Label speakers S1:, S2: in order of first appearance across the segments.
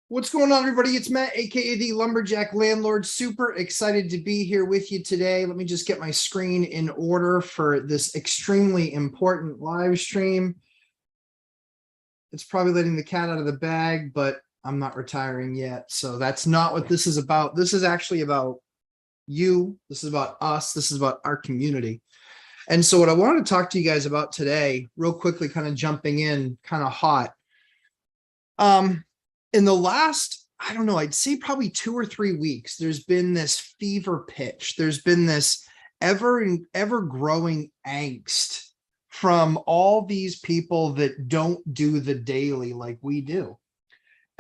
S1: What's going on, everybody? It's Matt, aka the Lumberjack Landlord. Super excited to be here with you today. Let me just get my screen in order for this extremely important live stream. It's probably letting the cat out of the bag, but I'm not retiring yet. So that's not what this is about. This is actually about you. This is about us. This is about our community. And so what I wanted to talk to you guys about today, real quickly, kind of jumping in kind of hot. In the last, I don't know, I'd say probably 2 or 3 weeks, there's been this fever pitch. There's been this ever growing angst from all these people that don't do the daily like we do.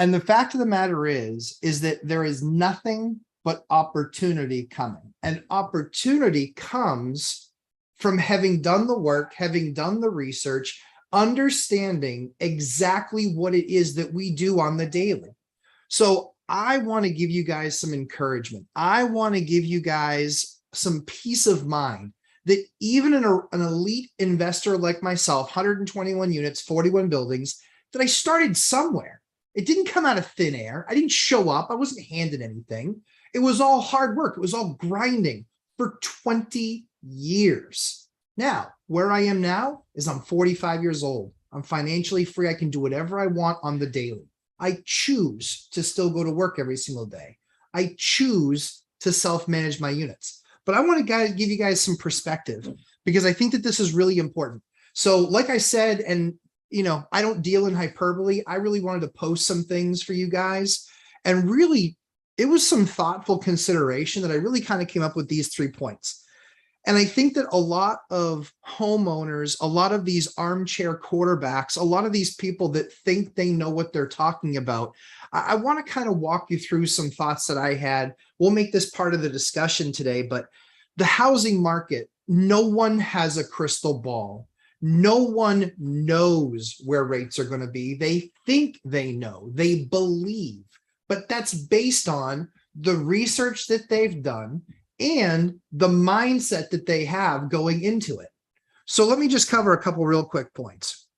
S1: And the fact of the matter is that there is nothing but opportunity coming. And opportunity comes from having done the work, having done the research, understanding exactly what it is that we do on the daily. So I want to give you guys some encouragement. I want to give you guys some peace of mind that even an elite investor like myself, 121 units, 41 buildings, that I started somewhere. It didn't come out of thin air. I didn't show up. I wasn't handed anything. It was all hard work. It was all grinding for 20 years. Now, where I am now is I'm 45 years old. I'm financially free. I can do whatever I want on the daily. I choose to still go to work every single day. I choose to self-manage my units. But I want to give you guys some perspective because I think that this is really important. So like I said, and I don't deal in hyperbole. I really wanted to post some things for you guys. And really, it was some thoughtful consideration that I really kind of came up with these 3 points. And I think that a lot of homeowners, a lot of these armchair quarterbacks, a lot of these people that think they know what they're talking about, I want to kind of walk you through some thoughts that I had. We'll make this part of the discussion today, but the housing market, no one has a crystal ball. No one knows where rates are going to be. They think they know, they believe, but that's based on the research that they've done and the mindset that they have going into it. So let me just cover a couple real quick points.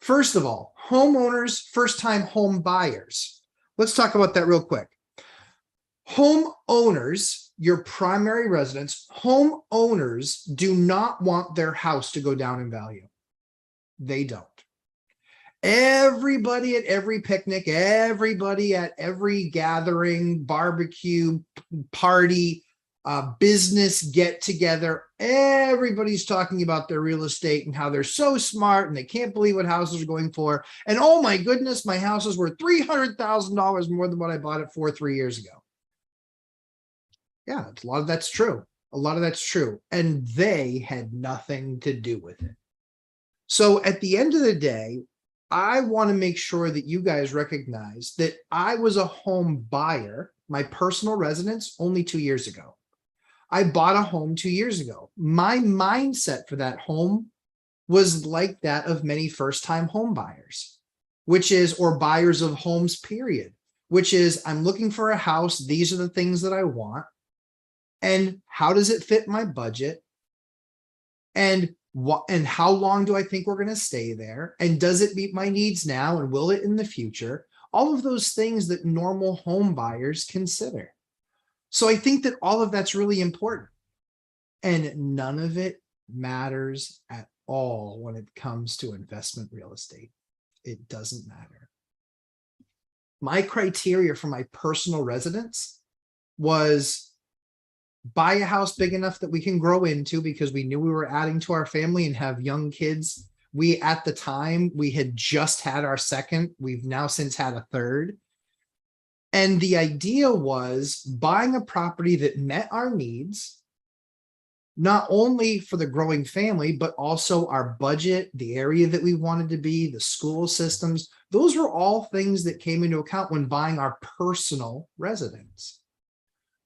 S1: First of all, homeowners, first-time home buyers. Let's talk about that real quick. Homeowners, your primary residence, homeowners do not want their house to go down in value. They don't. Everybody at every picnic, everybody at every gathering, barbecue, party, business get together, everybody's talking about their real estate and how they're so smart and they can't believe what houses are going for. And oh my goodness, my house is worth $300,000 more than what I bought it for 3 years ago. Yeah, a lot of that's true. A lot of that's true. And they had nothing to do with it. So at the end of the day, I want to make sure that you guys recognize that I was a home buyer, my personal residence, only 2 years ago. I bought a home 2 years ago. My mindset for that home was like that of many first-time home buyers, or buyers of homes, period, which is I'm looking for a house. These are the things that I want. And how does it fit my budget? And how long do I think we're going to stay there? And does it meet my needs now? And will it in the future? All of those things that normal home buyers consider. So I think that all of that's really important. And none of it matters at all when it comes to investment real estate. It doesn't matter. My criteria for my personal residence was buy a house big enough that we can grow into, because we knew we were adding to our family and have young kids. At the time, we had just had our second. We've now since had a third. And the idea was buying a property that met our needs, not only for the growing family, but also our budget, the area that we wanted to be, the school systems. Those were all things that came into account when buying our personal residence.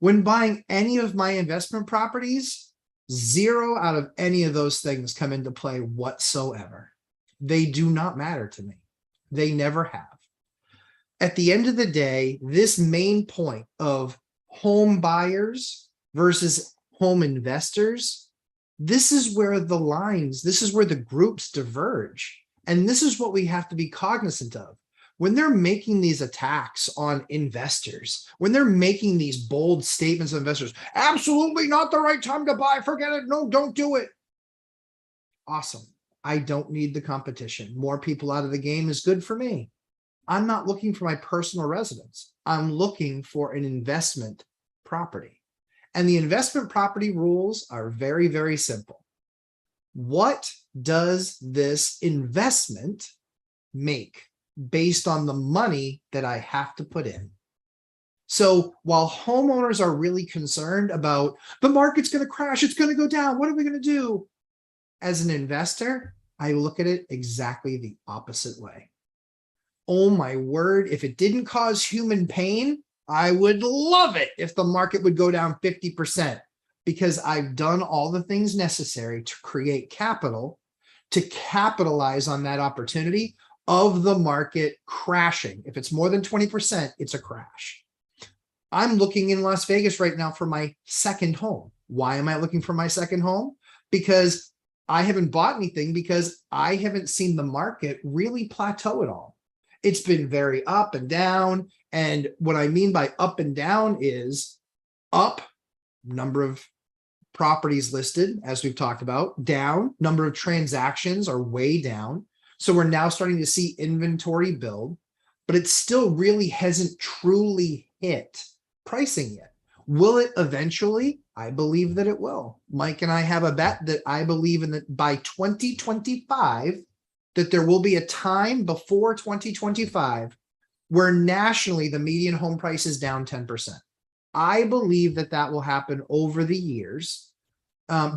S1: When buying any of my investment properties, 0 out of any of those things come into play whatsoever. They do not matter to me. They never have. At the end of the day, this main point of home buyers versus home investors, this is where the lines, this is where the groups diverge. And this is what we have to be cognizant of. when they're making these attacks on investors, when they're making these bold statements of investors, absolutely not the right time to buy, forget it, no, don't do it. Awesome. I don't need the competition. More people out of the game is good for me. I'm not looking for my personal residence. I'm looking for an investment property. And the investment property rules are very, very simple. What does this investment make based on the money that I have to put in? So while homeowners are really concerned about the market's going to crash, it's going to go down, what are we going to do? As an investor, I look at it exactly the opposite way. Oh my word, if it didn't cause human pain, I would love it if the market would go down 50%, because I've done all the things necessary to create capital to capitalize on that opportunity of the market crashing. If it's more than 20%, it's a crash. I'm looking in Las Vegas right now for my second home. Why am I looking for my second home? Because I haven't bought anything, because I haven't seen the market really plateau at all. It's been very up and down. And what I mean by up and down is up, number of properties listed, as we've talked about, down, number of transactions are way down. So we're now starting to see inventory build, but it still really hasn't truly hit pricing yet. Will it eventually? I believe that it will. Mike and I have a bet that I believe in that by 2025, that there will be a time before 2025 where nationally the median home price is down 10%. I believe that that will happen over the years,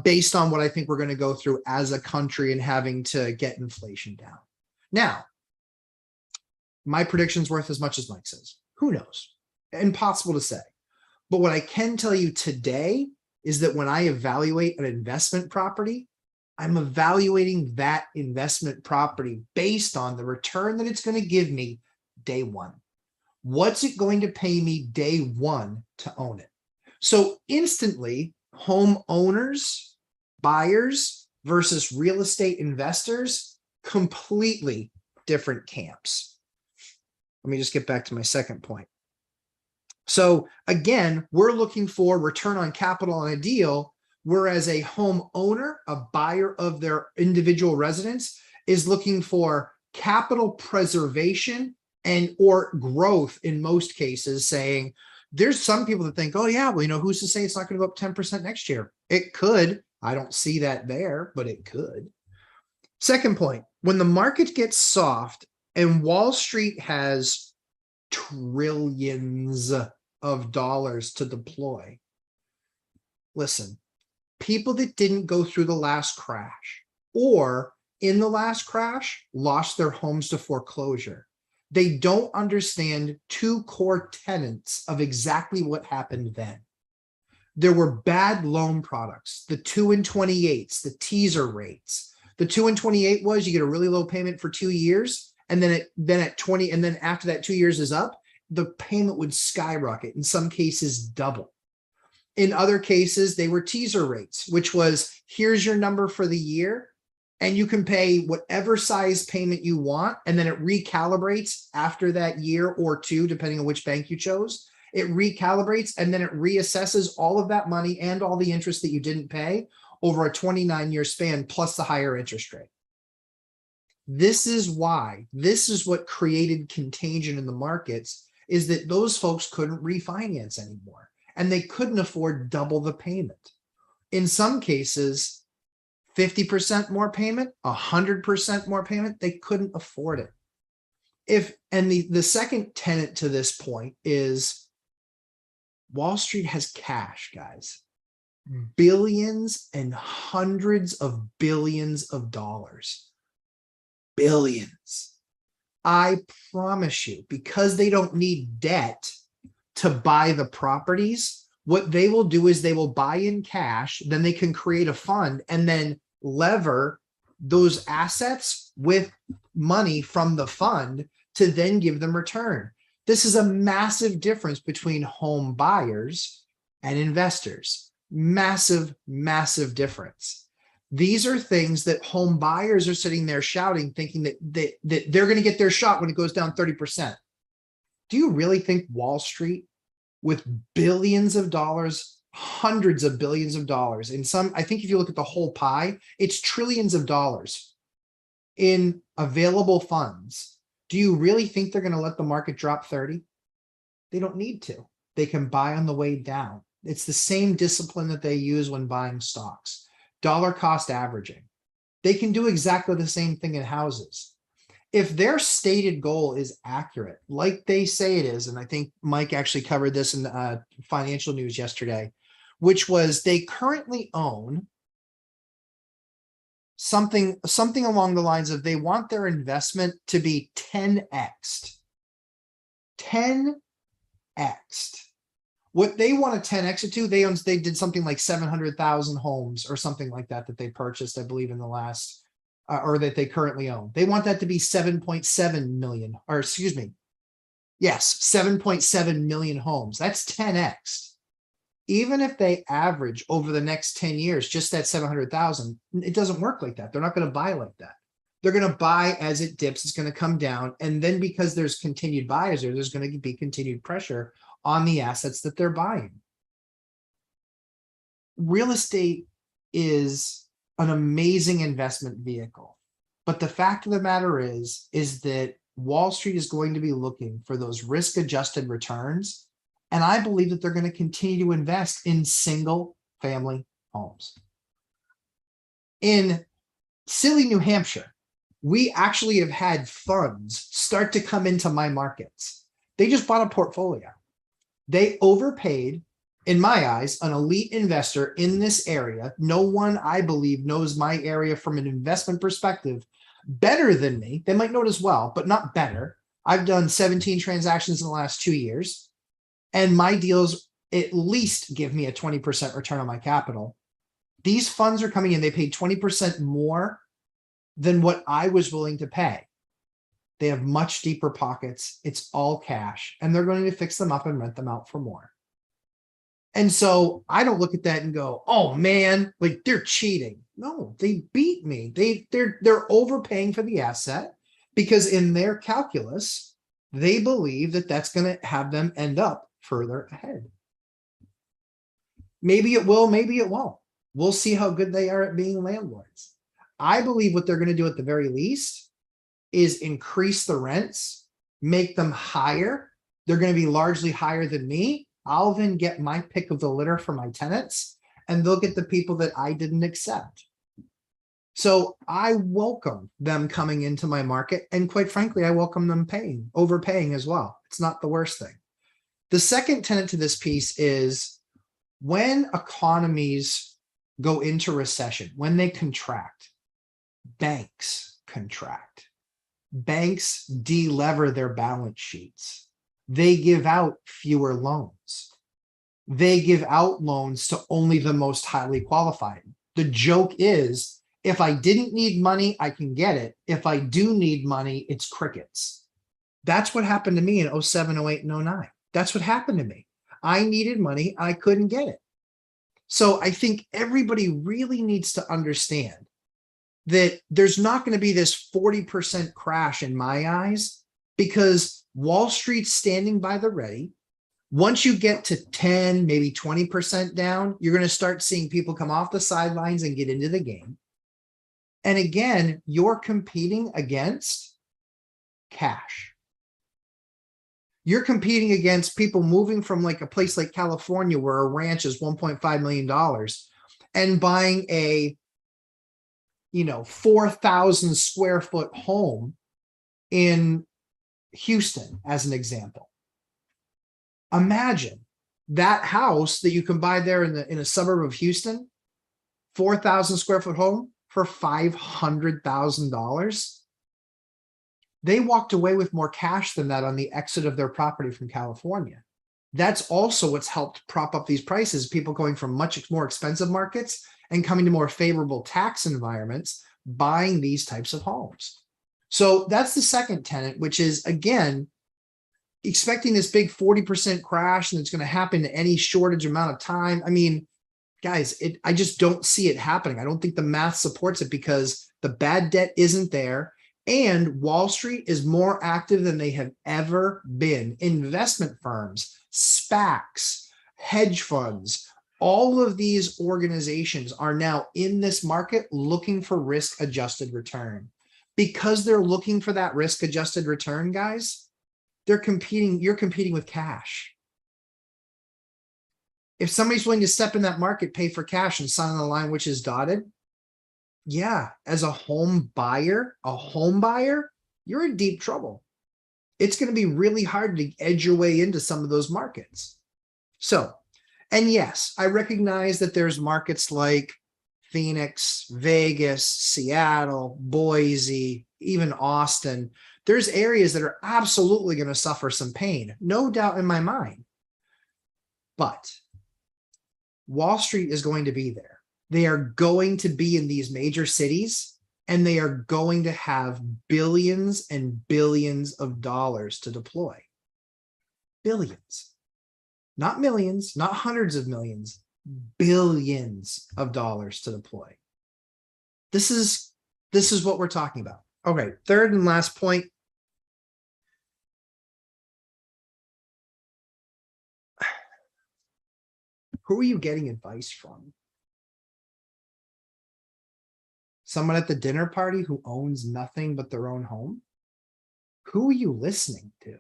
S1: based on what I think we're going to go through as a country and having to get inflation down. Now, my prediction's worth as much as Mike says. Who knows? Impossible to say. But what I can tell you today is that when I evaluate an investment property, I'm evaluating that investment property based on the return that it's going to give me day one. What's it going to pay me day one to own it? So instantly, homeowners, buyers versus real estate investors, completely different camps. Let me just get back to my second point. So again, we're looking for return on capital on a deal, whereas a homeowner, a buyer of their individual residence, is looking for capital preservation and or growth in most cases, saying there's some people that think, oh yeah, well, who's to say it's not going to go up 10% next year? It could. I don't see that there, but it could. Second point, when the market gets soft and Wall Street has trillions of dollars to deploy, listen, people that didn't go through the last crash or in the last crash lost their homes to foreclosure. They don't understand two core tenets of exactly what happened then. There were bad loan products, the 2 and 28s, the teaser rates. The 2 and 28 was you get a really low payment for 2 years, and then at 20, and then after that 2 years is up, the payment would skyrocket, in some cases double. In other cases, they were teaser rates, which was here's your number for the year, and you can pay whatever size payment you want, and then it recalibrates after that year or two, depending on which bank you chose. It recalibrates, and then it reassesses all of that money and all the interest that you didn't pay over a 29-year span, plus the higher interest rate. This is why, this is what created contagion in the markets, is that those folks couldn't refinance anymore, and they couldn't afford double the payment. In some cases, 50% more payment, 100% more payment, they couldn't afford it. The second tenet to this point is Wall Street has cash, guys. Billions and hundreds of billions of dollars. Billions. I promise you, because they don't need debt to buy the properties, what they will do is they will buy in cash, then they can create a fund and then lever those assets with money from the fund to then give them return. This is a massive difference between home buyers and investors. Massive, massive difference. These are things that home buyers are sitting there shouting, thinking that they're going to get their shot when it goes down 30%. Do you really think Wall Street, with billions of dollars, hundreds of billions of dollars, in some, I think if you look at the whole pie, it's trillions of dollars in available funds. Do you really think they're going to let the market drop 30? They don't need to. They can buy on the way down. It's the same discipline that they use when buying stocks. Dollar cost averaging. They can do exactly the same thing in houses. If their stated goal is accurate, like they say it is, and I think Mike actually covered this in financial news yesterday, which was they currently own something along the lines of they want their investment to be 10x'd. 10x'd. What they want to 10x it to, they did something like 700,000 homes or something like that they purchased, I believe, in the last, or that they currently own. They want that to be 7.7 million, or excuse me, yes, 7.7 million homes. That's 10x. Even if they average over the next 10 years just that 700,000, it doesn't work like that. They're not going to buy like that. They're going to buy as it dips. It's going to come down, and then because there's continued buyers there's going to be continued pressure on the assets that they're buying. Real estate is an amazing investment vehicle, but the fact of the matter is that Wall Street is going to be looking for those risk-adjusted returns, and I believe that they're going to continue to invest in single-family homes. In silly New Hampshire, we actually have had funds start to come into my markets. They just bought a portfolio. They overpaid, in my eyes, an elite investor in this area. No one, I believe, knows my area from an investment perspective better than me. They might know it as well, but not better. I've done 17 transactions in the last 2 years, and my deals at least give me a 20% return on my capital. These funds are coming in. They paid 20% more than what I was willing to pay. They have much deeper pockets. It's all cash, and they're going to fix them up and rent them out for more. And so I don't look at that and go, oh man, like they're cheating. No, they beat me. They're overpaying for the asset because in their calculus, they believe that that's going to have them end up further ahead. Maybe it will, maybe it won't. We'll see how good they are at being landlords. I believe what they're going to do at the very least is increase the rents, make them higher. They're going to be largely higher than me. I'll then get my pick of the litter for my tenants, and they'll get the people that I didn't accept. So I welcome them coming into my market, and quite frankly, I welcome them overpaying as well. It's not the worst thing. The second tenet to this piece is when economies go into recession, when they contract, banks contract. Banks de-lever their balance sheets. They give out fewer loans. They give out loans to only the most highly qualified. The joke is, if I didn't need money, I can get it. If I do need money, it's crickets. That's what happened to me in 07, 08, and 09. That's what happened to me. I needed money. I couldn't get it. So I think everybody really needs to understand that there's not going to be this 40% crash in my eyes, because Wall Street's standing by the ready. Once you get to 10, maybe 20% down, you're going to start seeing people come off the sidelines and get into the game. And again, you're competing against cash. You're competing against people moving from like a place like California where a ranch is $1.5 million and buying a 4,000 square foot home in Houston, as an example. Imagine that house that you can buy there in a suburb of Houston, 4,000 square foot home for $500,000. They walked away with more cash than that on the exit of their property from California. That's also what's helped prop up these prices, people going from much more expensive markets and coming to more favorable tax environments, buying these types of homes. So that's the second tenet, which is, again, expecting this big 40% crash and it's going to happen in any shortage amount of time. I mean, guys, I just don't see it happening. I don't think the math supports it because the bad debt isn't there. And Wall Street is more active than they have ever been. Investment firms, SPACs, hedge funds, all of these organizations are now in this market looking for risk-adjusted return. Because they're looking for that risk-adjusted return, guys, you're competing with cash. If somebody's willing to step in that market, pay for cash and sign on the line, which is dotted, yeah, as a home buyer, you're in deep trouble. It's going to be really hard to edge your way into some of those markets. So, and yes, I recognize that there's markets like Phoenix, Vegas, Seattle, Boise, even Austin. There's areas that are absolutely going to suffer some pain, no doubt in my mind. But Wall Street is going to be there. They are going to be in these major cities, and they are going to have billions and billions of dollars to deploy. Billions, not millions, not hundreds of millions, billions of dollars to deploy. This is what we're talking about. Okay, third and last point. Who are you getting advice from? Someone at the dinner party who owns nothing but their own home? Who are you listening to?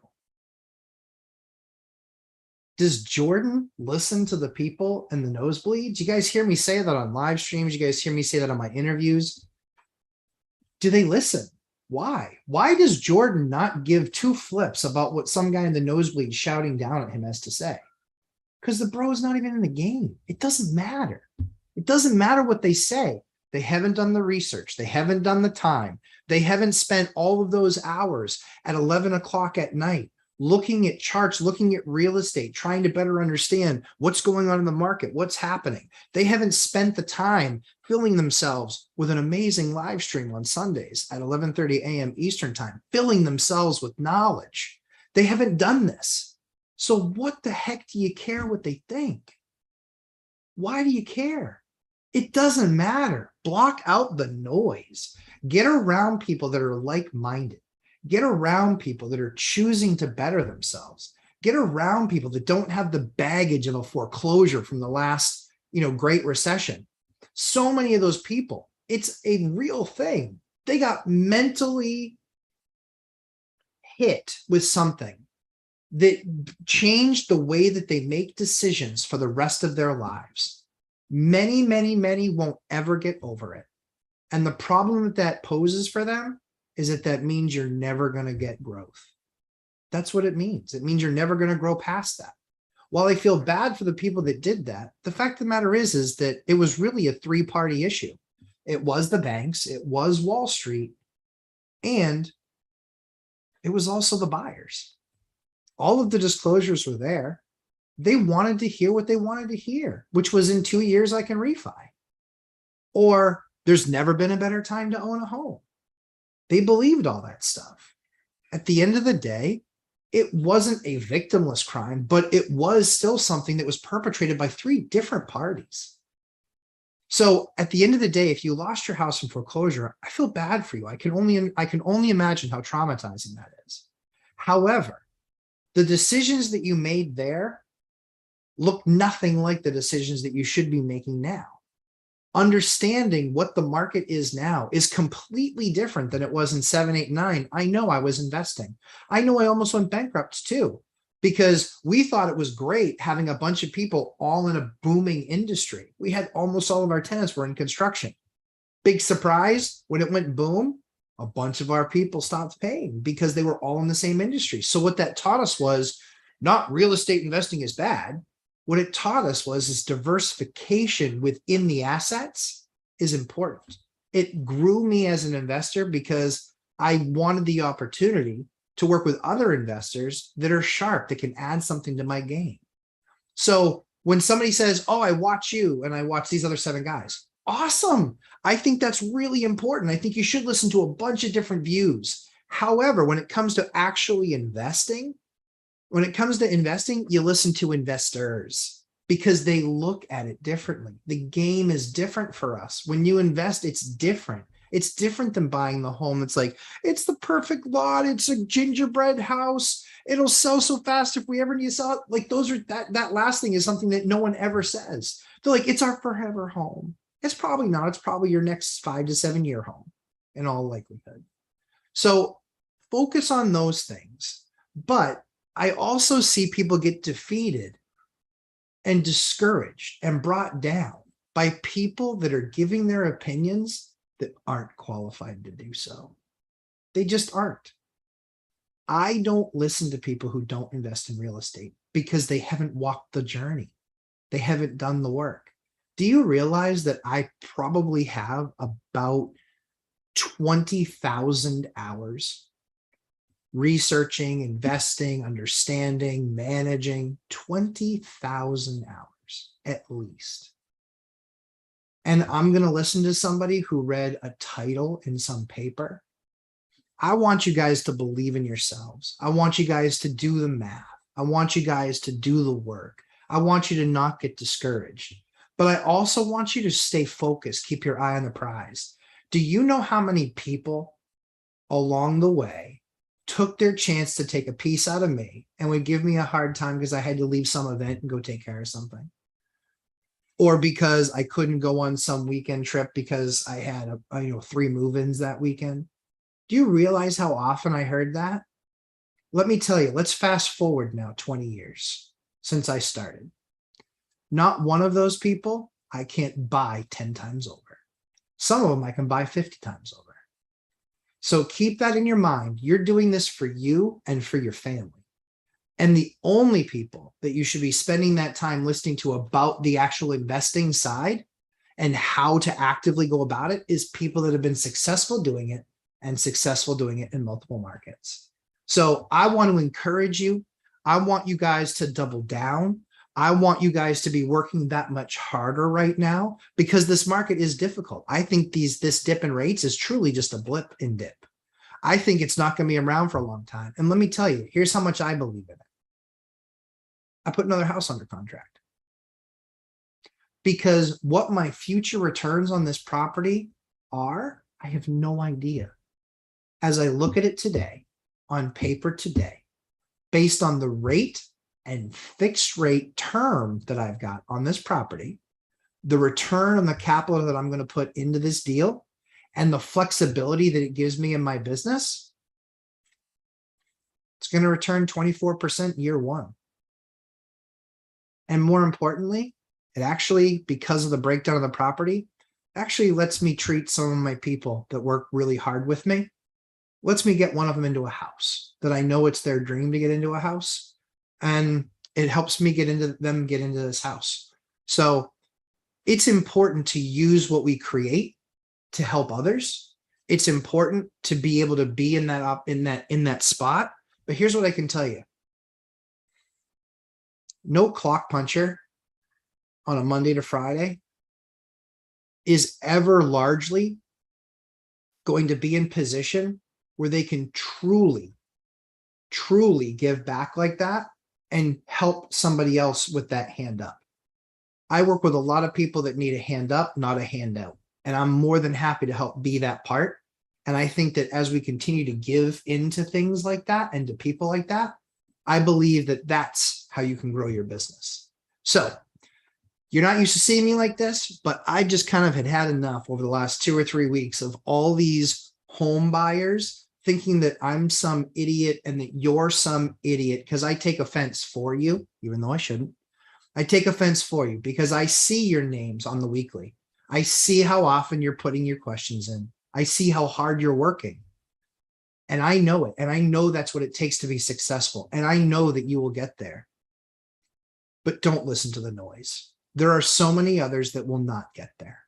S1: Does Jordan listen to the people in the nosebleeds? You guys hear me say that on live streams. You guys hear me say that on my interviews. Do they listen? Why? Why does Jordan not give two flips about what some guy in the nosebleed shouting down at him has to say? Because the bro's not even in the game. It doesn't matter. It doesn't matter what they say. They haven't done the research. They haven't done the time. They haven't spent all of those hours at 11 o'clock at night looking at charts, looking at real estate, trying to better understand what's going on in the market, what's happening. They haven't spent the time filling themselves with an amazing live stream on Sundays at 11:30 a.m. Eastern time, filling themselves with knowledge. They haven't done this. So what the heck do you care what they think? Why do you care? It doesn't matter. Block out the noise. Get around people that are like-minded. Get around people that are choosing to better themselves. Get around people that don't have the baggage of a foreclosure from the last, Great Recession. So many of those people, it's a real thing. They got mentally hit with something that changed the way that they make decisions for the rest of their lives. Many, many, many won't ever get over it. And the problem that poses for them is that means you're never going to get growth. That's what it means. It means you're never going to grow past that. While I feel bad for the people that did that, the fact of the matter is that it was really a three-party issue. It was the banks, it was Wall Street, and it was also the buyers. All of the disclosures were there. They wanted to hear what they wanted to hear, which was in 2 years I can refi. Or there's never been a better time to own a home. They believed all that stuff. At the end of the day, it wasn't a victimless crime, but it was still something that was perpetrated by three different parties. So at the end of the day, if you lost your house in foreclosure, I feel bad for you. I can only imagine how traumatizing that is. However, the decisions that you made there look nothing like the decisions that you should be making now. Understanding what the market is now is completely different than it was in 7, 8, 9. I know I was investing. I know I almost went bankrupt too, because we thought it was great having a bunch of people all in a booming industry. We had almost all of our tenants were in construction. Big surprise, when it went boom, a bunch of our people stopped paying because they were all in the same industry. So what that taught us was not real estate investing is bad. What it taught us was diversification within the assets is important. It grew me as an investor because I wanted the opportunity to work with other investors that are sharp, that can add something to my game. So when somebody says, oh, I watch you and I watch these other 7 guys, awesome. I think that's really important. I think you should listen to a bunch of different views. However, when it comes to actually investing, you listen to investors, because they look at it differently. The game is different for us. When you invest, it's different. It's different than buying the home. It's like, it's the perfect lot. It's a gingerbread house. It'll sell so fast if we ever need to sell it. Like those are that last thing is something that no one ever says. They're like, it's our forever home. It's probably not. It's probably your next 5 to 7 year home in all likelihood. So focus on those things. But I also see people get defeated and discouraged and brought down by people that are giving their opinions that aren't qualified to do so. They just aren't. I don't listen to people who don't invest in real estate because they haven't walked the journey. They haven't done the work. Do you realize that I probably have about 20,000 hours researching, investing, understanding, managing? 20,000 hours at least. And I'm going to listen to somebody who read a title in some paper. I want you guys to believe in yourselves. I want you guys to do the math. I want you guys to do the work. I want you to not get discouraged. But I also want you to stay focused, keep your eye on the prize. Do you know how many people along the way took their chance to take a piece out of me and would give me a hard time because I had to leave some event and go take care of something? Or because I couldn't go on some weekend trip because I had 3 move-ins that weekend? Do you realize how often I heard that? Let me tell you, let's fast forward now 20 years since I started. Not one of those people I can't buy 10 times over. Some of them I can buy 50 times over. So keep that in your mind. You're doing this for you and for your family. And the only people that you should be spending that time listening to about the actual investing side and how to actively go about it is people that have been successful doing it and successful doing it in multiple markets. So I want to encourage you. I want you guys to double down. I want you guys to be working that much harder right now because this market is difficult. I think this dip in rates is truly just a blip in dip. I think it's not going to be around for a long time. And let me tell you, here's how much I believe in it. I put another house under contract because what my future returns on this property are, I have no idea. As I look at it today, on paper today, based on the rate and fixed rate term that I've got on this property, the return on the capital that I'm going to put into this deal, and the flexibility that it gives me in my business, it's going to return 24% year one. And more importantly, it actually, because of the breakdown of the property, actually lets me treat some of my people that work really hard with me, lets me get one of them into a house that I know it's their dream to get into a house. And it helps me get into this house. So it's important to use what we create to help others. It's important to be able to be in that spot. But here's what I can tell you. No clock puncher on a Monday to Friday is ever largely going to be in position where they can truly give back like that and help somebody else with that hand up. I work with a lot of people that need a hand up, not a handout. And I'm more than happy to help be that part. And I think that as we continue to give into things like that and to people like that, I believe that that's how you can grow your business. So you're not used to seeing me like this, but I just kind of had enough over the last 2 or 3 weeks of all these home buyers thinking that I'm some idiot and that you're some idiot because I take offense for you, even though I shouldn't. I take offense for you because I see your names on the weekly. I see how often you're putting your questions in. I see how hard you're working. And I know it. And I know that's what it takes to be successful. And I know that you will get there. But don't listen to the noise. There are so many others that will not get there.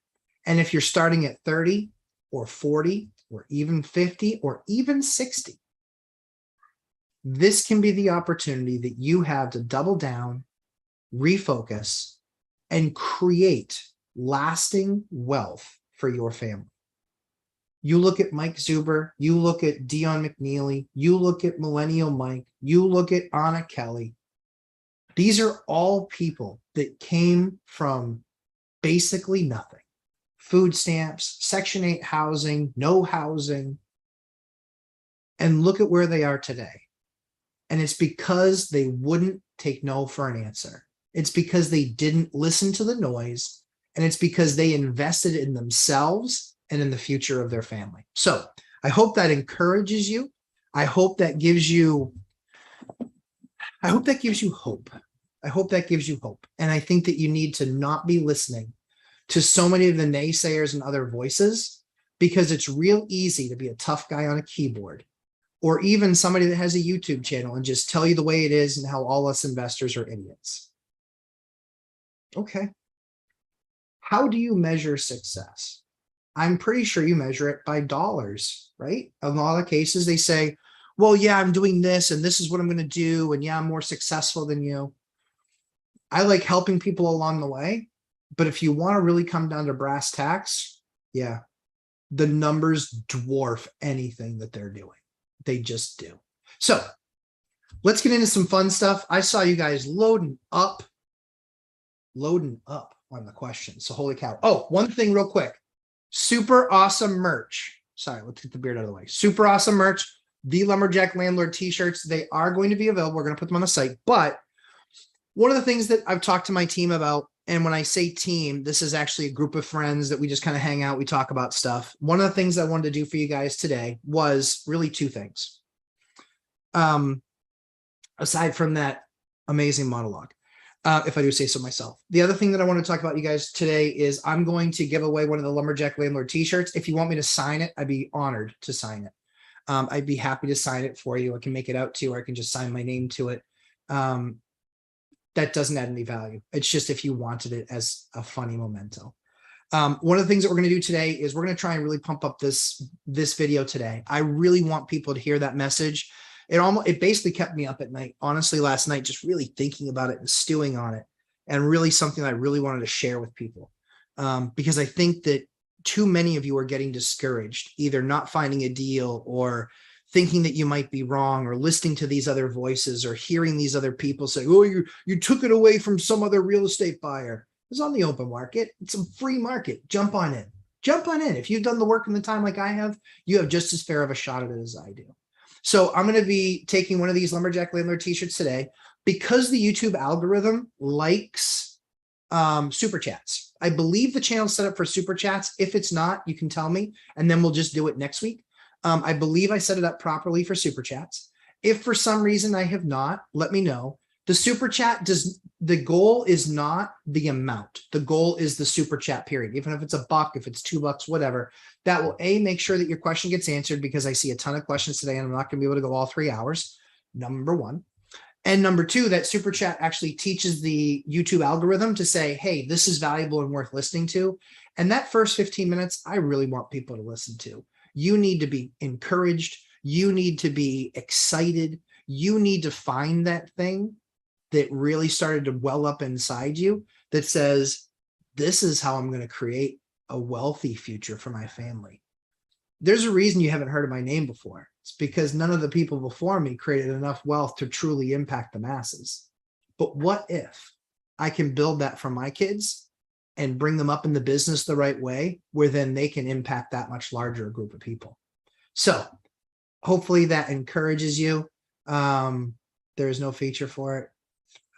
S1: And if you're starting at 30 or 40 or even 50 or even 60, this can be the opportunity that you have to double down, refocus, and create lasting wealth for your family. You look at Mike Zuber, you look at Dion McNeely, you look at Millennial Mike, you look at Anna Kelly. These are all people that came from basically nothing. Food stamps, Section 8 housing, no housing. And look at where they are today. And it's because they wouldn't take no for an answer. It's because they didn't listen to the noise. And it's because they invested in themselves and in the future of their family. So I hope that encourages you. I hope that gives you hope. I hope that gives you hope. And I think that you need to not be listening to so many of the naysayers and other voices, because it's real easy to be a tough guy on a keyboard, or even somebody that has a YouTube channel and just tell you the way it is and how all us investors are idiots. Okay. How do you measure success? I'm pretty sure you measure it by dollars, right? In a lot of cases, they say, well, yeah, I'm doing this and this is what I'm going to do. And yeah, I'm more successful than you. I like helping people along the way. But if you want to really come down to brass tacks, yeah, the numbers dwarf anything that they're doing. They just do. So let's get into some fun stuff. I saw you guys loading up on the questions. So holy cow. Oh, one thing real quick. Super awesome merch. Sorry, let's get the beard out of the way. Super awesome merch. The Lumberjack Landlord t-shirts. They are going to be available. We're going to put them on the site. But one of the things that I've talked to my team about, and when I say team, this is actually a group of friends that we just kind of hang out. We talk about stuff. One of the things I wanted to do for you guys today was really two things. Aside from that amazing monologue, if I do say so myself. The other thing that I want to talk about you guys today is I'm going to give away one of the Lumberjack Landlord t-shirts. If you want me to sign it, I'd be honored to sign it. I'd be happy to sign it for you. I can make it out to you, or I can just sign my name to it. That doesn't add any value. It's just if you wanted it as a funny memento. One of the things that we're going to do today is we're going to try and really pump up this video today. I really want people to hear that message. It basically kept me up at night, honestly, last night, just really thinking about it and stewing on it, and really something I really wanted to share with people. Because I think that too many of you are getting discouraged, either not finding a deal or thinking that you might be wrong, or listening to these other voices, or hearing these other people say, oh, you took it away from some other real estate buyer. It's on the open market. It's a free market. Jump on in. Jump on in. If you've done the work in the time like I have, you have just as fair of a shot at it as I do. So I'm going to be taking one of these Lumberjack Landlord t-shirts today, because the YouTube algorithm likes super chats. I believe the channel's set up for super chats. If it's not, you can tell me, and then we'll just do it next week. I believe I set it up properly for super chats. If for some reason I have not, let me know. The super chat the goal is not the amount. The goal is the super chat period. Even if it's $1, if it's $2, whatever, that will make sure that your question gets answered, because I see a ton of questions today and I'm not going to be able to go all 3 hours. Number one. And number two, that super chat actually teaches the YouTube algorithm to say, hey, this is valuable and worth listening to. And that first 15 minutes, I really want people to listen to. You need to be encouraged. You need to be excited. You need to find that thing that really started to well up inside you that says, this is how I'm going to create a wealthy future for my family. There's a reason you haven't heard of my name before. It's because none of the people before me created enough wealth to truly impact the masses. But what if I can build that for my kids and bring them up in the business the right way, where then they can impact that much larger group of people? So hopefully that encourages you. There is no feature for it.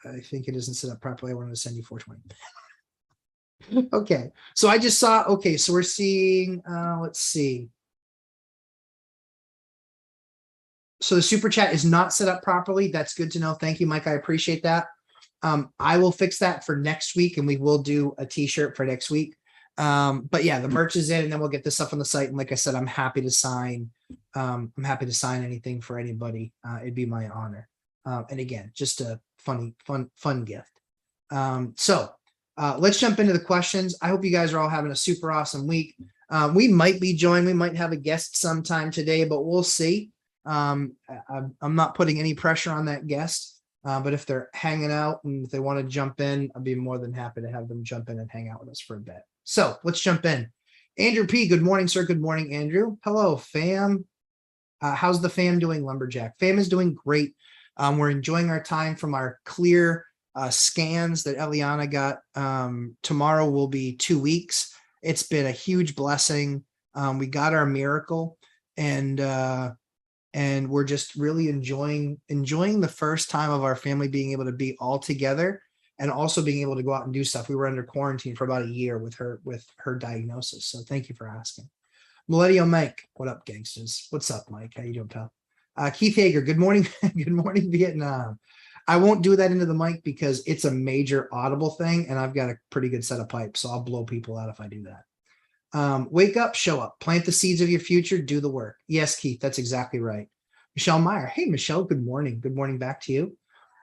S1: I think it isn't set up properly. I wanted to send you 420. Okay. So I just saw, okay. So we're seeing, let's see. So the super chat is not set up properly. That's good to know. Thank you, Mike. I appreciate that. I will fix that for next week, and we will do a t-shirt for next week. But yeah, the merch is in, and then we'll get this stuff on the site. And like I said, I'm happy to sign. I'm happy to sign anything for anybody. It'd be my honor. And again, just a fun gift. So let's jump into the questions. I hope you guys are all having a super awesome week. We might be joined. We might have a guest sometime today, but we'll see. I'm not putting any pressure on that guest, but if they're hanging out and if they want to jump in, I'd be more than happy to have them jump in and hang out with us for a bit. So let's jump in. Andrew P. Good morning, sir. Good morning, Andrew. Hello, fam. How's the fam doing, Lumberjack? Fam is doing great. We're enjoying our time from our clear scans that Eliana got. Tomorrow will be 2 weeks. It's been a huge blessing. We got our miracle, and we're just really enjoying the first time of our family being able to be all together, and also being able to go out and do stuff. We were under quarantine for about a year with her diagnosis. So thank you for asking. Millennial Mike, what up, gangsters? What's up, Mike? How you doing, pal? Keith Hager, good morning. Good morning, Vietnam. I won't do that into the mic because it's a major audible thing, and I've got a pretty good set of pipes, so I'll blow people out if I do that. Wake up, show up, plant the seeds of your future, do the work. Yes, Keith, that's exactly right. Michelle Meyer, hey, Michelle, good morning. Good morning back to you.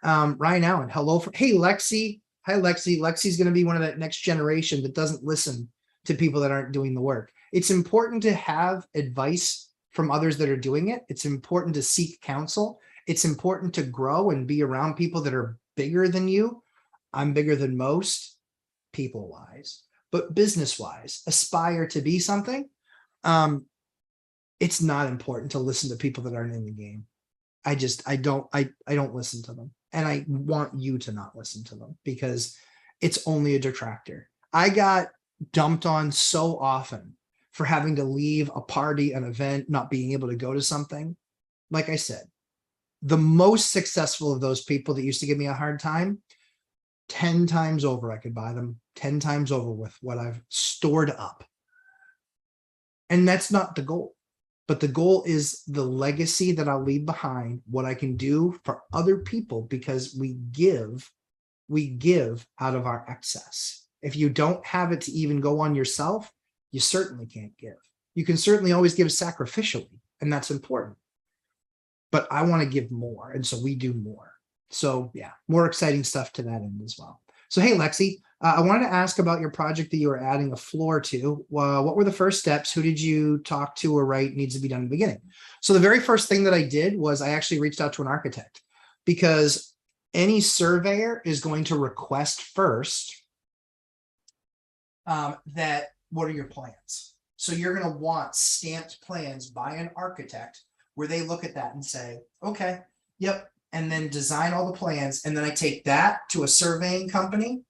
S1: Ryan Allen, hello. Hey, Lexi. Hi, Lexi. Lexi's going to be one of that next generation that doesn't listen to people that aren't doing the work. It's important to have advice from others that are doing it. It's important to seek counsel. It's important to grow and be around people that are bigger than you. I'm bigger than most, people-wise, but business-wise, aspire to be something. It's not important to listen to people that aren't in the game. I don't listen to them. And I want you to not listen to them because it's only a detractor. I got dumped on so often for having to leave a party, an event, not being able to go to something. Like I said, the most successful of those people that used to give me a hard time, 10 times over, I could buy them 10 times over with what I've stored up. And that's not the goal. But the goal is the legacy that I'll leave behind, what I can do for other people, because we give out of our excess. If you don't have it to even go on yourself, you certainly can't give. You can certainly always give sacrificially, and that's important. But I want to give more, and so we do more. So yeah, more exciting stuff to that end as well. So hey, Lexi, I wanted to ask about your project that you were adding a floor to. What were the first steps? Who did you talk to or write needs to be done in the beginning? So the very first thing that I did was I actually reached out to an architect, because any surveyor is going to request first that what are your plans? So you're going to want stamped plans by an architect where they look at that and say, okay, yep, and then design all the plans. And then I take that to a surveying company.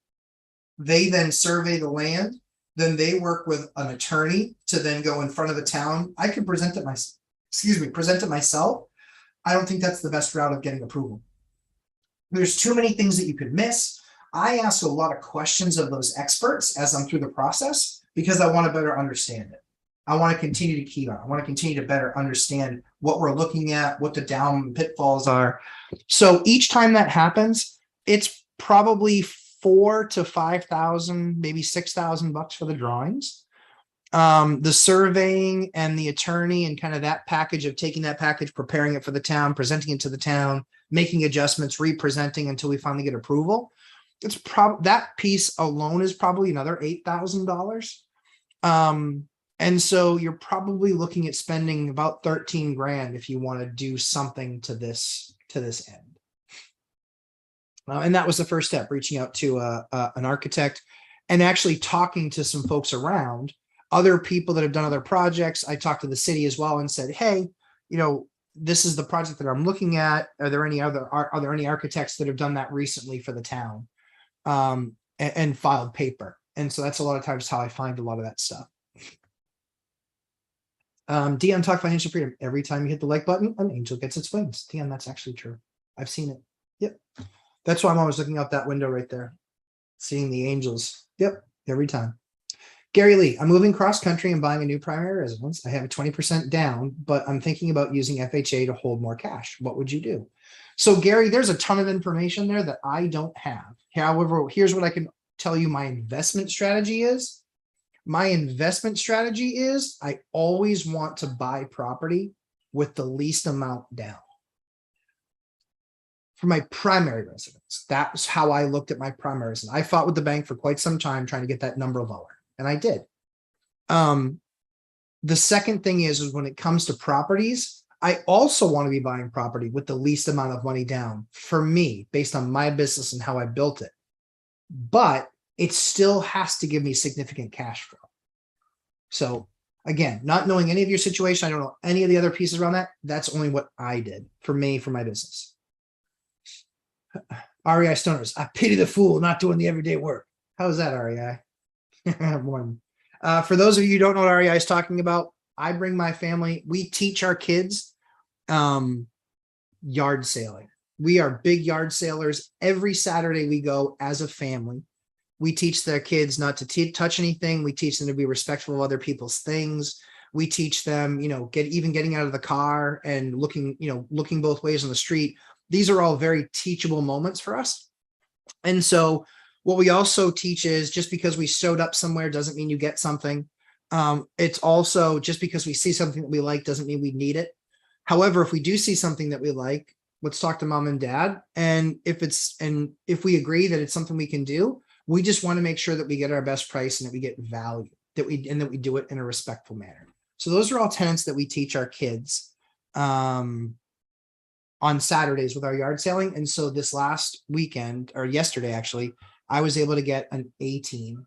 S1: They then survey the land. Then they work with an attorney to then go in front of the town. I could present it myself. I don't think that's the best route of getting approval. There's too many things that you could miss. I ask a lot of questions of those experts as I'm through the process because I want to better understand it. I want to continue to key on. I want to continue to better understand what we're looking at, what the down pitfalls are. So each time that happens, it's probably $4,000 to $5,000, maybe $6,000 for the drawings. The surveying and the attorney and kind of that package of taking that package, preparing it for the town, presenting it to the town, making adjustments, re-presenting until we finally get approval. It's probably that piece alone is probably another $8,000. And so you're probably looking at spending about 13 grand if you want to do something to this end. And that was the first step, reaching out to an architect and actually talking to some folks around, other people that have done other projects. I talked to the city as well and said, hey, this is the project that I'm looking at. Are there any architects that have done that recently for the town and filed paper? And so that's a lot of times how I find a lot of that stuff. Dion, talk financial freedom. Every time you hit the like button, an angel gets its wings. Dion, that's actually true. I've seen it. Yep. That's why I'm always looking out that window right there, seeing the angels. Yep. Every time. Gary Lee, I'm moving cross country and buying a new primary residence. I have a 20% down, but I'm thinking about using FHA to hold more cash. What would you do? So Gary, there's a ton of information there that I don't have. However, here's what I can tell you my investment strategy is. My investment strategy is I always want to buy property with the least amount down. For my primary residence, that's how I looked at my primary residence. I fought with the bank for quite some time trying to get that number lower, and I did. The second thing is when it comes to properties, I also want to be buying property with the least amount of money down for me based on my business and how I built it. But it still has to give me significant cash flow. So again, not knowing any of your situation, I don't know any of the other pieces around that. That's only what I did for me, for my business. REI stoners, I pity the fool not doing the everyday work. How is that, REI? One. For those of you who don't know what REI is talking about, I bring my family. We teach our kids yard sailing. We are big yard sailors. Every Saturday we go as a family. We teach their kids not to touch anything. We teach them to be respectful of other people's things. We teach them, getting out of the car and looking both ways on the street. These are all very teachable moments for us. And so what we also teach is just because we showed up somewhere doesn't mean you get something. It's also just because we see something that we like doesn't mean we need it. However, if we do see something that we like, let's talk to mom and dad. And if we agree that it's something we can do, we just want to make sure that we get our best price and that we get value, that we do it in a respectful manner. So those are all tenets that we teach our kids on Saturdays with our yard sailing. And so this last weekend, or yesterday actually, I was able to get an A-Team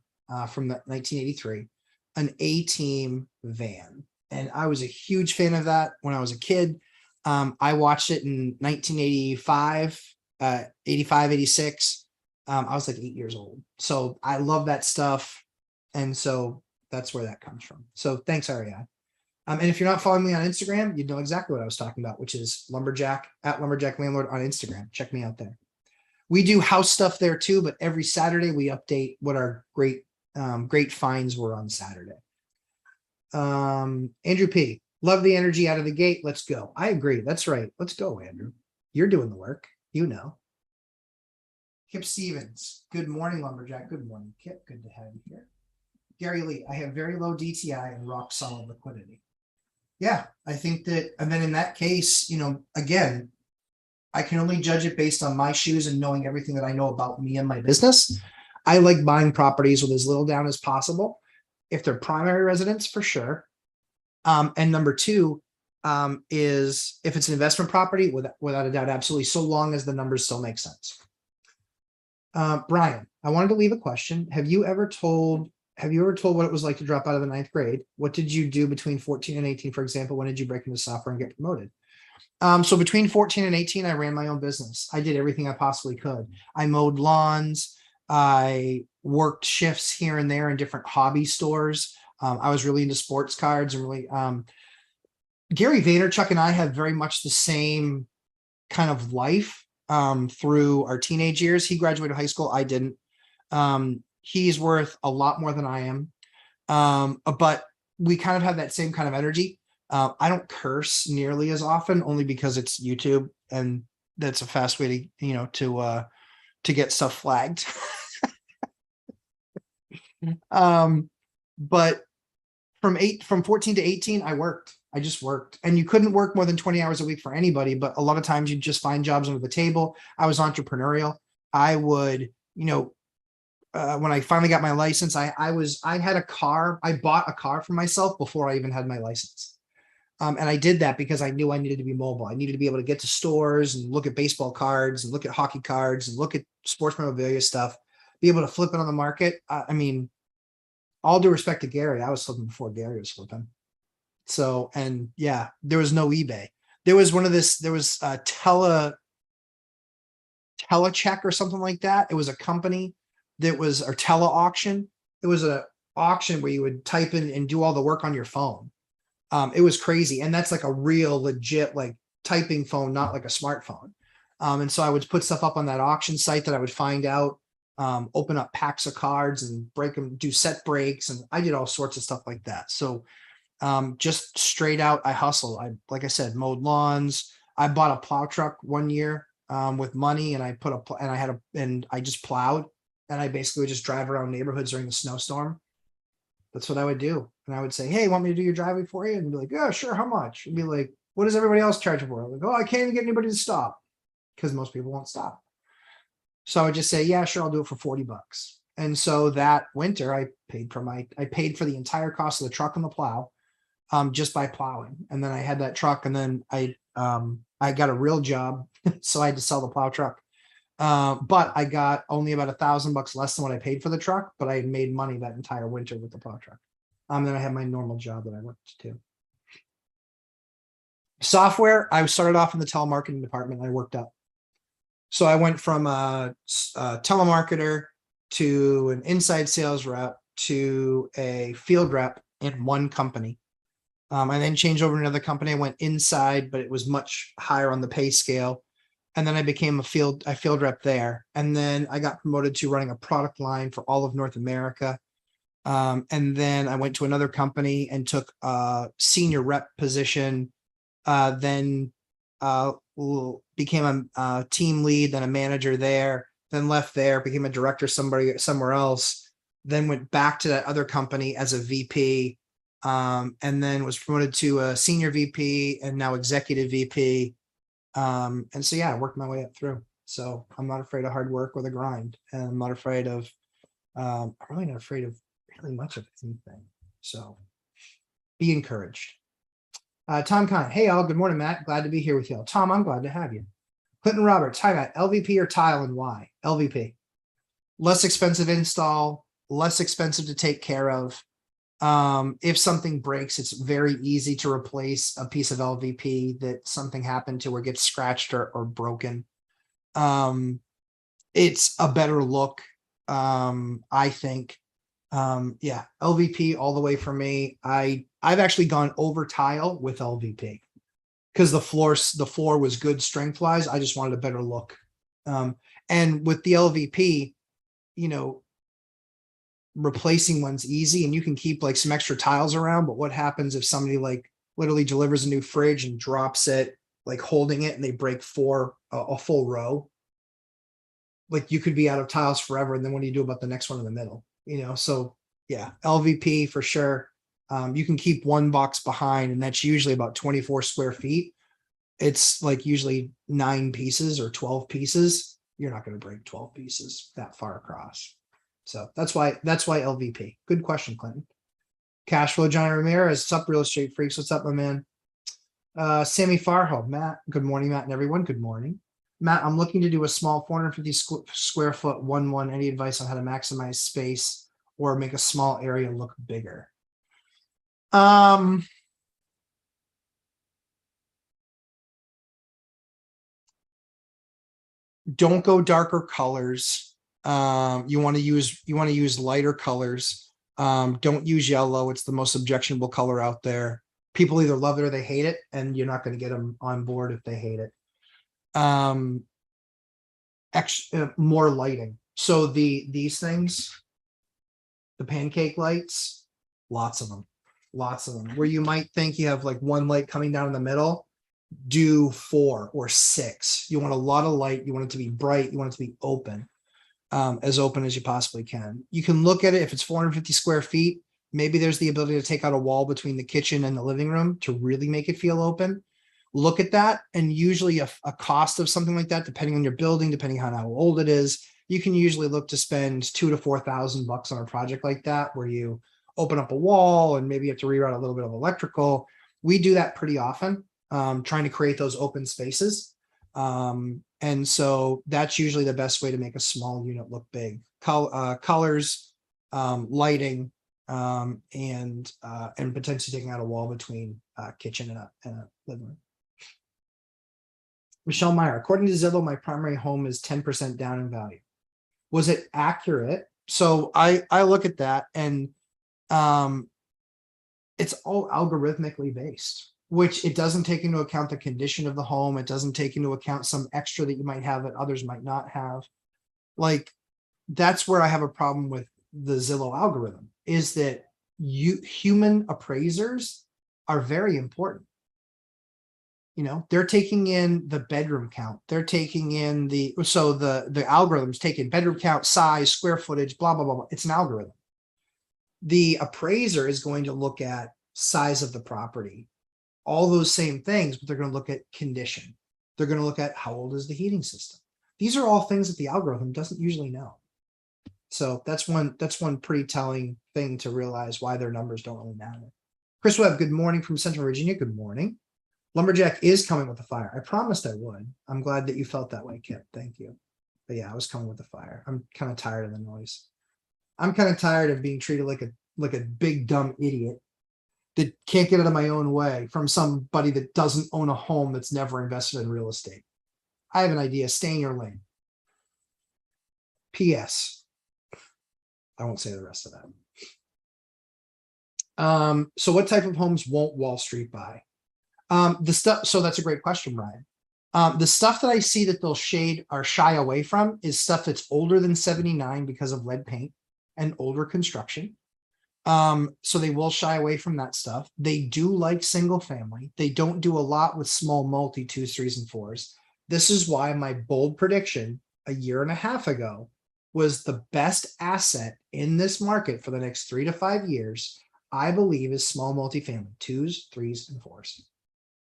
S1: from the 1983, an A-Team van. And I was a huge fan of that when I was a kid. I watched it in 1985, 85, 86. I was like 8 years old. So I love that stuff. And so that's where that comes from. So thanks, REI. And if you're not following me on Instagram, you know exactly what I was talking about, which is Lumberjack @LumberjackLandlord on Instagram. Check me out there. We do house stuff there too, but every Saturday we update what our great finds were on Saturday. Andrew P. Love the energy out of the gate. Let's go. I agree. That's right. Let's go, Andrew. You're doing the work. Kip Stephens. Good morning, Lumberjack. Good morning, Kip. Good to have you here. Gary Lee. I have very low DTI and rock solid liquidity. Yeah, I think that, and then in that case, again, I can only judge it based on my shoes and knowing everything that I know about me and my business. I like buying properties with as little down as possible. If they're primary residence, for sure. And number two is if it's an investment property, without a doubt, absolutely, so long as the numbers still make sense. Brian, I wanted to leave a question. Have you ever told what it was like to drop out of the 9th grade? What did you do between 14 and 18? For example, when did you break into software and get promoted? So between 14 and 18, I ran my own business. I did everything I possibly could. I mowed lawns. I worked shifts here and there in different hobby stores. I was really into sports cards and really, Gary Vaynerchuk and I have very much the same kind of life through our teenage years. He graduated high school. I didn't. He's worth a lot more than I am. But we kind of have that same kind of energy. I don't curse nearly as often, only because it's YouTube and that's a fast way to get stuff flagged. But from 14 to 18, I just worked, and you couldn't work more than 20 hours a week for anybody. But a lot of times you just find jobs under the table. I was entrepreneurial. I would, when I finally got my license, I had a car. I bought a car for myself before I even had my license. And I did that because I knew I needed to be mobile. I needed to be able to get to stores and look at baseball cards and look at hockey cards and look at sports memorabilia stuff, be able to flip it on the market. I mean, all due respect to Gary, I was flipping before Gary was flipping. So, and yeah, there was no eBay. There was a telecheck or something like that. It was a company that was, or tele auction. It was an auction where you would type in and do all the work on your phone. It was crazy. And that's like a real legit, like typing phone, not like a smartphone. And so I would put stuff up on that auction site that I would find out, open up packs of cards and break them, do set breaks. And I did all sorts of stuff like that. So just straight out, I hustled. Like I said, mowed lawns. I bought a plow truck one year with money, and I just plowed, and I basically would just drive around neighborhoods during the snowstorm. That's what I would do. And I would say, hey, want me to do your driveway for you? And be like, yeah, sure. How much? And be like, what does everybody else charge for? I'm like, oh, I can't even get anybody to stop, because most people won't stop. So I would just say, yeah, sure, I'll do it for $40. And so that winter I paid for the entire cost of the truck and the plow, just by plowing. And then I had that truck, and then I got a real job. So I had to sell the plow truck. But I got only about $1,000 less than what I paid for the truck, but I had made money that entire winter with the plow truck. Then I had my normal job that I worked too. Software, I started off in the telemarketing department, and I worked up. So I went from a telemarketer to an inside sales rep to a field rep in one company. I then changed over to another company. I went inside, but it was much higher on the pay scale. And then I became a field rep there. And then I got promoted to running a product line for all of North America. And then I went to another company and took a senior rep position. Then became a team lead, then a manager there, then left there, became a director somewhere else, then went back to that other company as a VP, and then was promoted to a senior VP and now executive VP. And so, yeah, I worked my way up through. So I'm not afraid of hard work or the grind, and I'm not afraid of, I'm really not afraid of really much of anything. So be encouraged. Tom Kine, hey all, good morning, Matt. Glad to be here with you all. Tom, I'm glad to have you. Clinton Roberts, hi Matt, LVP or tile and why? LVP. Less expensive install, less expensive to take care of. If something breaks, it's very easy to replace a piece of LVP that something happened to or gets scratched or broken. It's a better look, I think. Yeah, LVP all the way for me. I've actually gone over tile with LVP because the floor was good strength wise. I just wanted a better look. And with the LVP, you know, replacing one's easy and you can keep like some extra tiles around. But what happens if somebody like literally delivers a new fridge and drops it, like holding it, and they break a full row? Like you could be out of tiles forever. And then what do you do about the next one in the middle? You know, so yeah, LVP for sure. You can keep one box behind, and that's usually about 24 square feet. It's like usually 9 pieces or 12 pieces. You're not going to break 12 pieces that far across. So that's why LVP. Good question, Clinton. Cashflow Johnny Ramirez. What's up, real estate freaks? What's up, my man? Sammy Farho, Matt. Good morning, Matt, and everyone. Good morning. Matt, I'm looking to do a small 450 square foot 1-1. Any advice on how to maximize space or make a small area look bigger? Don't go darker colors. You want to use lighter colors. Don't use yellow. It's the most objectionable color out there. People either love it or they hate it, and you're not going to get them on board if they hate it. More lighting. So these things, the pancake lights, lots of them. Where you might think you have like one light coming down in the middle, do 4 or 6. You want a lot of light. You want it to be bright. You want it to be open, as open as you possibly can. You can look at it. If it's 450 square feet, maybe there's the ability to take out a wall between the kitchen and the living room to really make it feel open. Look at that, and usually a cost of something like that, depending on your building, depending on how old it is, you can usually look to spend $2,000 to $4,000 on a project like that, where you open up a wall and maybe you have to reroute a little bit of electrical. We do that pretty often, trying to create those open spaces. And so that's usually the best way to make a small unit look big. Colors, lighting, and potentially taking out a wall between kitchen and a living room. Michelle Meyer, according to Zillow, my primary home is 10% down in value. Was it accurate? So I look at that, and it's all algorithmically based, which it doesn't take into account the condition of the home. It doesn't take into account some extra that you might have that others might not have. Like, that's where I have a problem with the Zillow algorithm, is that human appraisers are very important. You know, they're taking in the bedroom count. They're taking in the algorithm's taking bedroom count, size, square footage, blah, blah, blah, blah. It's an algorithm. The appraiser is going to look at size of the property, all those same things, but they're going to look at condition. They're going to look at how old is the heating system. These are all things that the algorithm doesn't usually know. So that's one pretty telling thing to realize why their numbers don't really matter. Chris Webb, good morning from Central Virginia. Good morning. Lumberjack is coming with the fire. I promised I would. I'm glad that you felt that way, Kip. Thank you. But yeah, I was coming with the fire. I'm kind of tired of the noise. I'm kind of tired of being treated like a big dumb idiot that can't get out of my own way from somebody that doesn't own a home, that's never invested in real estate. I have an idea. Stay in your lane. P.S. I won't say the rest of that. So what type of homes won't Wall Street buy? The stuff. So that's a great question, Ryan. The stuff that I see that they'll shade or shy away from is stuff that's older than 79 because of lead paint and older construction. So they will shy away from that stuff. They do like single family. They don't do a lot with small multi 2s, 3s, and 4s. This is why my bold prediction a year and a half ago was the best asset in this market for the next 3 to 5 years, I believe, is small multifamily, 2s, 3s, and 4s.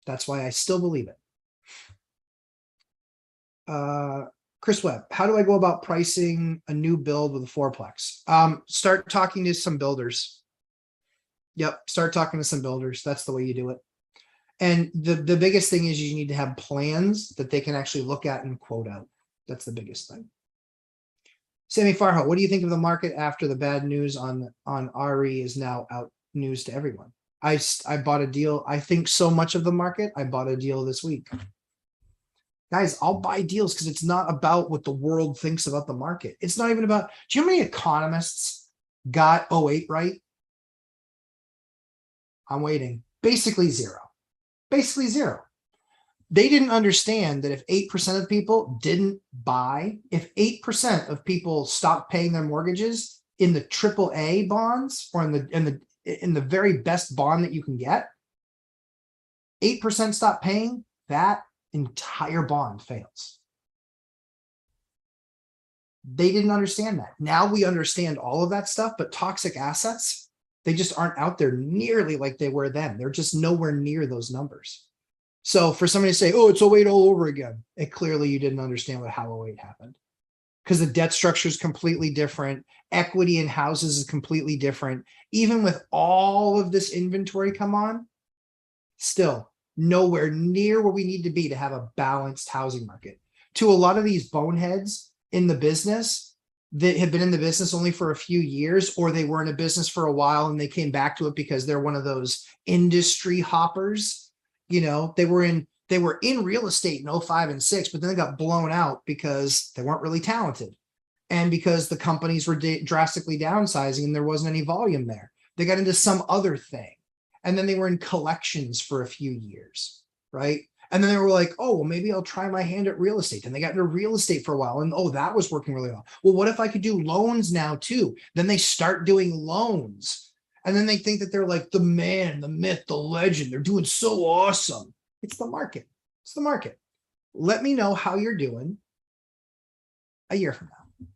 S1: That's why I still believe it. Chris Webb, how do I go about pricing a new build with a fourplex? Start talking to some builders. Yep, start talking to some builders. That's the way you do it. And the biggest thing is you need to have plans that they can actually look at and quote out. That's the biggest thing. Sammy Farho, what do you think of the market after the bad news on RE is now out news to everyone? I bought a deal. I think so much of the market. I bought a deal this week. Guys, I'll buy deals because it's not about what the world thinks about the market. It's not even about, do you know how many economists got 08 right? I'm waiting. Basically zero. Basically zero. They didn't understand that if 8% of people didn't buy, if 8% of people stopped paying their mortgages in the AAA bonds or in the very best bond that you can get, 8% stop paying, that entire bond fails. They didn't understand that. Now we understand all of that stuff, but toxic assets, they just aren't out there nearly like they were then. They're just nowhere near those numbers. So for somebody to say, oh, it's 08 all over again, it clearly you didn't understand how 08 happened. Because the debt structure is completely different. Equity in houses is completely different. Even with all of this inventory come on, still nowhere near where we need to be to have a balanced housing market. To a lot of these boneheads in the business that have been in the business only for a few years, or they were in a business for a while and they came back to it because they're one of those industry hoppers. You know, they were in real estate in 05 and 06, but then they got blown out because they weren't really talented. And because the companies were drastically downsizing and there wasn't any volume there. They got into some other thing. And then they were in collections for a few years, right? And then they were like, oh, well, maybe I'll try my hand at real estate. And they got into real estate for a while. And oh, that was working really well. Well, what if I could do loans now too? Then they start doing loans. And then they think that they're like the man, the myth, the legend. They're doing so awesome. It's the market. It's the market. Let me know how you're doing a year from now.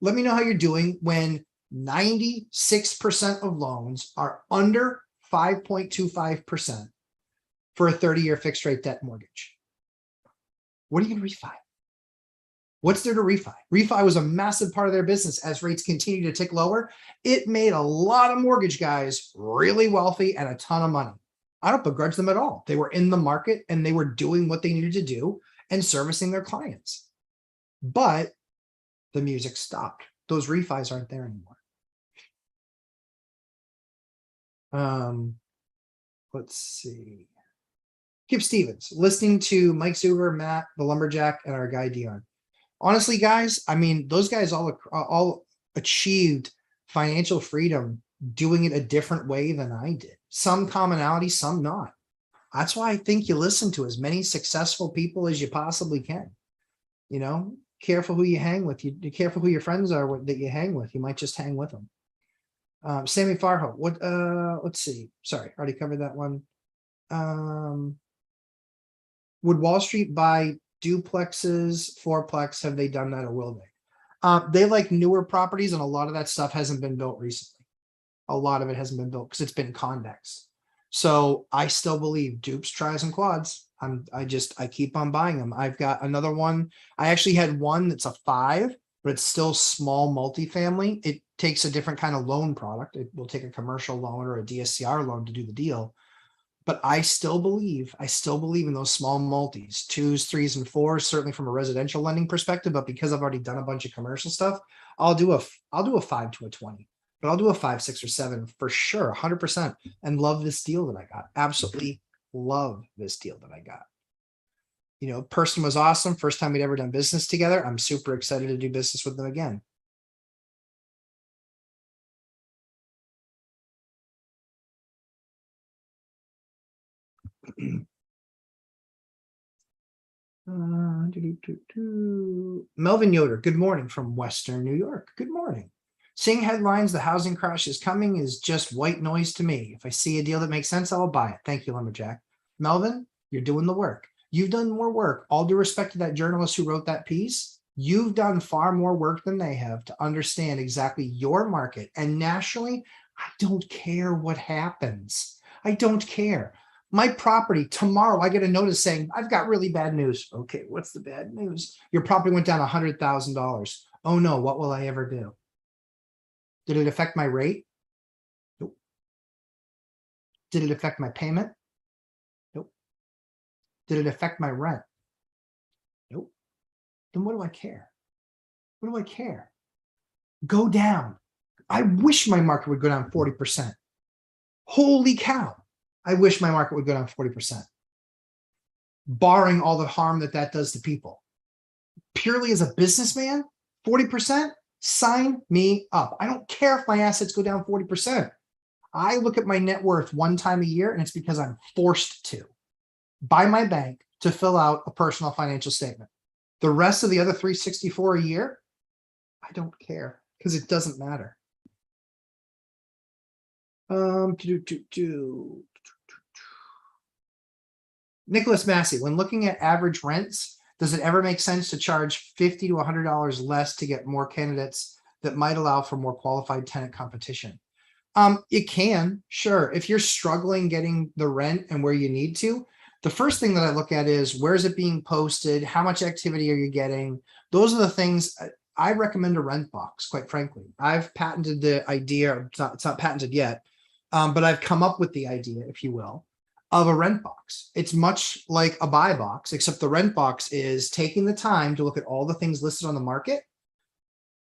S1: Let me know how you're doing when 96% of loans are under 5.25% for a 30-year fixed rate debt mortgage. What are you going to refi? What's there to refi? Refi was a massive part of their business as rates continue to tick lower. It made a lot of mortgage guys really wealthy and a ton of money. I don't begrudge them at all. They were in the market and they were doing what they needed to do and servicing their clients. But the music stopped. Those refis aren't there anymore. Let's see. Kip Stephens, listening to Mike Zuber, Matt, the Lumberjack, and our guy Dion. Honestly, guys, I mean, those guys all achieved financial freedom doing it a different way than I did. Some commonality, some not. That's why I think you listen to as many successful people as you possibly can. You know, careful who you hang with. You careful who your friends are that you hang with. You might just hang with them. Sammy Farho, what? Let's see. Sorry, already covered that one. Would Wall Street buy duplexes, fourplex? Have they done that, or will they? They like newer properties, and a lot of that stuff hasn't been built recently. A lot of it hasn't been built because it's been convex. So I still believe dupes, tries, and quads. I keep on buying them. I've got another one. I actually had one that's a 5, but it's still small multifamily. It takes a different kind of loan product. It will take a commercial loan or a DSCR loan to do the deal. But I still believe in those small multis, 2s, 3s, and 4s, certainly from a residential lending perspective. But because I've already done a bunch of commercial stuff, I'll do a 5 to a 20, but I'll do a 5, 6, or 7 for sure, 100%. And love this deal that I got. Absolutely love this deal that I got. Person was awesome. First time we'd ever done business together. I'm super excited to do business with them again. Melvin Yoder, good morning from Western New York. Good morning. Seeing headlines, the housing crash is coming is just white noise to me. If I see a deal that makes sense, I'll buy it. Thank you, Lumberjack. Melvin, you're doing the work. You've done more work. All due respect to that journalist who wrote that piece, you've done far more work than they have to understand exactly your market. And nationally, I don't care what happens. I don't care. My property tomorrow, I get a notice saying, I've got really bad news. Okay, what's the bad news? Your property went down $100,000. Oh no, what will I ever do? Did it affect my rate? Nope. Did it affect my payment? Nope. Did it affect my rent? Nope. Then what do I care? What do I care? Go down. I wish my market would go down 40%. Holy cow. I wish my market would go down 40%. Barring all the harm that does to people. Purely as a businessman, 40%? Sign me up. I don't care if my assets go down 40%. I look at my net worth one time a year, and it's because I'm forced to by my bank to fill out a personal financial statement. The rest of the other 364 a year, I don't care because it doesn't matter. Nicholas Massey, when looking at average rents, does it ever make sense to charge $50 to $100 less to get more candidates that might allow for more qualified tenant competition? It can, sure. If you're struggling getting the rent and where you need to, the first thing that I look at is where is it being posted? How much activity are you getting? Those are the things I recommend a rent box, quite frankly. I've patented the idea, it's not patented yet, but I've come up with the idea, if you will, of a rent box. It's much like a buy box, except the rent box is taking the time to look at all the things listed on the market.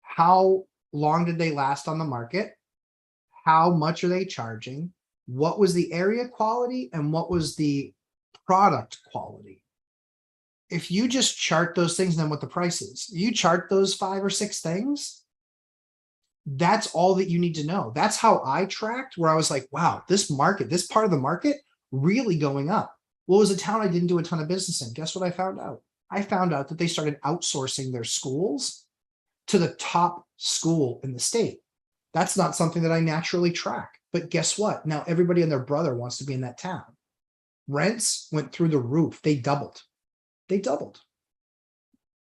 S1: How long did they last on the market? How much are they charging? What was the area quality and what was the product quality? If you just chart those things, then what the price is, you chart those 5 or 6 things. That's all that you need to know. That's how I tracked, where I was like, wow, this market, this part of the market really going up. Well, it was a town I didn't do a ton of business in. Guess what I found out? I found out that they started outsourcing their schools to the top school in the state. That's not something that I naturally track. But guess what? Now everybody and their brother wants to be in that town. Rents went through the roof. They doubled. They doubled.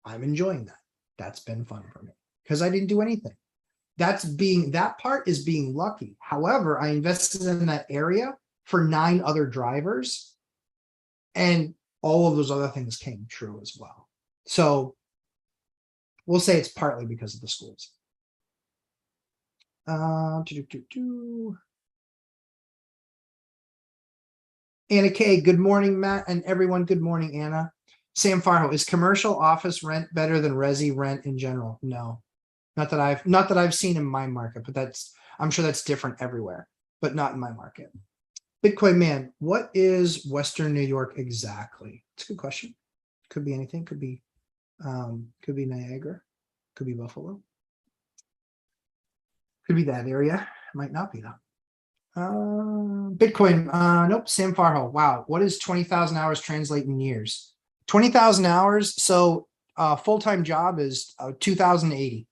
S1: I'm enjoying that. That's been fun for me because I didn't do anything. That part is being lucky. However, I invested in that area for 9 other drivers, and all of those other things came true as well. So we'll say it's partly because of the schools. Anna K, good morning, Matt, and everyone. Good morning, Anna. Sam Farho, is commercial office rent better than resi rent in general? No, not that I've seen in my market, but I'm sure that's different everywhere, but not in my market. Bitcoin man, what is Western New York exactly? It's a good question. Could be anything. Could be Niagara. Could be Buffalo. Could be that area. Might not be though. Bitcoin. Nope. Sam Farho. Wow. What is 20,000 hours translate in years? 20,000 hours. So full-time job is 2,080.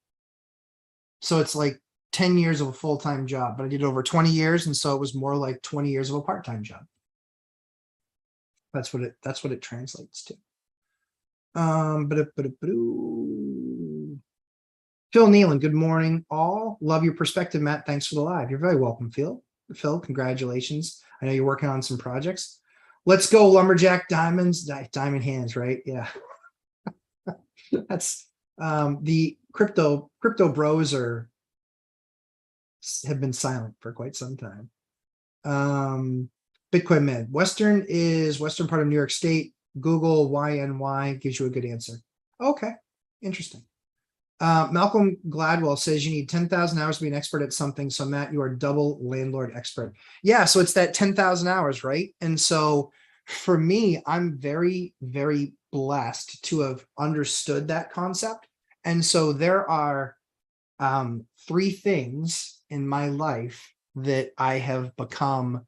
S1: So it's like 10 years of a full-time job, but I did over 20 years. And so it was more like 20 years of a part-time job. That's what it translates to. Phil Nealon, good morning, all. Love your perspective, Matt. Thanks for the live. You're very welcome, Phil. Phil, congratulations. I know you're working on some projects. Let's go, Lumberjack Diamonds, diamond hands, right? Yeah. That's the crypto bros have been silent for quite some time. Bitcoin Med. Western part of New York State. Google YNY gives you a good answer. Okay, interesting. Malcolm Gladwell says you need 10,000 hours to be an expert at something. So Matt, you are double landlord expert. Yeah, so it's that 10,000 hours, right? And so for me, I'm very, very blessed to have understood that concept. And so there are three things in my life that I have become,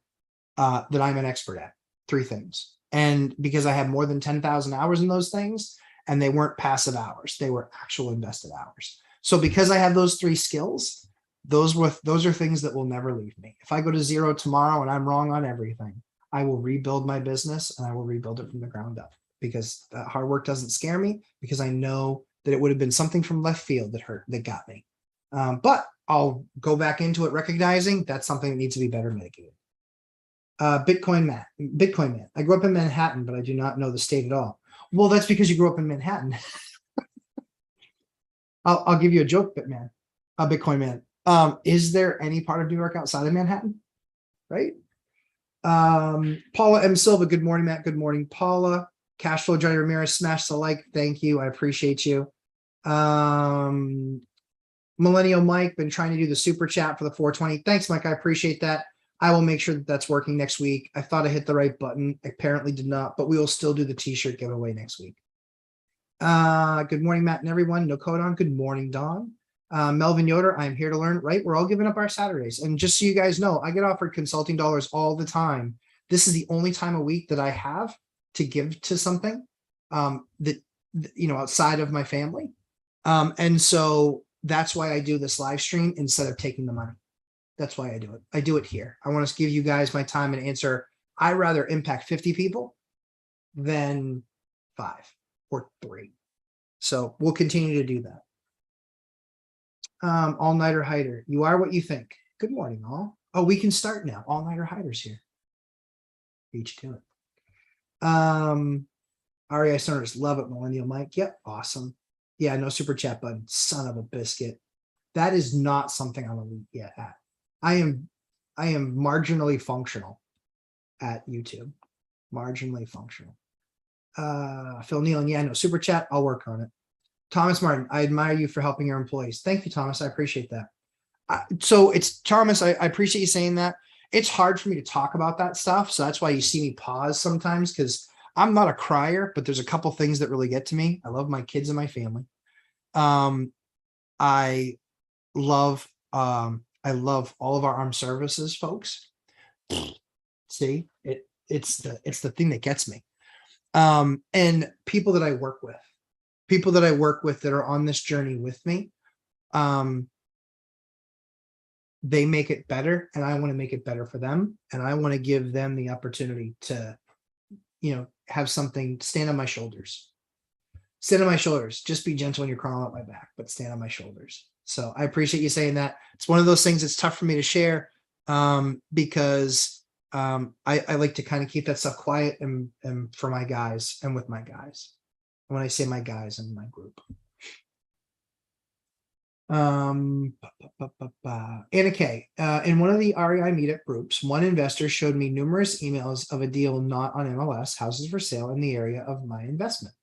S1: that I'm an expert at. Three things. And because I have more than 10,000 hours in those things, and they weren't passive hours, they were actual invested hours. So because I have those three skills, those are things that will never leave me. If I go to zero tomorrow and I'm wrong on everything, I will rebuild my business and I will rebuild it from the ground up, because hard work doesn't scare me, because I know that it would have been something from left field that got me. But I'll go back into it recognizing that's something that needs to be better mitigated. Bitcoin man. I grew up in Manhattan, but I do not know the state at all. Well, that's because you grew up in Manhattan. I'll give you a joke, Bitcoin man. Is there any part of New York outside of Manhattan? Right? Paula M. Silva, good morning, Matt. Good morning, Paula. Cashflow Johnny Ramirez, smash the like. Thank you. I appreciate you. Millennial Mike, been trying to do the super chat for the 420. Thanks, Mike. I appreciate that. I will make sure that that's working next week. I thought I hit the right button. Apparently did not, but we will still do the t-shirt giveaway next week. Good morning, Matt and everyone. No code on. Good morning, Dawn. Melvin Yoder, I'm here to learn, right? We're all giving up our Saturdays. And just so you guys know, I get offered consulting dollars all the time. This is the only time a week that I have to give to something that, you know, outside of my family. And so that's why I do this live stream instead of taking the money. That's why I do it. I do it here. I want to give you guys my time and answer. I rather impact 50 people than 5 or 3. So we'll continue to do that. All-nighter hider. You are what you think. Good morning, all. Oh, we can start now. All-nighter hiders here. Beat you to it. REI Soners, love it, Millennial Mike. Yep, awesome. Yeah, no super chat button. Son of a biscuit. That is not something I'm elite yet at. I am marginally functional at YouTube. Marginally functional. Phil Nealon, yeah, no super chat. I'll work on it. Thomas Martin, I admire you for helping your employees. Thank you, Thomas. I appreciate that. So it's Thomas. I appreciate you saying that. It's hard for me to talk about that stuff. So that's why you see me pause sometimes, because I'm not a crier, but there's a couple things that really get to me. I love my kids and my family. I love all of our armed services folks. See, it's the thing that gets me. And people that I work with. People that I work with that are on this journey with me, they make it better, and I want to make it better for them. And I want to give them the opportunity to, you know, have something, stand on my shoulders. Stand on my shoulders. Just be gentle when you're crawling up my back, but stand on my shoulders. So I appreciate you saying that. It's one of those things that's tough for me to share, because I like to kind of keep that stuff quiet and for my guys and with my guys. When I say my guys in my group. Anna K, in one of the REI meetup groups, one investor showed me numerous emails of a deal not on MLS, houses for sale in the area of my investment.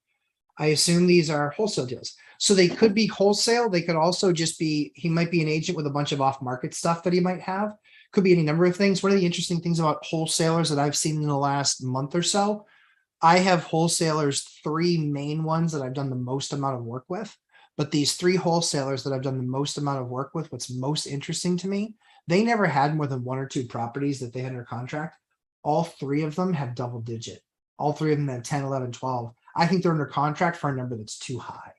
S1: I assume these are wholesale deals. So they could be wholesale. They could also just be, he might be an agent with a bunch of off-market stuff that he might have. Could be any number of things. One of the interesting things about wholesalers that I've seen in the last month or so, I have wholesalers, 3 main ones that I've done the most amount of work with, but these 3 wholesalers that I've done the most amount of work with, what's most interesting to me, they never had more than 1 or 2 properties that they had under contract. All 3 of them have double digit. All 3 of them have 10, 11, 12. I think they're under contract for a number that's too high.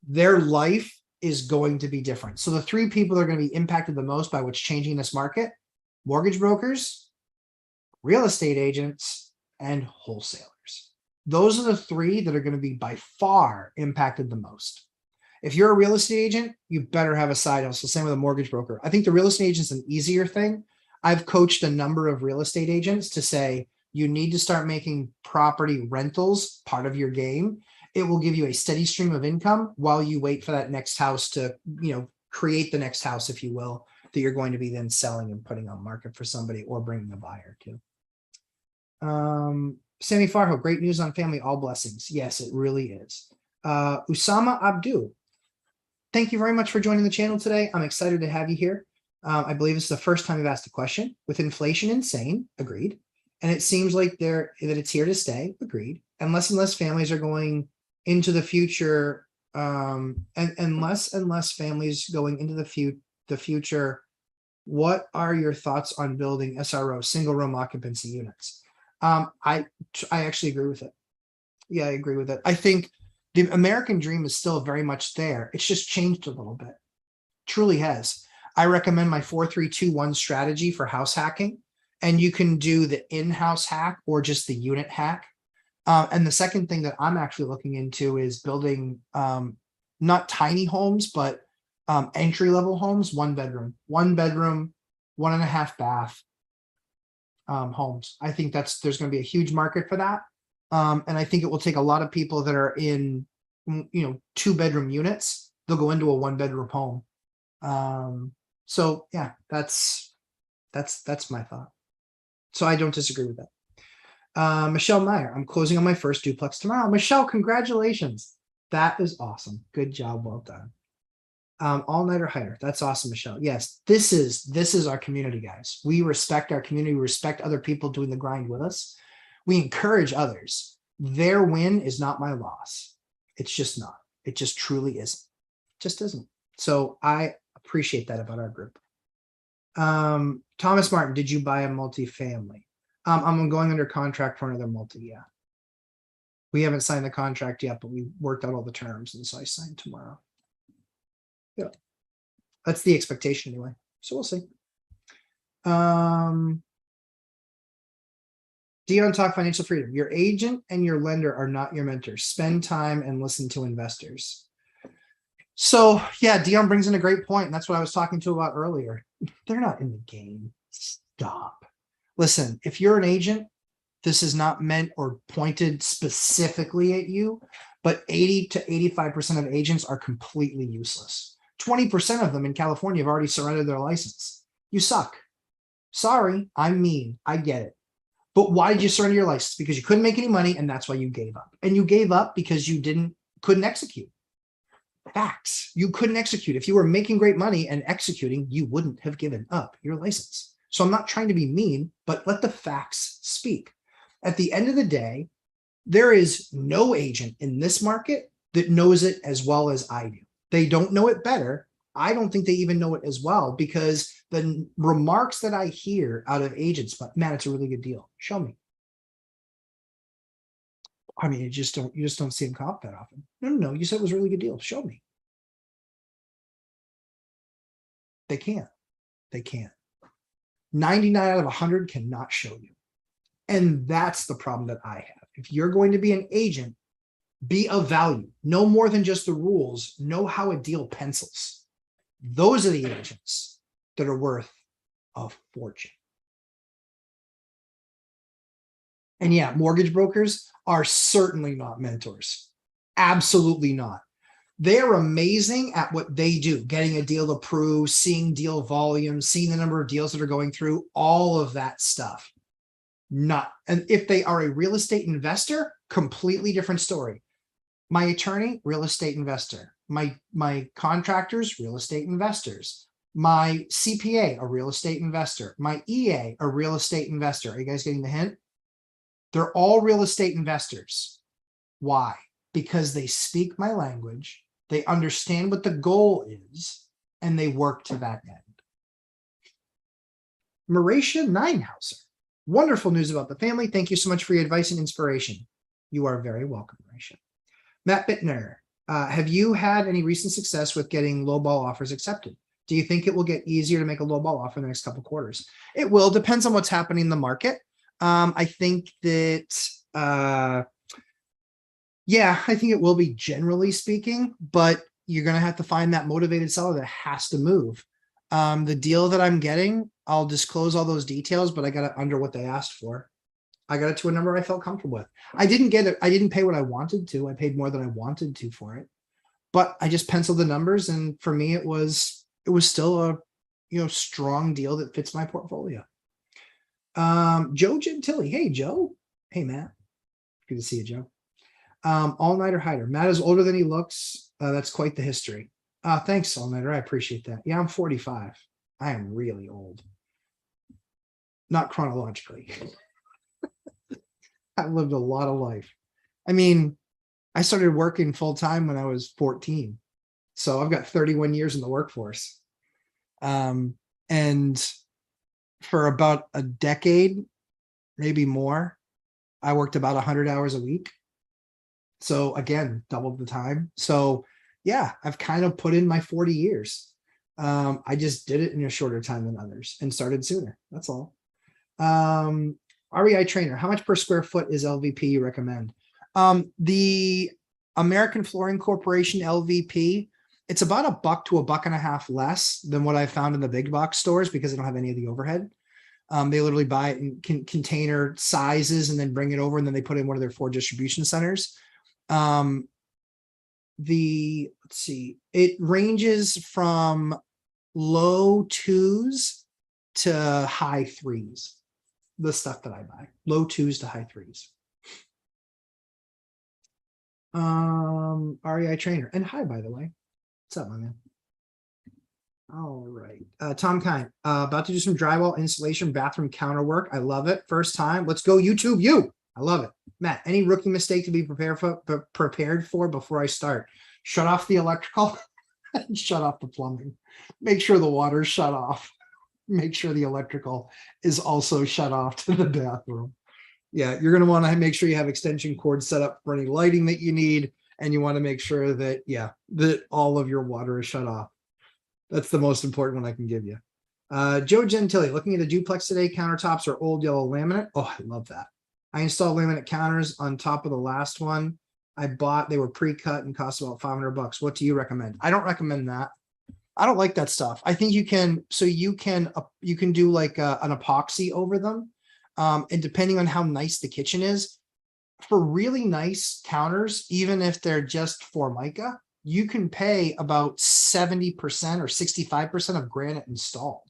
S1: Their life is going to be different. So the 3 people that are going to be impacted the most by what's changing this market: mortgage brokers, real estate agents, and wholesalers. Those are the 3 that are going to be by far impacted the most. If you're a real estate agent, you better have a side hustle. Same with a mortgage broker. I think the real estate agent's an easier thing. I've coached a number of real estate agents to say, you need to start making property rentals part of your game. It will give you a steady stream of income while you wait for that next house to, you know, create the next house, if you will, that you're going to be then selling and putting on market for somebody or bringing a buyer to. Sammy Farho, great news on family, all blessings. Yes, it really is. Usama Abdu, thank you very much for joining the channel today. I'm excited to have you here. I believe it's the first time you've asked a question. With inflation insane, agreed, And it seems like that it's here to stay. Agreed. And less families are going into the future. And less families going into the future. What are your thoughts on building SRO, single room occupancy units? I actually agree with it. Yeah, I agree with it. I think the American dream is still very much there. It's just changed a little bit. Truly has. I recommend my 4-3-2-1 strategy for house hacking. And you can do the in-house hack or just the unit hack. And the second thing that I'm actually looking into is building not tiny homes, but entry-level homes, 1 bedroom, 1.5 bath homes. I think there's going to be a huge market for that. And I think it will take a lot of people that are in, 2-bedroom units. They'll go into a 1-bedroom home. So yeah, that's my thought. So I don't disagree with that. Michelle Meyer, I'm closing on my first duplex tomorrow. Michelle, congratulations. That is awesome. Good job. Well done. All-nighter hider. That's awesome, Michelle. Yes, this is our community, guys. We respect our community. We respect other people doing the grind with us. We encourage others. Their win is not my loss. It's just not. It just truly isn't. Just isn't. So I appreciate that about our group. Thomas Martin, did you buy a multifamily? I'm going under contract for another multi. Yeah. We haven't signed the contract yet, but we worked out all the terms, and so I signed tomorrow. Yeah, that's the expectation anyway. So we'll see. Dion talk financial freedom. Your agent and your lender are not your mentors. Spend time and listen to investors. So yeah, Dion brings in a great point. And that's what I was talking to about earlier. They're not in the game. Stop. Listen, if you're an agent, this is not meant or pointed specifically at you, but 80 to 85% of agents are completely useless. 20% of them in California have already surrendered their license. You suck. Sorry, I'm mean. I get it. But why did you surrender your license? Because you couldn't make any money, and that's why you gave up. And you gave up because you couldn't execute. Facts. You couldn't execute. If you were making great money and executing, you wouldn't have given up your license. So I'm not trying to be mean, but let the facts speak. At the end of the day, there is no agent in this market that knows it as well as I do. They don't know it better. I don't think they even know it as well, because the remarks that I hear out of agents, but man, it's a really good deal. Show me. I mean, you just don't see them comp that often. No, you said it was a really good deal. Show me. They can't. 99 out of 100 cannot show you. And that's the problem that I have. If you're going to be an agent, be of value. Know more than just the rules. Know how a deal pencils. Those are the agents that are worth a fortune. And yeah, mortgage brokers are certainly not mentors. Absolutely not. They're amazing at what they do, getting a deal approved, seeing deal volume, seeing the number of deals that are going through, all of that stuff. And if they are a real estate investor, completely different story. My attorney, real estate investor. My contractors, real estate investors. My CPA, a real estate investor. My EA, a real estate investor. Are you guys getting the hint? They're all real estate investors. Why? Because they speak my language, they understand what the goal is, and they work to that end. Marisha Ninehauser. Wonderful news about the family. Thank you so much for your advice and inspiration. You are very welcome, Marisha. Matt Bittner, have you had any recent success with getting lowball offers accepted? Do you think it will get easier to make a lowball offer in the next couple of quarters? It will. Depends on what's happening in the market. I think that, yeah, I think it will be, generally speaking, but you're going to have to find that motivated seller that has to move. The deal that I'm getting, I'll disclose all those details, but I got it under what they asked for. I got it to a number I felt comfortable with. I didn't get it. I didn't pay what I wanted to. I paid more than I wanted to for it, but I just penciled the numbers. And for me, it was still a, strong deal that fits my portfolio. Joe Gentili. Hey, Joe. Hey, Matt. Good to see you, Joe. All-nighter hider. Matt is older than he looks. That's quite the history. Thanks, all-nighter. I appreciate that. Yeah, I'm 45. I am really old. Not chronologically. I lived a lot of life. I mean, I started working full time when I was 14. So I've got 31 years in the workforce. And for about a decade, maybe more, I worked about 100 hours a week. So again, doubled the time. So yeah, I've kind of put in my 40 years. I just did it in a shorter time than others and started sooner. That's all. REI trainer, how much per square foot is LVP you recommend? The American Flooring Corporation LVP, it's about $1 to $1.50 less than what I found in the big box stores because they don't have any of the overhead. They literally buy it in container sizes and then bring it over, and then they put it in one of their 4 distribution centers. Let's see, it ranges from low 2s to high 3s. The stuff that I buy, low 2s to high 3s. REI trainer, and hi, by the way. What's up, my man? All right. Tom Kine, about to do some drywall installation, bathroom counter work. I love it. First time. Let's go YouTube you. I love it. Matt, any rookie mistake to be prepared for before I start? Shut off the electrical and shut off the plumbing. Make sure the water's shut off. Make sure the electrical is also shut off to the bathroom. Yeah, you're going to want to make sure you have extension cords set up for any lighting that you need. And you want to make sure that, yeah, that all of your water is shut off. That's the most important one I can give you. Joe Gentili, looking at a duplex today, countertops are old yellow laminate. Oh, I love that. I installed laminate counters on top of the last one I bought. They were pre-cut and cost about $500. What do you recommend? I don't recommend that. I don't like that stuff. I think you can, so you can do like an epoxy over them. And depending on how nice the kitchen is, for really nice counters, even if they're just Formica, you can pay about 70% or 65% of granite installed.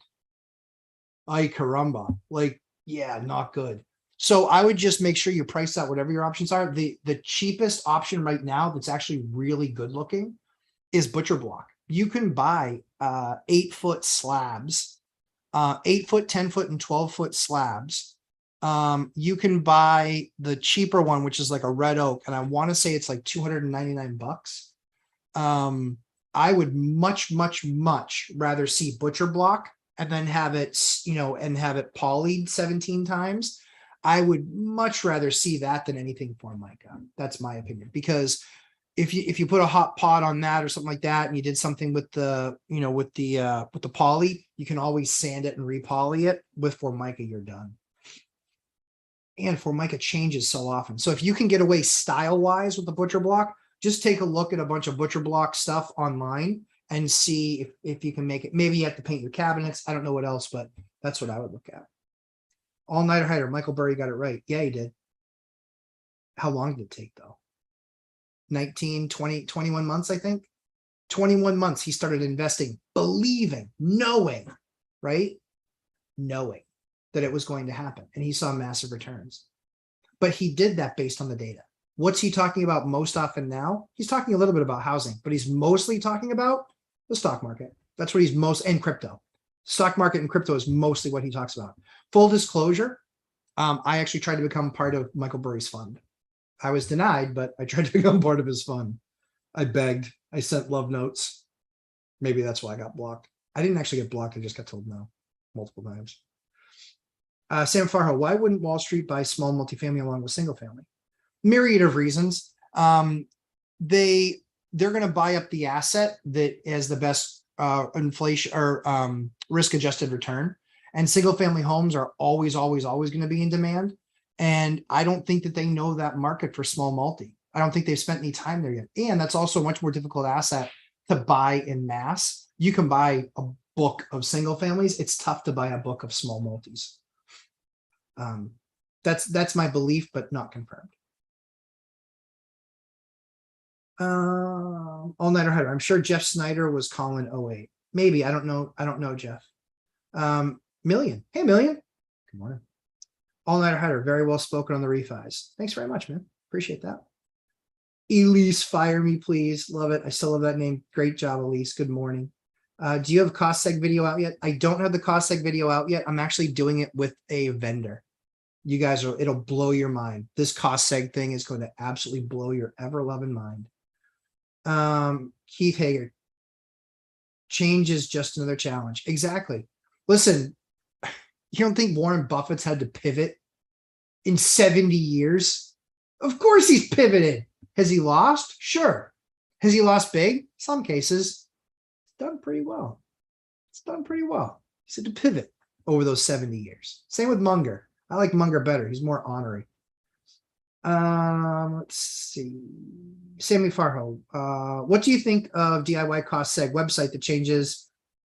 S1: Ay caramba, like, yeah, not good. So I would just make sure you price out whatever your options are. The cheapest option right now that's actually really good looking is butcher block. You can buy 8-foot slabs, 8-foot, 10-foot, and 12-foot slabs. You can buy the cheaper one, which is like a red oak, and I want to say it's like $299. I would much rather see butcher block and then have it, and have it polyed 17 times. I would much rather see that than anything Formica. That's my opinion, because if you put a hot pot on that or something like that, and you did something with the, with the poly, you can always sand it and repoly it. With Formica, you're done. And Formica changes so often. So if you can get away style wise with the butcher block, just take a look at a bunch of butcher block stuff online and see if you can make it. Maybe you have to paint your cabinets. I don't know what else, but that's what I would look at. All-nighter hider, Michael Burry got it right. Yeah, he did. How long did it take though? 19, 20, 21 months, I think. 21 months he started investing, believing, knowing, right? Knowing that it was going to happen. And he saw massive returns. But he did that based on the data. What's he talking about most often now? He's talking a little bit about housing, but he's mostly talking about the stock market. That's what he's most, and crypto. Stock market and crypto is mostly what he talks about. Full disclosure, I actually tried to become part of Michael Burry's fund. I was denied, but I tried to become part of his fund. I begged. I sent love notes. Maybe that's why I got blocked. I didn't actually get blocked. I just got told no multiple times. Sam Farho, why wouldn't Wall Street buy small multifamily along with single family? Myriad of reasons. They're going to buy up the asset that has the best inflation or risk adjusted return. And single family homes are always going to be in demand. And I don't think that they know that market for small multi. I don't think they've spent any time there yet. And that's also a much more difficult asset to buy in mass. You can buy a book of single families. It's tough to buy a book of small multis. That's my belief, but not confirmed. All-nighter hider. I'm sure Jeff Snyder was calling 08. Maybe. I don't know, Jeff. Million. Hey, Million. Good morning. All-nighter hider. Very well spoken on the refis. Thanks very much, man. Appreciate that. Elise, fire me, please. Love it. I still love that name. Great job, Elise. Good morning. Do you have cost seg video out yet? I don't have the cost seg video out yet. I'm actually doing it with a vendor. You guys are, it'll blow your mind. This cost seg thing is going to absolutely blow your ever loving mind. Keith Hager. Change is just another challenge. Exactly. Listen, you don't think Warren Buffett's had to pivot in 70 years? Of course he's pivoted. Has he lost? Sure. Has he lost big? Some cases. It's done pretty well. It's done pretty well. He's had to pivot over those 70 years. Same with Munger. I like Munger better. He's more honorary. Let's see. Sammy Farho. What do you think of DIY cost seg website that changes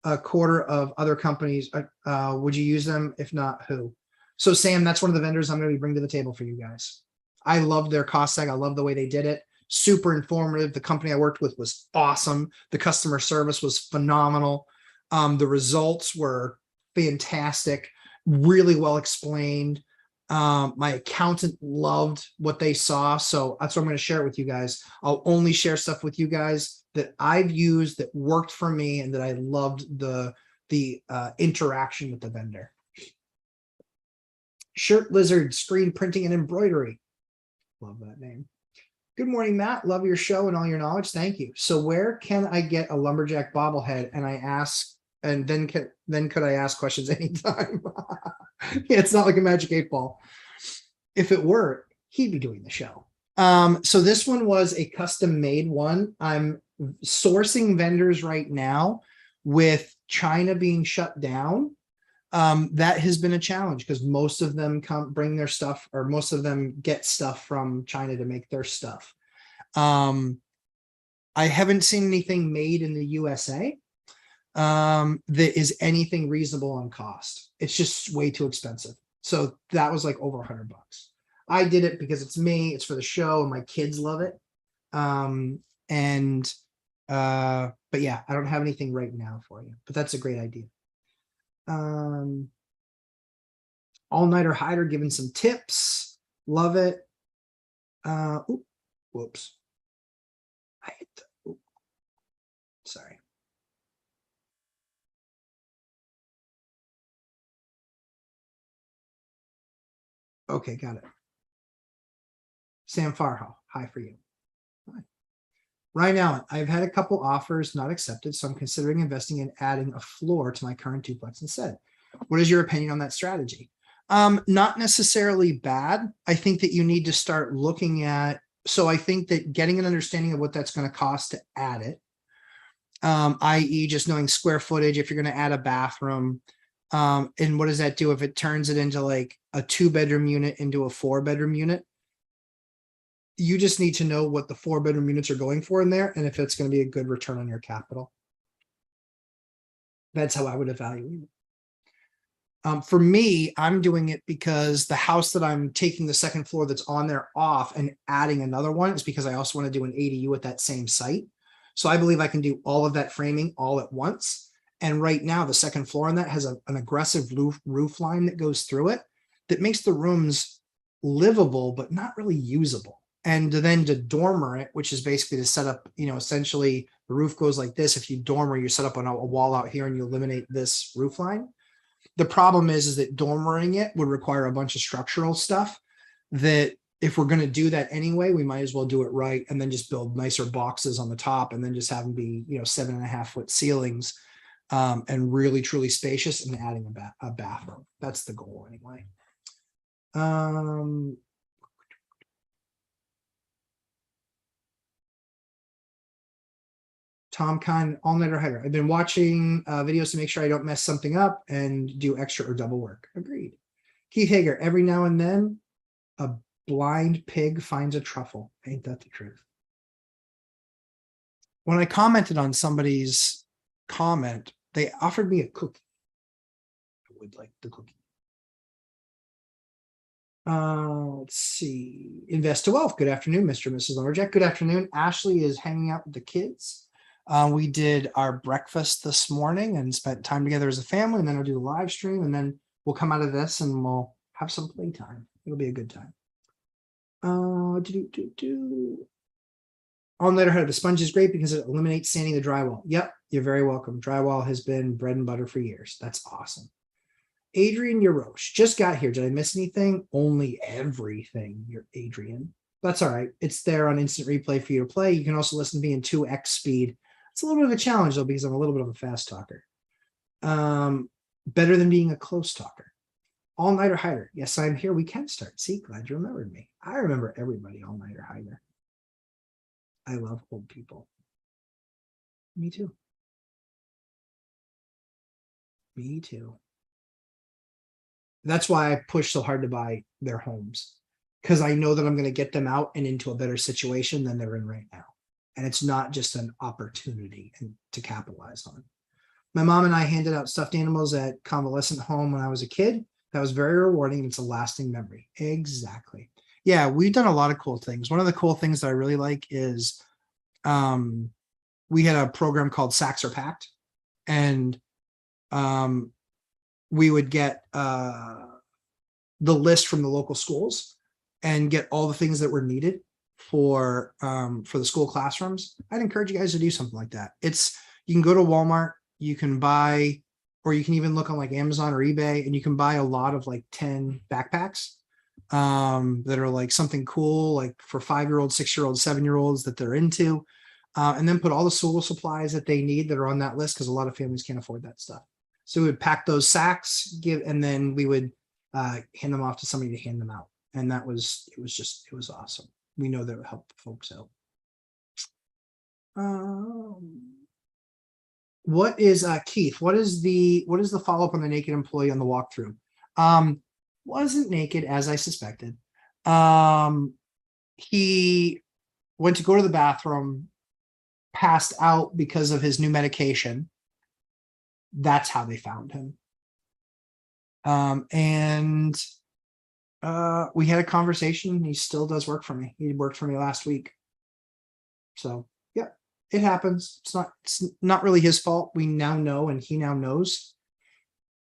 S1: a quarter of other companies? Would you use them? If not, who? So Sam, that's one of the vendors I'm going to be bringing to the table for you guys. I love their cost seg. I love the way they did it. Super informative. The company I worked with was awesome. The customer service was phenomenal. The results were fantastic. Really well explained. My accountant loved what they saw. So that's what I'm going to share it with you guys. I'll only share stuff with you guys that I've used that worked for me and that I loved the interaction with the vendor. Shirt Lizard, screen printing and embroidery. Love that name. Good morning, Matt. Love your show and all your knowledge. Thank you. So where can I get a lumberjack bobblehead? And I ask, and then could I ask questions anytime? Yeah, it's not like a magic 8-ball. If it were, he'd be doing the show. So this one was a custom made one. I'm sourcing vendors right now with China being shut down. That has been a challenge because most of them bring their stuff, or most of them get stuff from China to make their stuff. I haven't seen anything made in the USA that is anything reasonable on cost. It's just way too expensive. So that was like over $100. I did it because it's me, it's for the show, and my kids love it. But yeah, I don't have anything right now for you, but that's a great idea. All-nighter hider giving some tips. Love it. Whoops. I hit the, sorry. Okay, got it. Sam Farho, hi for you. Hi. Ryan Allen, I've had a couple offers not accepted, so I'm considering investing in adding a floor to my current duplex instead. What is your opinion on that strategy? Not necessarily bad. I think that you need to start looking at, so I think that getting an understanding of what that's going to cost to add it, i.e. just knowing square footage, if you're going to add a bathroom, and what does that do if it turns it into like a 2-bedroom unit into a 4-bedroom unit? You just need to know what the 4-bedroom units are going for in there and if it's going to be a good return on your capital. That's how I would evaluate it. For me, I'm doing it because the house that I'm taking the second floor that's on there off and adding another one is because I also want to do an ADU at that same site. So I believe I can do all of that framing all at once. And right now, the second floor on that has an aggressive roof line that goes through it that makes the rooms livable, but not really usable. And then to dormer it, which is basically to set up, you know, essentially the roof goes like this. If you dormer, you set up on a wall out here and you eliminate this roof line. The problem is that dormering it would require a bunch of structural stuff that if we're going to do that anyway, we might as well do it right and then just build nicer boxes on the top and then just have them be, you know, 7.5-foot ceilings, and really truly spacious, and adding a bathroom. That's the goal anyway. Tom Khan, all-nighter hider. I've been watching videos to make sure I don't mess something up and do extra or double work. Agreed. Keith Hager, every now and then a blind pig finds a truffle. Ain't that the truth? When I commented on somebody's comment, they offered me a cookie. I would like the cookie. Let's see. Invest to Wealth. Good afternoon, Mr. and Mrs. Lumberjack. Good afternoon. Ashley is hanging out with the kids. We did our breakfast this morning and spent time together as a family, and then I'll do the live stream, and then we'll come out of this and we'll have some playtime. It'll be a good time. All-nighter hider. The sponge is great because it eliminates sanding the drywall. Yep, you're very welcome. Drywall has been bread and butter for years. That's awesome. Adrian Yarosh just got here. Did I miss anything? Only everything. You're Adrian. That's all right. It's there on instant replay for you to play. You can also listen to me in 2x speed. It's a little bit of a challenge though, because I'm a little bit of a fast talker. Better than being a close talker. All-nighter hider. Yes, I'm here. We can start. See, glad you remembered me. I remember everybody all-nighter hider. I love old people. Me too. Me too. That's why I push so hard to buy their homes, because I know that I'm going to get them out and into a better situation than they're in right now. And it's not just an opportunity to capitalize on. My mom and I handed out stuffed animals at convalescent home when I was a kid. That was very rewarding, and it's a lasting memory. Exactly. Yeah, we've done a lot of cool things. One of the cool things that I really like is we had a program called Sacks Are Packed, and we would get the list from the local schools and get all the things that were needed for the school classrooms. I'd encourage you guys to do something like that. You can go to Walmart, you can buy, or you can even look on like Amazon or eBay, and you can buy a lot of like 10 backpacks that are like something cool, like for 5-year-olds, 6-year-olds, 7-year-olds that they're into, and then put all the school supplies that they need that are on that list, because a lot of families can't afford that stuff. So we would pack those sacks, and then we would hand them off to somebody to hand them out. And it was awesome. We know that would help folks out. What is Keith? What is the follow-up on the naked employee on the walkthrough? Wasn't naked as I suspected. He went to go to the bathroom, passed out because of his new medication. That's how they found him. We had a conversation. He still does work for me. He worked for me last week. So yeah, it happens. It's not really his fault. We now know, and he now knows,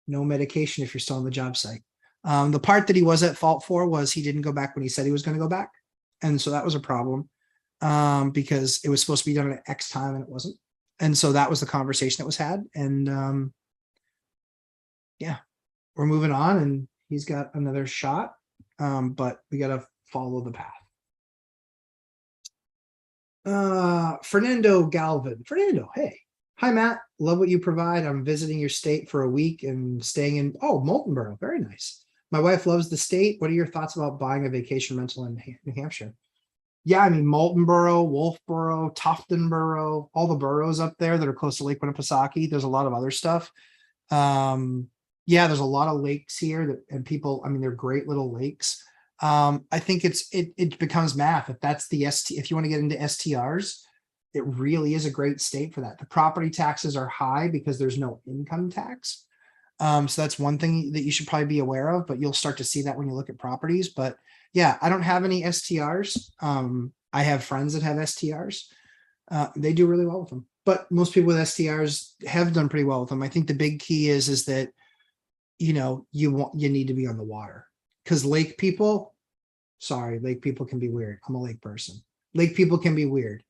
S1: no medication if you're still on the job site. The part that he was at fault for was he didn't go back when he said he was going to go back. And so that was a problem because it was supposed to be done at X time and it wasn't. And so that was the conversation that was had. And yeah, we're moving on, and he's got another shot, but we got to follow the path. Fernando Galvin. Fernando, hey. Hi, Matt. Love what you provide. I'm visiting your state for a week and staying in, Moltenboro. Very nice. My wife loves the state. What are your thoughts about buying a vacation rental in New Hampshire? Yeah, I mean, Moltenboro, Wolfboro, Toftonboro, all the boroughs up there that are close to Lake Winnipesaukee. There's a lot of other stuff. Yeah, there's a lot of lakes here and people, I mean, they're great little lakes. I think it becomes math. If you want to get into STRs, it really is a great state for that. The property taxes are high because there's no income tax. So that's one thing that you should probably be aware of, but you'll start to see that when you look at properties. But yeah, I don't have any STRs. I have friends that have STRs. They do really well with them, but most people with STRs have done pretty well with them. I think the big key is that, you need to be on the water, because lake people can be weird. I'm a lake person. Lake people can be weird.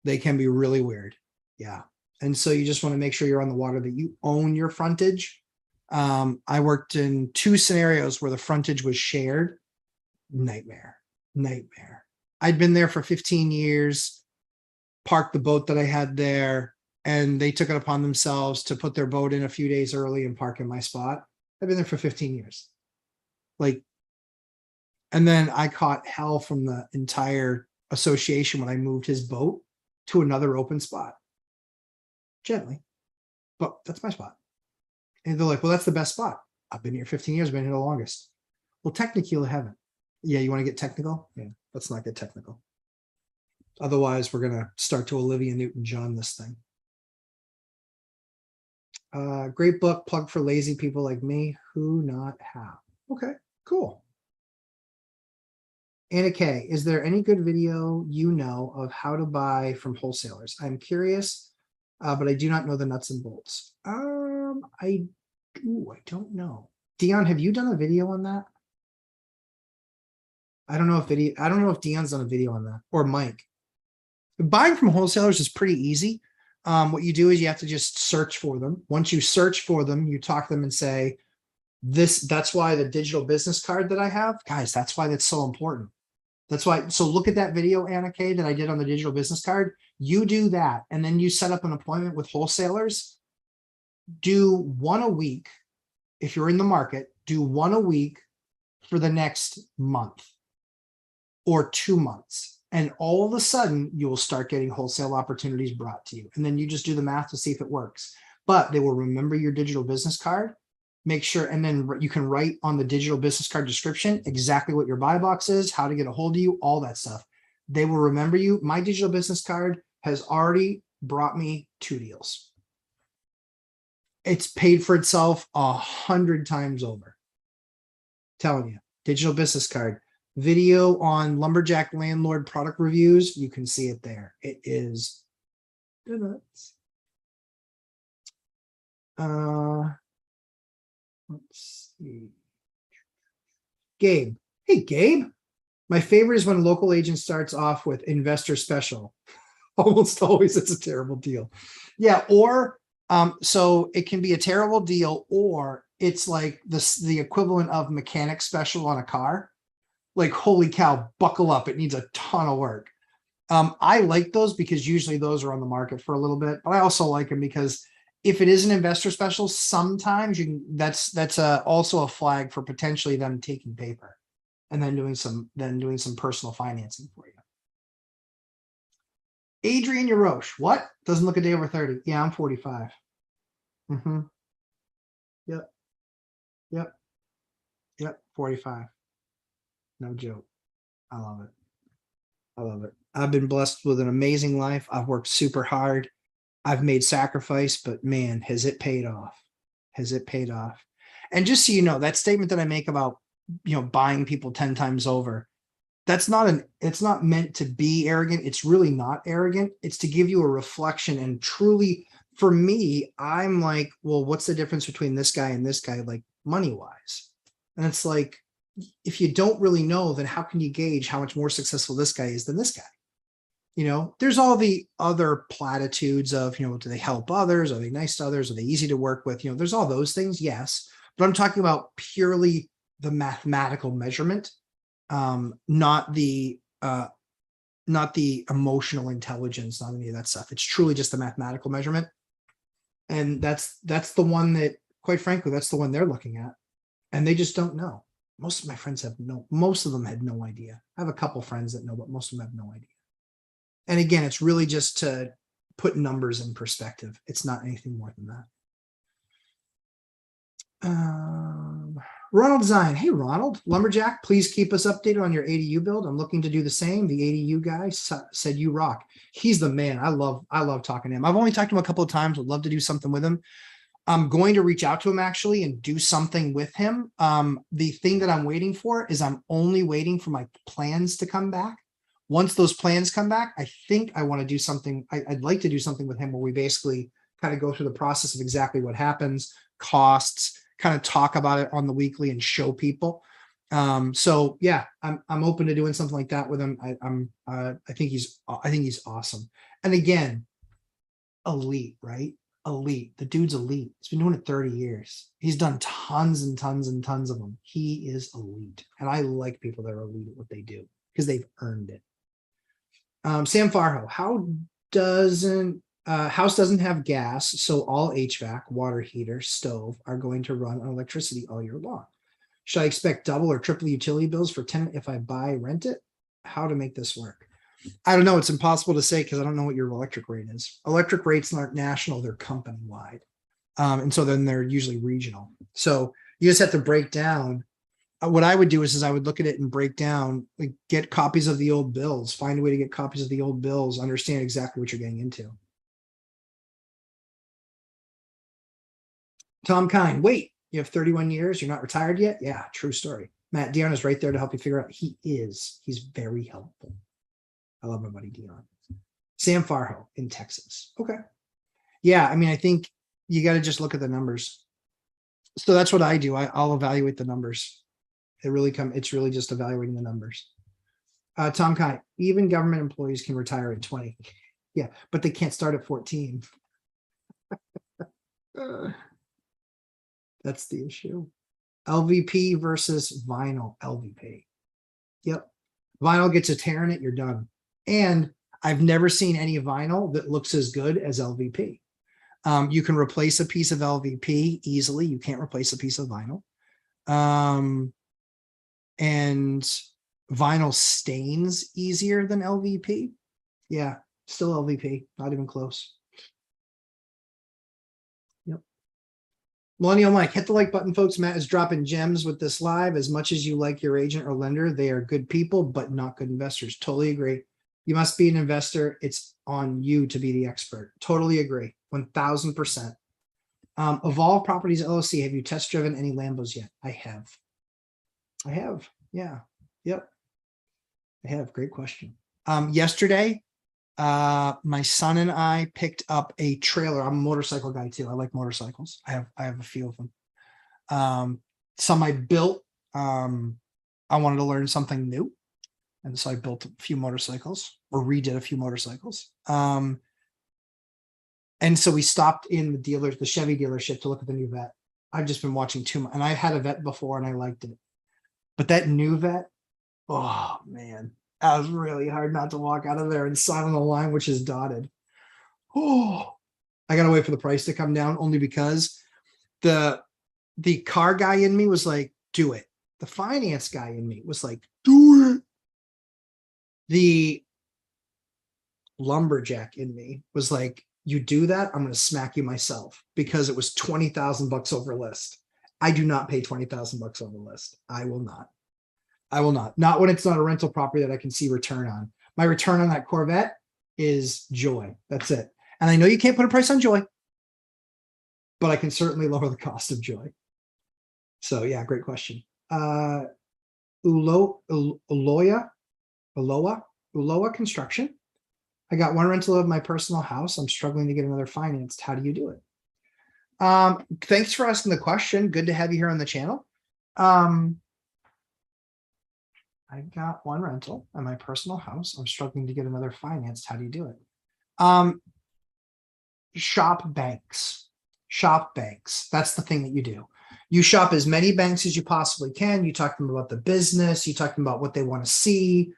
S1: They can be really weird. Yeah. And so you just want to make sure you're on the water, that you own your frontage. I worked in 2 scenarios where the frontage was shared. Nightmare. I'd been there for 15 years, parked the boat that I had there, and they took it upon themselves to put their boat in a few days early and park in my spot. I've been there for 15 years. And then I caught hell from the entire association when I moved his boat to another open spot. Gently, but that's my spot. And they're like, well, that's the best spot. I've been here 15 years, been here the longest. Well, technically you haven't. Yeah, you want to get technical? Yeah, let's not get technical. Otherwise, we're going to start to Olivia Newton-John this thing. Great book, plug for lazy people like me who not have. Okay, cool. Anna K, is there any good video of how to buy from wholesalers? I'm curious, but I do not know the nuts and bolts. I don't know. Dion, have you done a video on that? I don't know if Dion's done a video on that, or Mike. Buying from wholesalers is pretty easy. What you do is you have to just search for them. Once you search for them, you talk to them and say, That's why the digital business card that I have, guys, that's why that's so important. That's why. So look at that video, Anna Kay, that I did on the digital business card. You do that, and then you set up an appointment with wholesalers. Do one a week. If you're in the market, do one a week for the next month or 2 months. And all of a sudden, you will start getting wholesale opportunities brought to you. And then you just do the math to see if it works. But they will remember your digital business card. Make sure, and then you can write on the digital business card description exactly what your buy box is, how to get a hold of you, all that stuff. They will remember you. My digital business card has already brought me 2 deals. It's paid for itself 100 times over. Telling you, digital business card. Video on Lumberjack Landlord product reviews. You can see it there. It is nuts. Let's see. Gabe. Hey, Gabe. My favorite is when a local agent starts off with investor special. Almost always it's a terrible deal. Yeah, or so it can be a terrible deal, or it's like the equivalent of mechanic special on a car. Like, holy cow, buckle up. It needs a ton of work. I like those because usually those are on the market for a little bit, but I also like them because if it is an investor special, sometimes you can, that's also a flag for potentially them taking paper and then doing some personal financing for you. Adrian Yarosh, what? Doesn't look a day over 30. Yeah, I'm 45. Yep. 45. No joke. I love it. I love it. I've been blessed with an amazing life. I've worked super hard. I've made sacrifice, but man, has it paid off? Has it paid off? And just so you know, that statement that I make about, buying people 10 times over, it's not meant to be arrogant. It's really not arrogant. It's to give you a reflection. And truly, for me, I'm like, well, what's the difference between this guy and this guy, like money wise? And it's like, if you don't really know, then how can you gauge how much more successful this guy is than this guy? There's all the other platitudes of, do they help others? Are they nice to others? Are they easy to work with? There's all those things. Yes. But I'm talking about purely the mathematical measurement, not the emotional intelligence, not any of that stuff. It's truly just the mathematical measurement. And that's the one that, quite frankly, that's the one they're looking at. And they just don't know. Most of my friends most of them had no idea. I have a couple friends that know, but most of them have no idea. And again, it's really just to put numbers in perspective. It's not anything more than that. Ronald Zine. Hey, Ronald. Lumberjack, please keep us updated on your ADU build. I'm looking to do the same. The ADU guy said you rock. He's the man. I love talking to him. I've only talked to him a couple of times. Would love to do something with him. I'm going to reach out to him actually and do something with him. The thing that I'm waiting for is I'm only waiting for my plans to come back. Once those plans come back, I think I want to do something. I'd like to do something with him where we basically kind of go through the process of exactly what happens, costs, kind of talk about it on the weekly and show people. So yeah, I'm open to doing something like that with him. I think he's awesome. And again, elite, right? Elite. The dude's elite. He's been doing it 30 years. He's done tons and tons and tons of them. He is elite. And I like people that are elite at what they do because they've earned it. Sam Farho, house doesn't have gas, so all HVAC, water heater, stove are going to run on electricity all year long. Should I expect double or triple utility bills for tenant if I rent it? How to make this work? I don't know. It's impossible to say because I don't know what your electric rate is. Electric rates aren't national, they're company wide. And so then they're usually regional. So you just have to break down. What I would do is I would look at it and break down, like get copies of the old bills, find a way to get copies of the old bills, understand exactly what you're getting into. Tom Kine, wait, you have 31 years, you're not retired yet? Yeah, true story. Matt Dion is right there to help you figure out. He's very helpful. I love my buddy Dion. Sam Farho in Texas. Okay. Yeah, I mean, I think you got to just look at the numbers. So that's what I do. I'll evaluate the numbers. It's really just evaluating the numbers. Tom Kine, even government employees can retire at 20. Yeah, but they can't start at 14. That's the issue. LVP versus vinyl. LVP. Yep. Vinyl gets a tear in it, you're done. And I've never seen any vinyl that looks as good as LVP. You can replace a piece of LVP easily. You can't replace a piece of vinyl. And vinyl stains easier than LVP. Yeah, still LVP, not even close. Yep. Millennial Mike, hit the like button, folks. Matt is dropping gems with this live. As much as you like your agent or lender, they are good people, but not good investors. Totally agree. You must be an investor. It's on you to be the expert. Totally agree. 1000%. Evolve Properties LLC. Have you test driven any Lambos yet? I have. Yeah. Yep. I have. Great question. Yesterday, my son and I picked up a trailer. I'm a motorcycle guy too. I like motorcycles. I have a few of them. Some I built. I wanted to learn something new. And so I built a few motorcycles or redid a few motorcycles. And so we stopped in the Chevy dealership to look at the new vet. I've just been watching too much, and I had a vet before and I liked it. But that new vet, oh man, that was really hard not to walk out of there and sign on the line, which is dotted. Oh, I gotta wait for the price to come down, only because the car guy in me was like, do it. The finance guy in me was like, do it. The lumberjack in me was like, you do that, I'm going to smack you myself, because it was 20,000 bucks over list. I do not pay 20,000 bucks over list. I will not. Not when it's not a rental property that I can see return on. My return on that Corvette is joy. That's it. And I know you can't put a price on joy, but I can certainly lower the cost of joy. So yeah, great question. Uloa Construction. I got one rental of my personal house. I'm struggling to get another financed. How do you do it? Thanks for asking the question. Good to have you here on the channel. I got one rental at my personal house. I'm struggling to get another financed. How do you do it? Shop banks. That's the thing that you do. You shop as many banks as you possibly can. You talk to them about the business. You talk to them about what they want to see.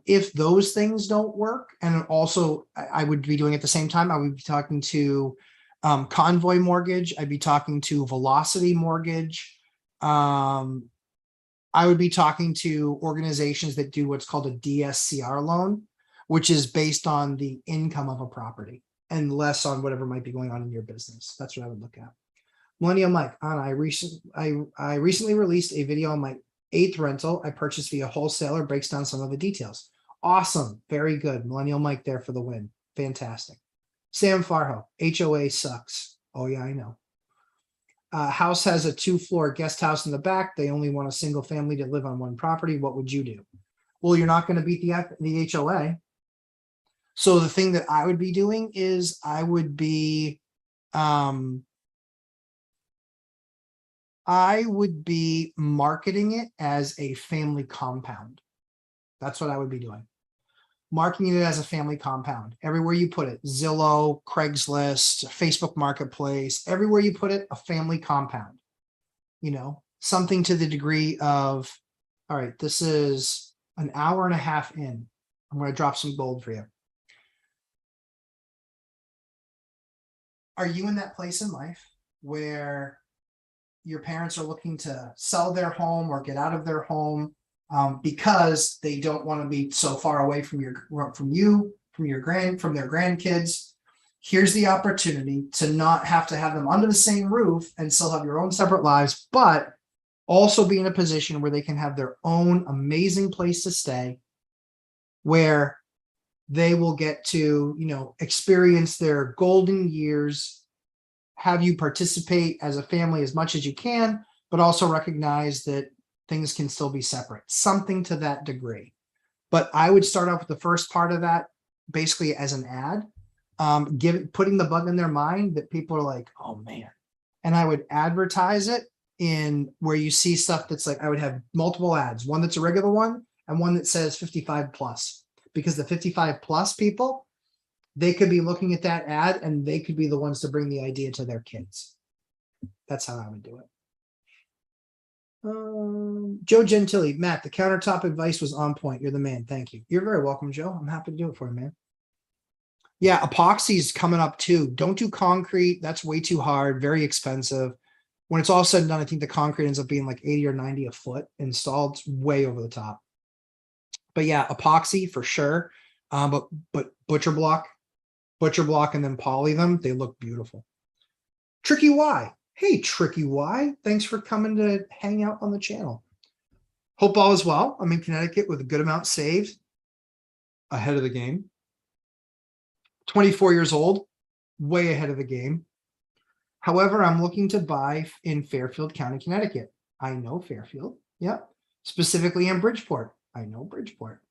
S1: If those things don't work, and also I would be doing at the same time, I would be talking to Convoy Mortgage. I'd be talking to Velocity Mortgage. I would be talking to organizations that do what's called a DSCR loan, which is based on the income of a property and less on whatever might be going on in your business. That's what I would look at. Millennial Mike, I recently released a video on my 8th rental I purchased via wholesaler, breaks down some of the details. Awesome. Very good. Millennial Mike there for the win. Fantastic. Sam Farho, HOA sucks. Oh yeah, I know. House has a 2-floor guest house in the back. They only want a single family to live on one property. What would you do? Well, you're not going to beat the HOA. So the thing that I would be doing is I would be marketing it as a family compound. That's what I would be doing. Marketing it as a family compound. Everywhere you put it, Zillow, Craigslist, Facebook Marketplace, everywhere you put it, a family compound. You know, something to the degree of, all right, this is an hour and a half in. I'm going to drop some gold for you. Are you in that place in life where your parents are looking to sell their home or get out of their home because they don't want to be so far away from their grandkids? Here's the opportunity to not have to have them under the same roof and still have your own separate lives, but also be in a position where they can have their own amazing place to stay, where they will get to, you know, experience their golden years, have you participate as a family as much as you can, but also recognize that things can still be separate, something to that degree. But I would start off with the first part of that basically as an ad, putting the bug in their mind that people are like, oh man. And I would advertise it in where you see stuff that's like, I would have multiple ads, one that's a regular one and one that says 55 plus, because the 55 plus people, they could be looking at that ad and they could be the ones to bring the idea to their kids. That's how I would do it. Joe Gentili, Matt, the countertop advice was on point. You're the man. Thank you. You're very welcome, Joe. I'm happy to do it for you, man. Yeah, epoxy's coming up too. Don't do concrete. That's way too hard, very expensive. When it's all said and done, I think the concrete ends up being like 80 or 90 a foot installed. It's way over the top. But yeah, epoxy for sure. But butcher block, and then poly them. They look beautiful. Tricky Y. Hey, Tricky Y. Thanks for coming to hang out on the channel. Hope all is well. I'm in Connecticut with a good amount saved. Ahead of the game. 24 years old. Way ahead of the game. However, I'm looking to buy in Fairfield County, Connecticut. I know Fairfield. Yep. Specifically in Bridgeport. I know Bridgeport.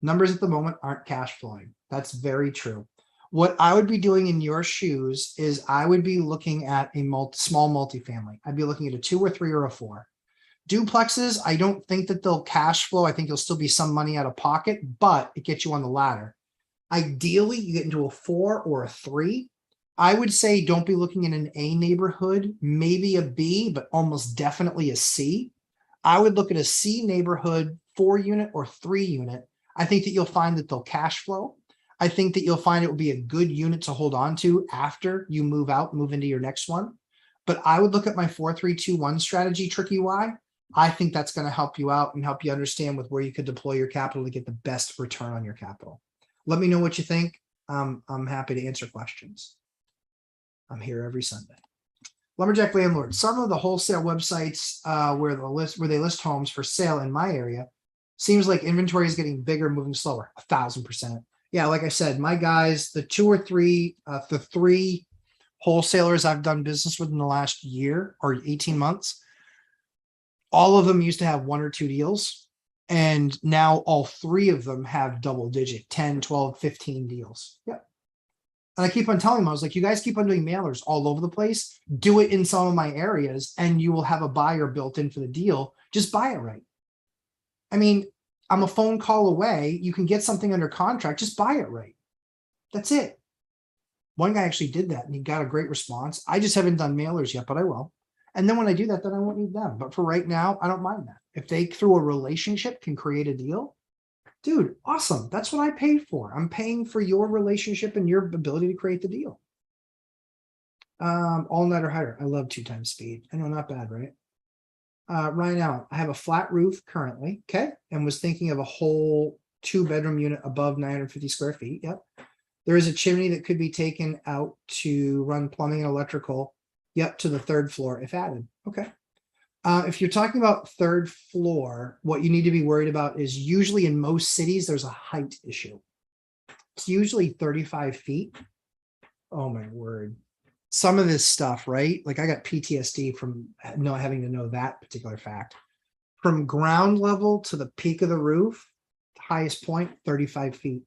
S1: Numbers at the moment aren't cash flowing. That's very true. What I would be doing in your shoes is I would be looking at a small multifamily. I'd be looking at a 2 or 3 or a 4. Duplexes, I don't think that they'll cash flow. I think you'll still be some money out of pocket, but it gets you on the ladder. Ideally, you get into a 4 or a 3. I would say don't be looking in an A neighborhood, maybe a B, but almost definitely a C. I would look at a C neighborhood, 4 unit or 3 unit. I think that you'll find that they'll cash flow. I think that you'll find it will be a good unit to hold on to after you move out, move into your next one. But I would look at my 4-3-2-1 strategy, Tricky Y. I think that's going to help you out and help you understand with where you could deploy your capital to get the best return on your capital. Let me know what you think. I'm happy to answer questions. I'm here every Sunday. Lumberjack Landlord. Some of the wholesale websites where they list homes for sale in my area seems like inventory is getting bigger, moving slower. 1000%. Yeah, like I said, my guys, the 2 or 3, the 3 wholesalers I've done business with in the last year or 18 months, all of them used to have 1 or 2 deals. And now all 3 of them have double digit, 10, 12, 15 deals. Yep. And I keep on telling them, I was like, you guys keep on doing mailers all over the place. Do it in some of my areas and you will have a buyer built in for the deal. Just buy it right. I mean, I'm a phone call away. You can get something under contract. Just buy it right. That's it. One guy actually did that and he got a great response. I just haven't done mailers yet, but I will. And then when I do that, then I won't need them. But for right now, I don't mind that. If they, through a relationship, can create a deal, dude, awesome. That's what I paid for. I'm paying for your relationship and your ability to create the deal. All night or higher. I love 2 times speed. I know, not bad, right? Ryan Allen, I have a flat roof currently, okay, and was thinking of a whole 2-bedroom unit above 950 square feet. Yep. There is a chimney that could be taken out to run plumbing and electrical, yep, to the 3rd floor if added. Okay. If you're talking about 3rd floor, what you need to be worried about is usually in most cities, there's a height issue. It's usually 35 feet. Oh my word. Some of this stuff, right? Like I got PTSD from not having to know that particular fact. From ground level to the peak of the roof, the highest point, 35 feet.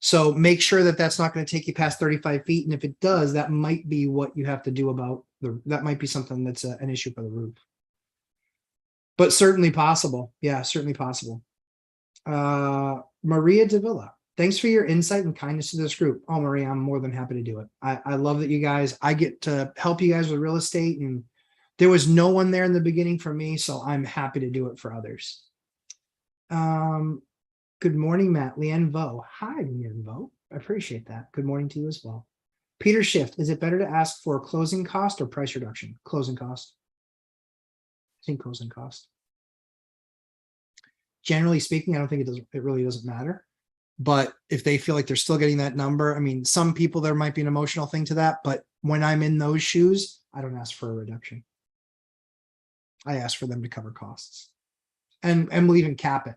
S1: So make sure that that's not going to take you past 35 feet. And if it does, that might be what you have to do about that might be something that's an issue for the roof. But certainly possible. Yeah, certainly possible. Maria Davila. Thanks for your insight and kindness to this group. Oh, Maria, I'm more than happy to do it. I love that you guys, I get to help you guys with real estate, and there was no one there in the beginning for me, so I'm happy to do it for others. Good morning, Matt. Leanne Vo. Hi, Leanne Vo. I appreciate that. Good morning to you as well. Peter Shift. Is it better to ask for a closing cost or price reduction? Closing cost. I think closing cost. Generally speaking, I don't think it really doesn't matter. But if they feel like they're still getting that number, I mean, some people, there might be an emotional thing to that. But when I'm in those shoes, I don't ask for a reduction. I ask for them to cover costs. And we'll even cap it.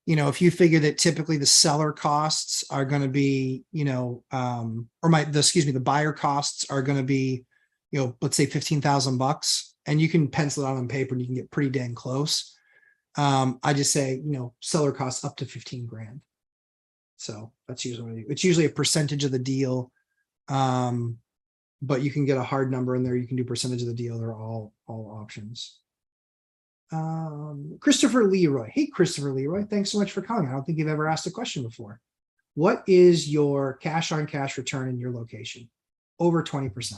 S1: You know, if you figure that typically the seller costs are going to be, you know, the buyer costs are going to be, you know, let's say $15,000, and you can pencil it out on paper and you can get pretty dang close. I just say, you know, seller costs up to 15 grand. So that's usually what I do. It's usually a percentage of the deal. But you can get a hard number in there. You can do percentage of the deal. They're all options. Christopher Leroy. Hey, Christopher Leroy. Thanks so much for coming. I don't think you've ever asked a question before. What is your cash on cash return in your location? Over 20%.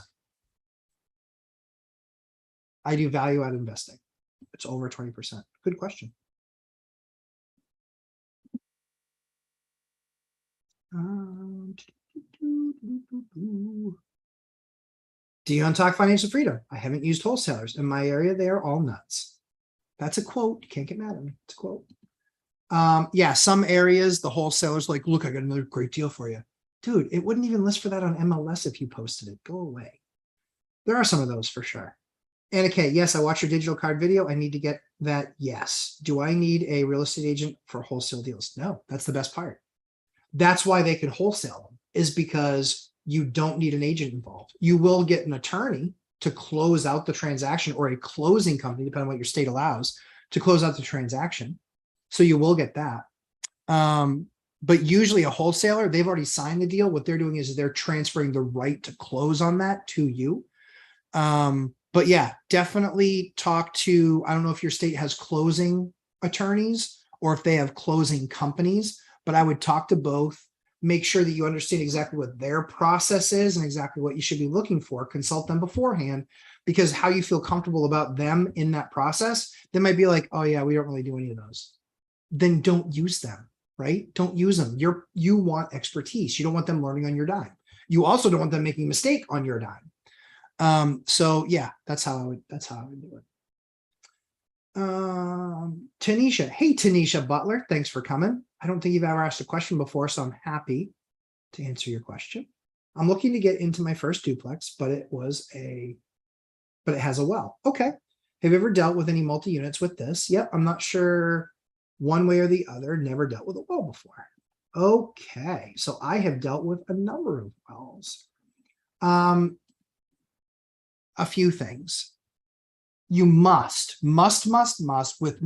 S1: I do value add investing. It's over 20%. Good question. Dion talk financial freedom. I haven't used wholesalers in my area. They are all nuts. That's a quote. You can't get mad at me. It's a quote. Yeah, some areas, the wholesalers like, look, I got another great deal for you. Dude, it wouldn't even list for that on MLS if you posted it. Go away. There are some of those for sure. And okay, yes, I watched your digital card video. I need to get that. Yes. Do I need a real estate agent for wholesale deals? No, that's the best part. That's why they can wholesale them, is because you don't need an agent involved. You will get an attorney to close out the transaction, or a closing company, depending on what your state allows, to close out the transaction. So you will get that. But usually a wholesaler, they've already signed the deal. What they're doing is they're transferring the right to close on that to you. But yeah, definitely talk to, I don't know if your state has closing attorneys or if they have closing companies, but I would talk to both. Make sure that you understand exactly what their process is and exactly what you should be looking for. Consult them beforehand, because how you feel comfortable about them in that process, they might be like, oh yeah, we don't really do any of those. Then don't use them, right? Don't use them. You want expertise. You don't want them learning on your dime. You also don't want them making a mistake on your dime. So yeah, that's how I would do it. Tanisha. Hey, Tanisha Butler. Thanks for coming. I don't think you've ever asked a question before, so I'm happy to answer your question. I'm looking to get into my first duplex, but it has a well. Okay. Have you ever dealt with any multi-units with this? Yep. I'm not sure one way or the other. Never dealt with a well before. Okay. So I have dealt with a number of wells. A few things. You must, with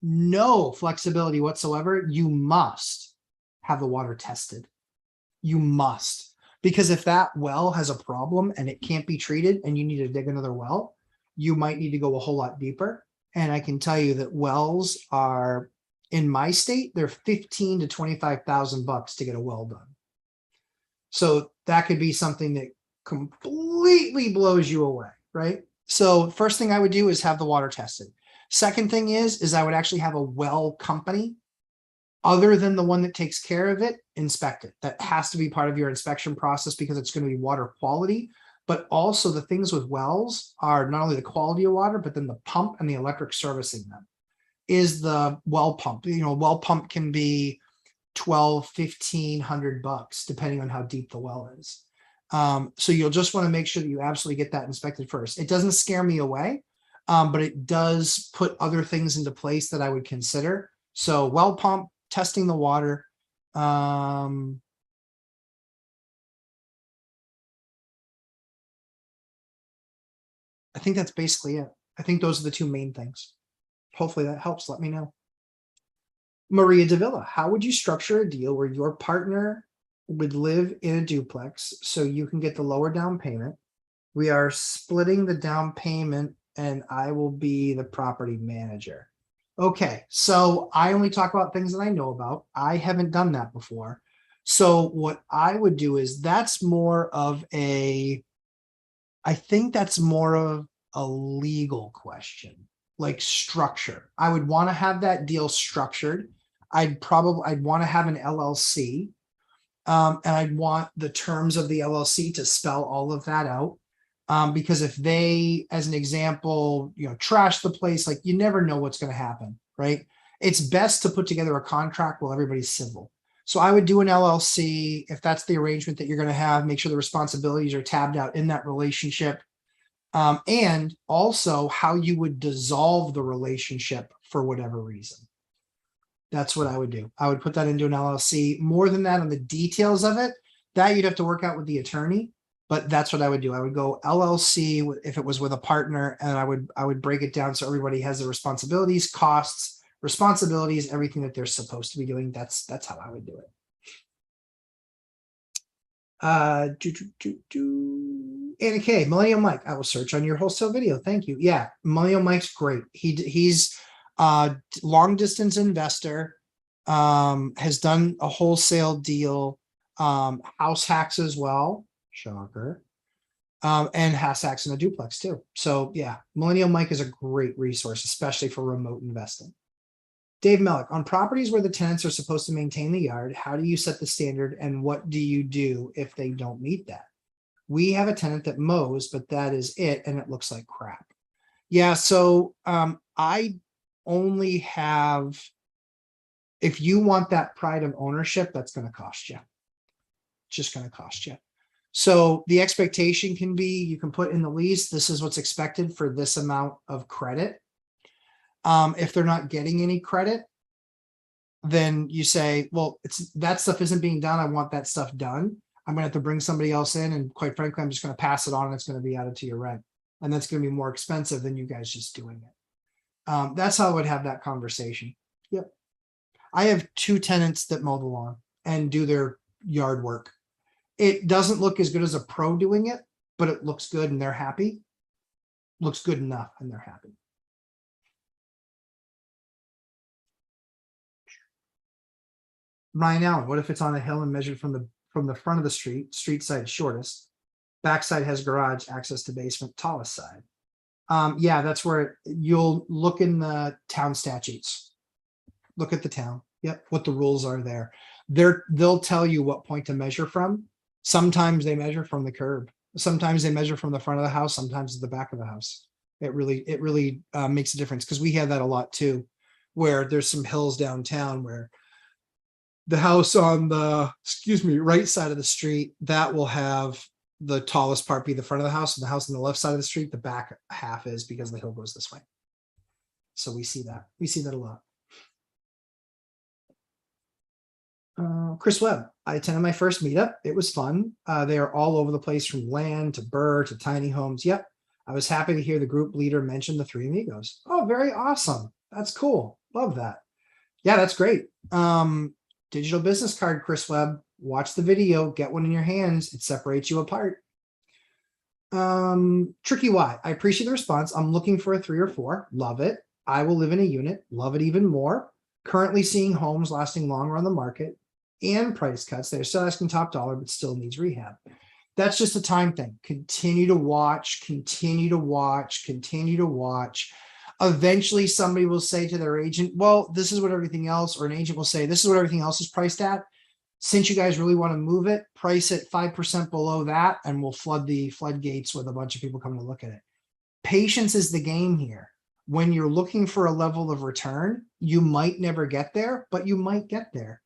S1: no flexibility whatsoever, you must have the water tested. You must, because if that well has a problem and it can't be treated and you need to dig another well, you might need to go a whole lot deeper. And I can tell you that wells are, in my state, they're $15,000 to $25,000 to get a well done. So that could be something that completely blows you away, right? So first thing I would do is have the water tested. Second thing is I would actually have a well company other than the one that takes care of it, inspect it. That has to be part of your inspection process, because it's going to be water quality. But also the things with wells are not only the quality of water, but then the pump and the electric servicing them. Is the well pump, well pump can be $1,200-1,500 depending on how deep the well is. So you'll just want to make sure that you absolutely get that inspected first. It doesn't scare me away, but it does put other things into place that I would consider. So well pump, testing the water. I think that's basically it. I think those are the two main things. Hopefully that helps. Let me know. Maria Davila, how would you structure a deal where your partner would live in a duplex so you can get the lower down payment? We are splitting the down payment and I will be the property manager. Okay, so I only talk about things that I know about. I haven't done that before. So what I would do is that's more of a, I think that's more of a legal question, like structure. I would want to have that deal structured. I'd want to have an LLC. And I'd want the terms of the LLC to spell all of that out. Because if they, as an example, trash the place, like you never know what's going to happen, right? It's best to put together a contract while everybody's civil. So I would do an LLC if that's the arrangement that you're going to have. Make sure the responsibilities are tabbed out in that relationship. And also how you would dissolve the relationship for whatever reason. That's what I would do. I would put that into an LLC. More than that, on the details of it, that you'd have to work out with the attorney, but that's what I would do. I would go LLC if it was with a partner, and I would break it down so everybody has the responsibilities, costs, responsibilities, everything that they're supposed to be doing. That's how I would do it. Anna K, Millennial Mike, I will search on your wholesale video. Thank you. Yeah, Millennial Mike's great. He's long distance investor, has done a wholesale deal, house hacks as well. Shocker. And Hassacks in a duplex too. So yeah, Millennial Mike is a great resource, especially for remote investing. Dave Mellick, on properties where the tenants are supposed to maintain the yard, how do you set the standard and what do you do if they don't meet that? We have a tenant that mows, but that is it, and it looks like crap. Yeah, so I only have, if you want that pride of ownership, that's going to cost you. It's just going to cost you. So the expectation can be, you can put in the lease, this is what's expected for this amount of credit. If they're not getting any credit, then you say, well, that stuff isn't being done. I want that stuff done. I'm gonna have to bring somebody else in, and quite frankly, I'm just gonna pass it on and it's gonna be added to your rent. And that's gonna be more expensive than you guys just doing it. That's how I would have that conversation. Yep. I have 2 tenants that mow the lawn and do their yard work. It doesn't look as good as a pro doing it, but it looks good and they're happy. Looks good enough and they're happy. Ryan Allen, what if it's on a hill and measured from the front of the street side shortest, backside has garage, access to basement, tallest side? Yeah, that's where you'll look in the town statutes. Look at the town. Yep, what the rules are there. They'll tell you what point to measure from. Sometimes they measure from the curb. Sometimes they measure from the front of the house. Sometimes the back of the house. It really makes a difference, because we have that a lot too, where there's some hills downtown where the house on the, right side of the street, that will have the tallest part be the front of the house, and the house on the left side of the street, the back half is, because the hill goes this way. So we see that. We see that a lot. Chris Webb, I attended my first meetup. It was fun. They are all over the place, from land to brrr to tiny homes. Yep. I was happy to hear the group leader mention the 3 amigos. Oh, very awesome. That's cool. Love that. Yeah, that's great. Digital business card, Chris Webb. Watch the video, get one in your hands. It separates you apart. Tricky Why. I appreciate the response. I'm looking for a 3 or 4. Love it. I will live in a unit. Love it even more. Currently seeing homes lasting longer on the market and price cuts. They're still asking top dollar, but still needs rehab. That's just a time thing. Continue to watch, continue to watch, continue to watch. Eventually somebody will say to their agent, well, this is what everything else, or an agent will say, this is what everything else is priced at. Since you guys really want to move it, price it 5% below that, and we'll flood the floodgates with a bunch of people coming to look at it. Patience is the game here. When you're looking for a level of return, you might never get there, but you might get there.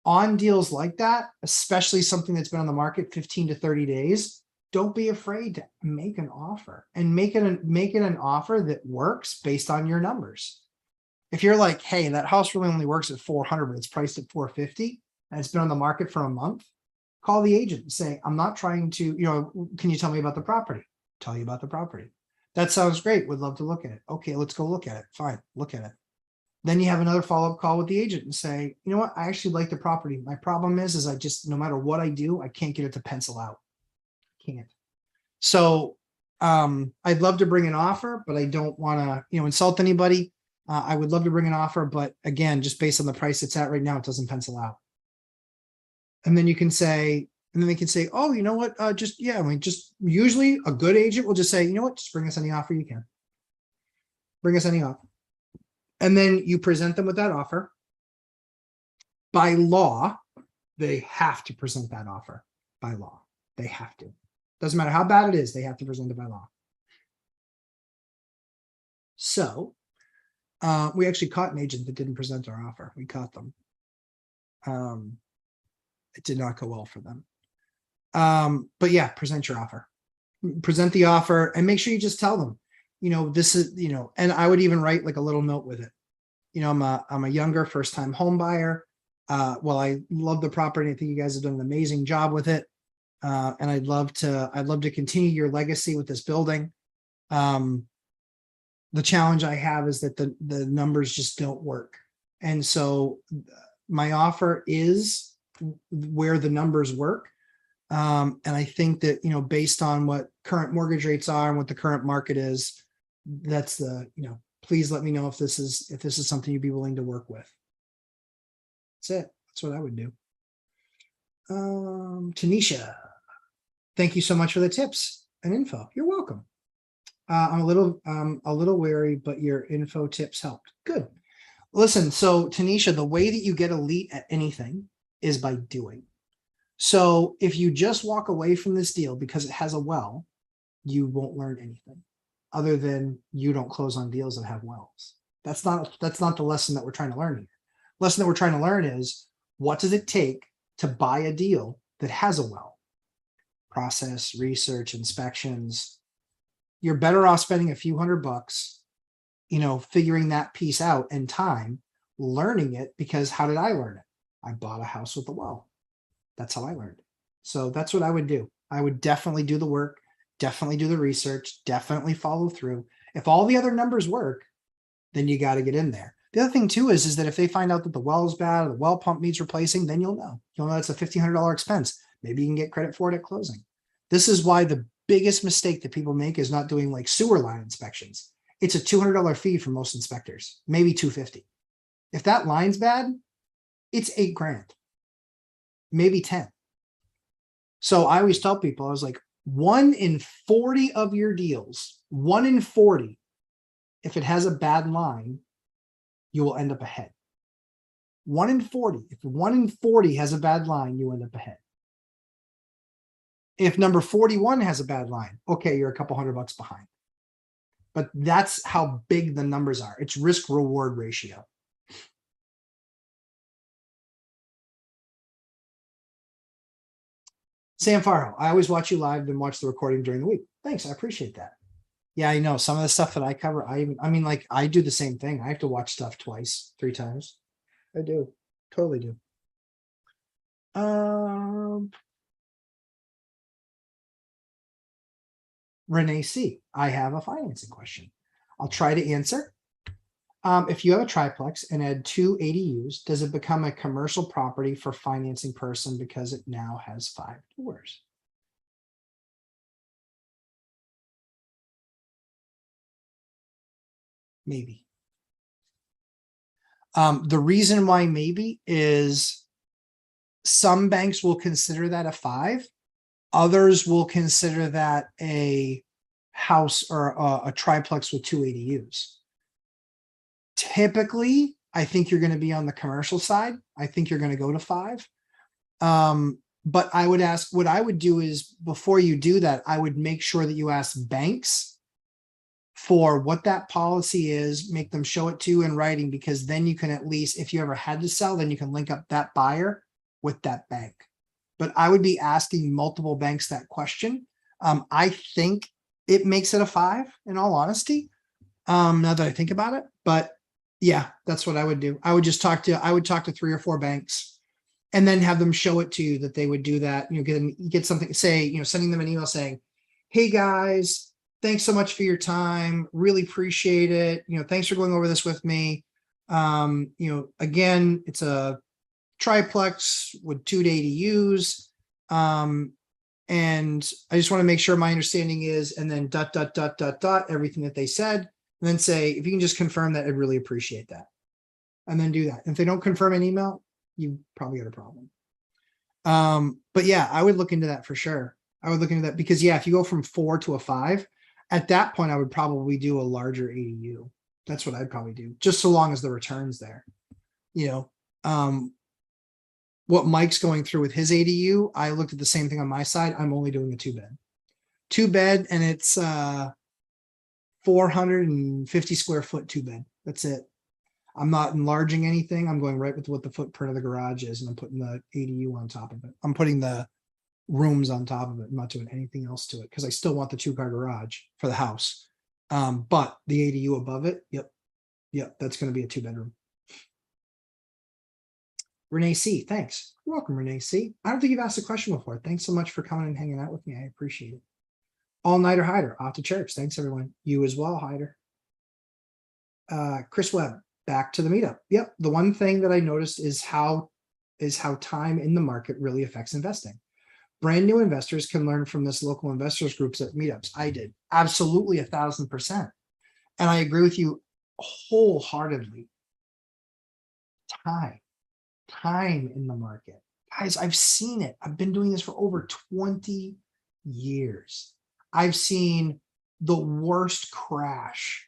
S1: On deals like that, especially something that's been on the market 15 to 30 days, don't be afraid to make an offer, and make it an offer that works based on your numbers. If you're like, hey, that house really only works at 400, but it's priced at 450, and it's been on the market for a month, call the agent and say, I'm not trying to, can you tell me about the property? Tell you about the property. That sounds great. Would love to look at it. Okay, let's go look at it. Fine, look at it. Then you have another follow-up call with the agent and say, you know what, I actually like the property. My problem is I just, no matter what I do, I can't get it to pencil out. Can't. So I'd love to bring an offer, but I don't want to, insult anybody. I would love to bring an offer, but again, just based on the price it's at right now, it doesn't pencil out. And then you can say, and then they can say, oh, you know what, just usually a good agent will just say, you know what, just bring us any offer you can. Bring us any offer. And then you present them with that offer. By law, they have to present that offer. By law, they have to. Doesn't matter how bad it is, they have to present it by law. So we actually caught an agent that didn't present our offer. We caught them. It did not go well for them. But yeah, present your offer. Present the offer and make sure you just tell them, this is, and I would even write like a little note with it. I'm a younger first-time home buyer. Well, I love the property. I think you guys have done an amazing job with it. And I'd love to continue your legacy with this building. The challenge I have is that the numbers just don't work. And so my offer is where the numbers work. And I think that, based on what current mortgage rates are and what the current market is, that's the, please let me know if this is something you'd be willing to work with. That's it. That's what I would do. Tanisha, thank you so much for the tips. and info. You're welcome. I'm a little wary, but your info tips helped. Good. Listen, so Tanisha, the way that you get elite at anything is by doing. So if you just walk away from this deal because it has a well, you won't learn anything other than you don't close on deals that have wells. That's not the lesson that we're trying to learn here. Lesson that we're trying to learn is, what does it take to buy a deal that has a well? Process, research, inspections. You're better off spending a few $100, figuring that piece out and time, learning it, because how did I learn it? I bought a house with a well. That's how I learned. So that's what I would do. I would definitely do the work, definitely do the research, definitely follow through. If all the other numbers work, then you got to get in there. The other thing too is that if they find out that the well is bad or the well pump needs replacing, then you'll know. You'll know it's a $1,500 expense. Maybe you can get credit for it at closing. This is why the biggest mistake that people make is not doing like sewer line inspections. It's a $200 fee for most inspectors, maybe $250. If that line's bad, it's $8,000, maybe 10. So I always tell people, I was like, 1 in 40 of your deals, 1 in 40, if it has a bad line, you will end up ahead. 1 in 40. If 1 in 40 has a bad line, you end up ahead. If number 41 has a bad line, okay, you're a couple $100 behind. But that's how big the numbers are. It's risk reward ratio. Sam Farho, I always watch you live and watch the recording during the week. Thanks, I appreciate that. Yeah, I know some of the stuff that I cover. I mean, like I do the same thing. I have to watch stuff twice, 3 times. I do, totally do. Renee C, I have a financing question. I'll try to answer. If you have a triplex and add 2 ADUs, does it become a commercial property for financing person because it now has 5 doors? Maybe. The reason why maybe is some banks will consider that a 5. Others will consider that a house or a triplex with 2 ADUs. Typically, I think you're going to be on the commercial side. I think you're going to go to 5. But I would ask, what I would do is before you do that, I would make sure that you ask banks for what that policy is, make them show it to you in writing, because then you can at least, if you ever had to sell, then you can link up that buyer with that bank. But I would be asking multiple banks that question. I think it makes it a 5 in all honesty. Now that I think about it, but yeah, that's what I would do. I would just talk to 3 or 4 banks and then have them show it to you that they would do that. Get something, say, sending them an email saying, hey guys, thanks so much for your time. Really appreciate it. Thanks for going over this with me. Again, it's a triplex with 2 ADUs. And I just want to make sure my understanding is, and then ... everything that they said, and then say, if you can just confirm that, I'd really appreciate that. And then do that. If they don't confirm an email, you probably got a problem. But yeah, I would look into that for sure. I would look into that because yeah, if you go from 4 to a 5, at that point, I would probably do a larger ADU. That's what I'd probably do, just so long as the return's there. What Mike's going through with his ADU, I looked at the same thing on my side. I'm only doing a 2-bed, and it's 450 square foot 2-bed. That's it. I'm not enlarging anything. I'm going right with what the footprint of the garage is, and I'm putting the ADU on top of it. I'm putting the rooms on top of it. I'm not doing anything else to it because I still want the 2-car garage for the house. But the ADU above it, yep, that's going to be a 2-bedroom. Renee C, thanks. You're welcome, Renee C. I don't think you've asked a question before. Thanks so much for coming and hanging out with me. I appreciate it. All-nighter Hider, off to church. Thanks, everyone. You as well, Hider. Chris Webb, back to the meetup. Yep, the one thing that I noticed is how time in the market really affects investing. Brand new investors can learn from this local investors groups at meetups. I did absolutely 1,000%. And I agree with you wholeheartedly. Time in the market. Guys, I've seen it. I've been doing this for over 20 years. I've seen the worst crash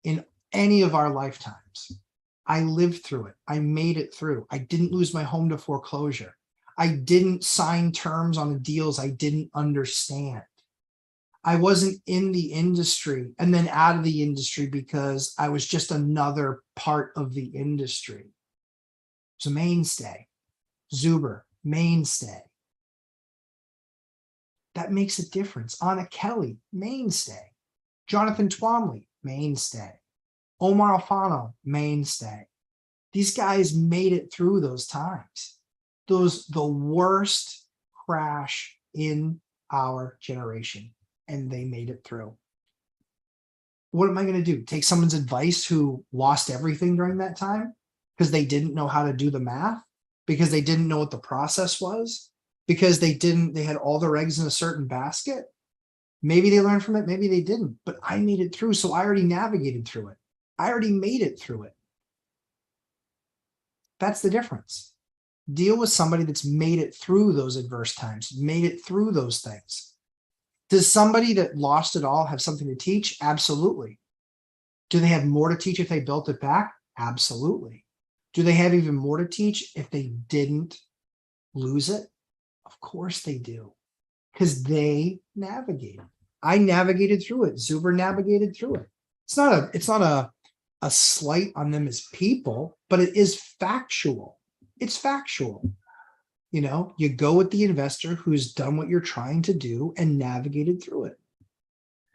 S1: in any of our lifetimes. I lived through it. I made it through. I didn't lose my home to foreclosure. I didn't sign terms on the deals I didn't understand. I wasn't in the industry and then out of the industry because I was just another part of the industry. It's a mainstay. Zuber, mainstay. That makes a difference. Anna Kelly, mainstay. Jonathan Twombly, mainstay. Omar Alfano, mainstay. These guys made it through those times. The worst crash in our generation, and they made it through. What am I going to do? Take someone's advice who lost everything during that time because they didn't know how to do the math, because they didn't know what the process was, because they had all their eggs in a certain basket? Maybe they learned from it, maybe they didn't, but I made it through. So I already navigated through it. I already made it through it. That's the difference. Deal with somebody that's made it through those adverse times, made it through those things. Does somebody that lost it all have something to teach? Absolutely. Do they have more to teach if they built it back? Absolutely. Do they have even more to teach if they didn't lose it? Of course they do, because they navigated. I navigated through it. Zuber navigated through it. It's not a slight on them as people, but it is factual. It's factual. You know, you go with the investor who's done what you're trying to do and navigated through it.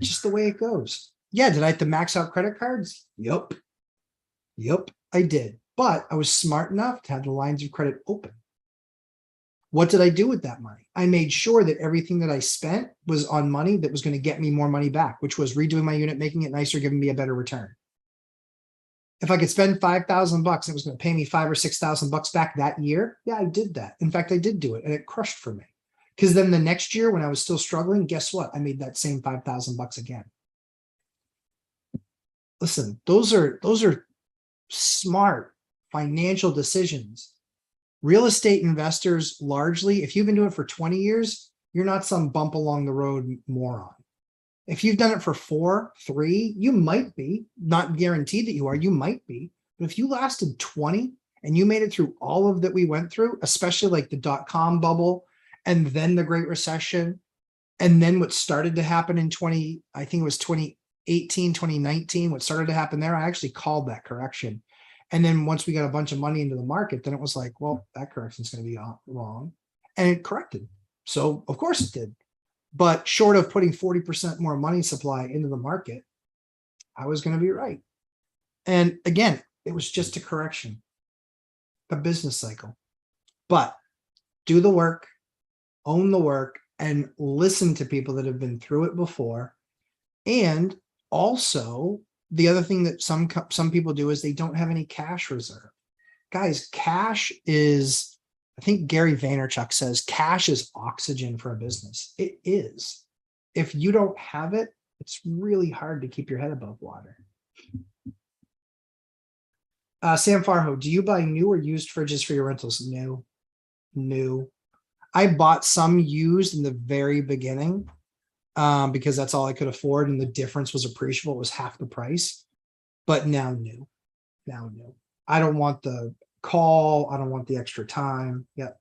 S1: Just the way it goes. Yeah, did I have to max out credit cards? Yep, I did. But I was smart enough to have the lines of credit open. What did I do with that money? I made sure that everything that I spent was on money that was going to get me more money back, which was redoing my unit, making it nicer, giving me a better return. If I could spend $5,000 and it was going to pay me $5,000 or $6,000 back that year, yeah, I did that. In fact, I did do it, and it crushed for me. Because then the next year, when I was still struggling, guess what? I made that same $5,000 again. Listen, those are smart financial decisions. Real estate investors, largely, if you've been doing it for 20 years, you're not some bump along the road moron. If you've done it for 4, 3, you might be, not guaranteed that you are, you might be. But if you lasted 20 and you made it through all of that we went through, especially like the dot-com bubble and then the Great Recession, and then what started to happen in 2018, 2019, what started to happen there, I actually called that correction. And then once we got a bunch of money into the market, then it was like, well, that correction's going to be wrong. And it corrected. So of course it did. But short of putting 40% more money supply into the market, I was going to be right. And again, it was just a correction, a business cycle. But do the work, own the work, and listen to people that have been through it before. And also, the other thing that some people do is they don't have any cash reserve. Guys, cash is, I think Gary Vaynerchuk says, cash is oxygen for a business. It is. If you don't have it, it's really hard to keep your head above water. Sam Farho, do you buy new or used fridges for your rentals? New. I bought some used in the very beginning because that's all I could afford, and the difference was appreciable. It was half the price. But now new. I don't want the call. I don't want the extra time. Yep.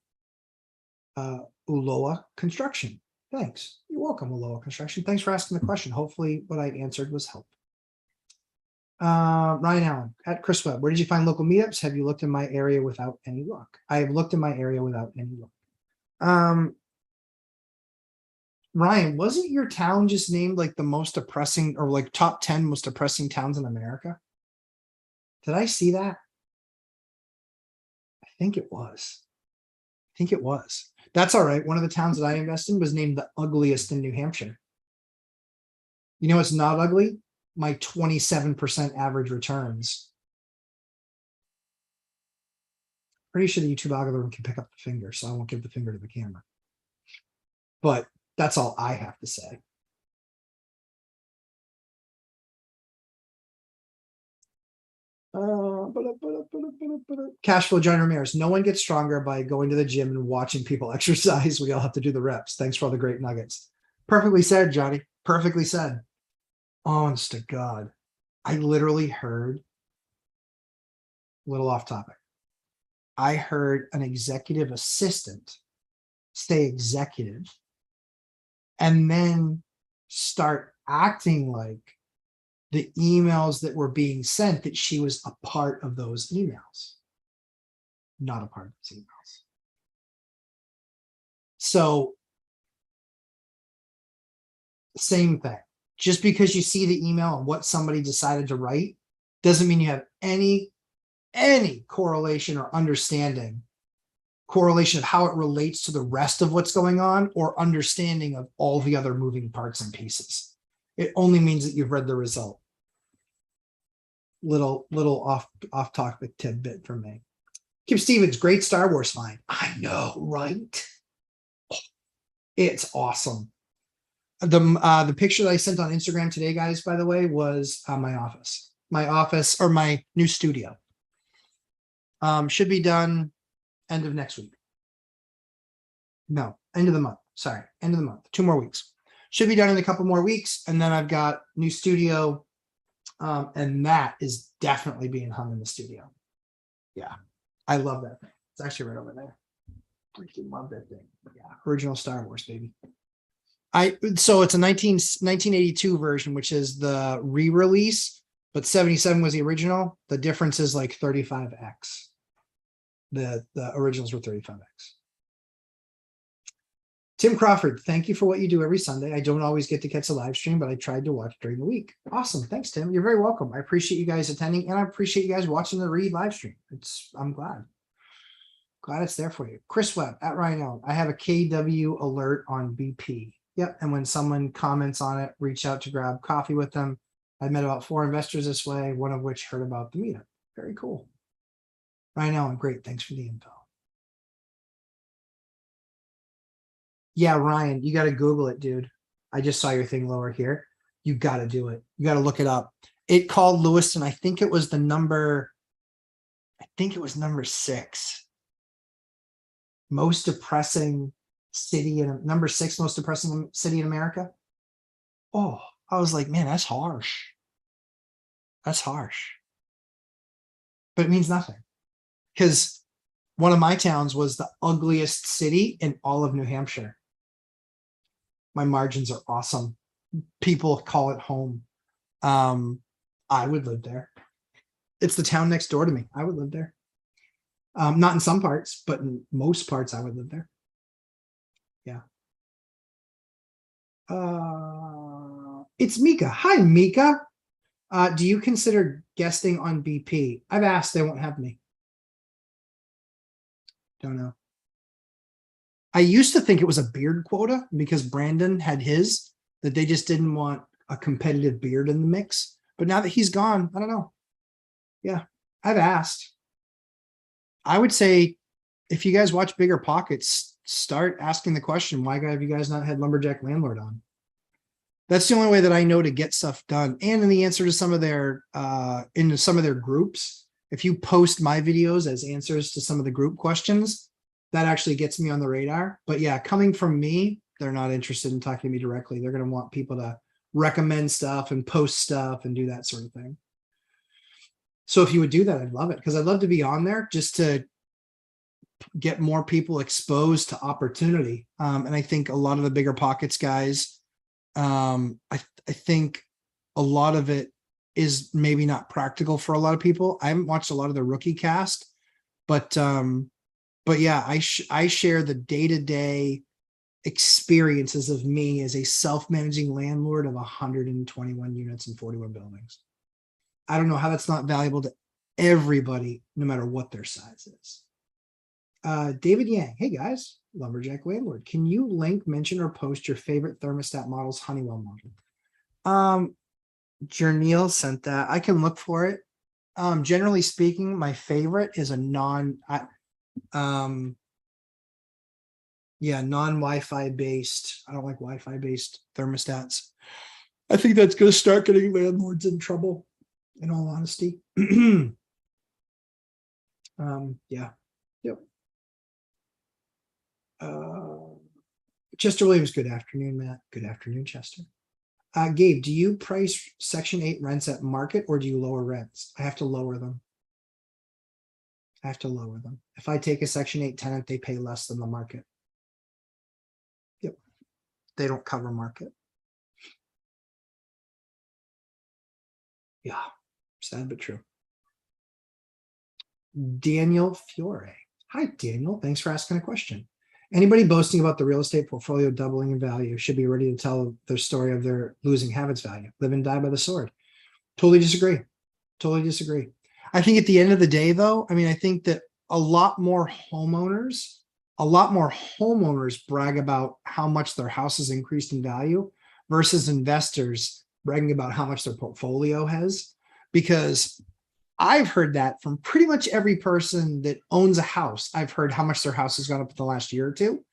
S1: Uloa Construction. Thanks. You're welcome, Uloa Construction. Thanks for asking the question. Hopefully what I answered was helpful. Ryan Allen at Chris Webb. Where did you find local meetups? Have you looked in my area without any luck? I have looked in my area without any luck. Ryan, wasn't your town just named like the most depressing, or like top 10 most depressing towns in America? Did I see that? I think it was. That's all right. One of the towns that I invested in was named the ugliest in New Hampshire. You know, it's not ugly. My 27% average returns. Pretty sure the YouTube algorithm can pick up the finger, so I won't give the finger to the camera. But that's all I have to say. Cash flow, John Ramirez. No one gets stronger by going to the gym and watching people exercise. We all have to do the reps. Thanks for all the great nuggets. Perfectly said, Johnny. Perfectly said. Honest to God. I literally heard, little off topic. I heard an executive assistant say executive and then start acting like the emails that were being sent, that she was a part of those emails, not a part of those emails. So same thing. Just because you see the email and what somebody decided to write doesn't mean you have any correlation or correlation of how it relates to the rest of what's going on, or understanding of all the other moving parts and pieces. It only means that you've read the result. Little off topic tidbit from me. Kip Stephens, great Star Wars find. I know, right? It's awesome. The picture that I sent on Instagram today, guys, by the way, was my office or my new studio. Should be done end of next week. No, end of the month. Sorry, end of the month. 2 more weeks. Should be done in a couple more weeks, and then I've got new studio, and that is definitely being hung in the studio. Yeah, I love that thing. It's actually right over there. Freaking love that thing. Yeah, original Star Wars, baby. So it's a 1982 version, which is the re-release, but 77 was the original. The difference is like 35x. The originals were 35x. Tim Crawford, thank you for what you do every Sunday. I don't always get to catch the live stream, but I tried to watch during the week. Awesome. Thanks, Tim. You're very welcome. I appreciate you guys attending, and I appreciate you guys watching the Read live stream. I'm glad it's there for you. Chris Webb at Ryan Allen. I have a KW alert on BP. Yep. And when someone comments on it, reach out to grab coffee with them. I met about 4 investors this way, one of which heard about the meetup. Very cool. Ryan Allen, great. Thanks for the info. Yeah, Ryan, you got to Google it, dude. I just saw your thing lower here. You got to do it. You got to look it up. It called Lewiston. I think it was number 6. Most depressing city, and number 6 most depressing city in America. Oh, I was like, man, that's harsh. That's harsh. But it means nothing, because one of my towns was the ugliest city in all of New Hampshire. My margins are awesome. People call it home. I would live there. It's the town next door to me. I would live there. Not in some parts, but in most parts, I would live there. Yeah. It's Mika. Hi, Mika. Do you consider guesting on BP? I've asked, they won't have me. Don't know. I used to think it was a beard quota because Brandon had his, that they just didn't want a competitive beard in the mix. But now that he's gone, I don't know. Yeah, I've asked. I would say if you guys watch Bigger Pockets, start asking the question, why have you guys not had Lumberjack Landlord on? That's the only way that I know to get stuff done. And in the answer to some of their into some of their groups, if you post my videos as answers to some of the group questions, that actually gets me on the radar. But yeah, coming from me, they're not interested in talking to me directly. They're going to want people to recommend stuff and post stuff and do that sort of thing. So if you would do that, I'd love it, because I'd love to be on there just to get more people exposed to opportunity. And I think a lot of the Bigger Pockets guys, I think a lot of it is maybe not practical for a lot of people. I haven't watched a lot of the rookie cast, but yeah, I share the day-to-day experiences of me as a self-managing landlord of 121 units and 41 buildings. I don't know how that's not valuable to everybody, no matter what their size is. David Yang, hey guys, Lumberjack Landlord. Can you link, mention, or post your favorite thermostat models, Honeywell model? Jerneil sent that. I can look for it. Generally speaking, my favorite is a non-Wi-Fi based. I don't like Wi-Fi based thermostats. I think that's going to start getting landlords in trouble, in all honesty. Yeah. Yep. Chester Williams, good afternoon, Matt. Good afternoon, Chester. Gabe, do you price Section 8 rents at market or do you lower rents? I have to lower them. I have to lower them. If I take a Section 8 tenant, they pay less than the market. Yep. They don't cover market. Yeah, sad but true. Daniel Fiore. Hi, Daniel. Thanks for asking a question. Anybody boasting about the real estate portfolio doubling in value should be ready to tell their story of their losing half its value. Live and die by the sword. Totally disagree. Totally disagree. I think at the end of the day, though, I mean, I think that a lot more homeowners brag about how much their house has increased in value versus investors bragging about how much their portfolio has. Because I've heard that from pretty much every person that owns a house. I've heard how much their house has gone up in the last year or two.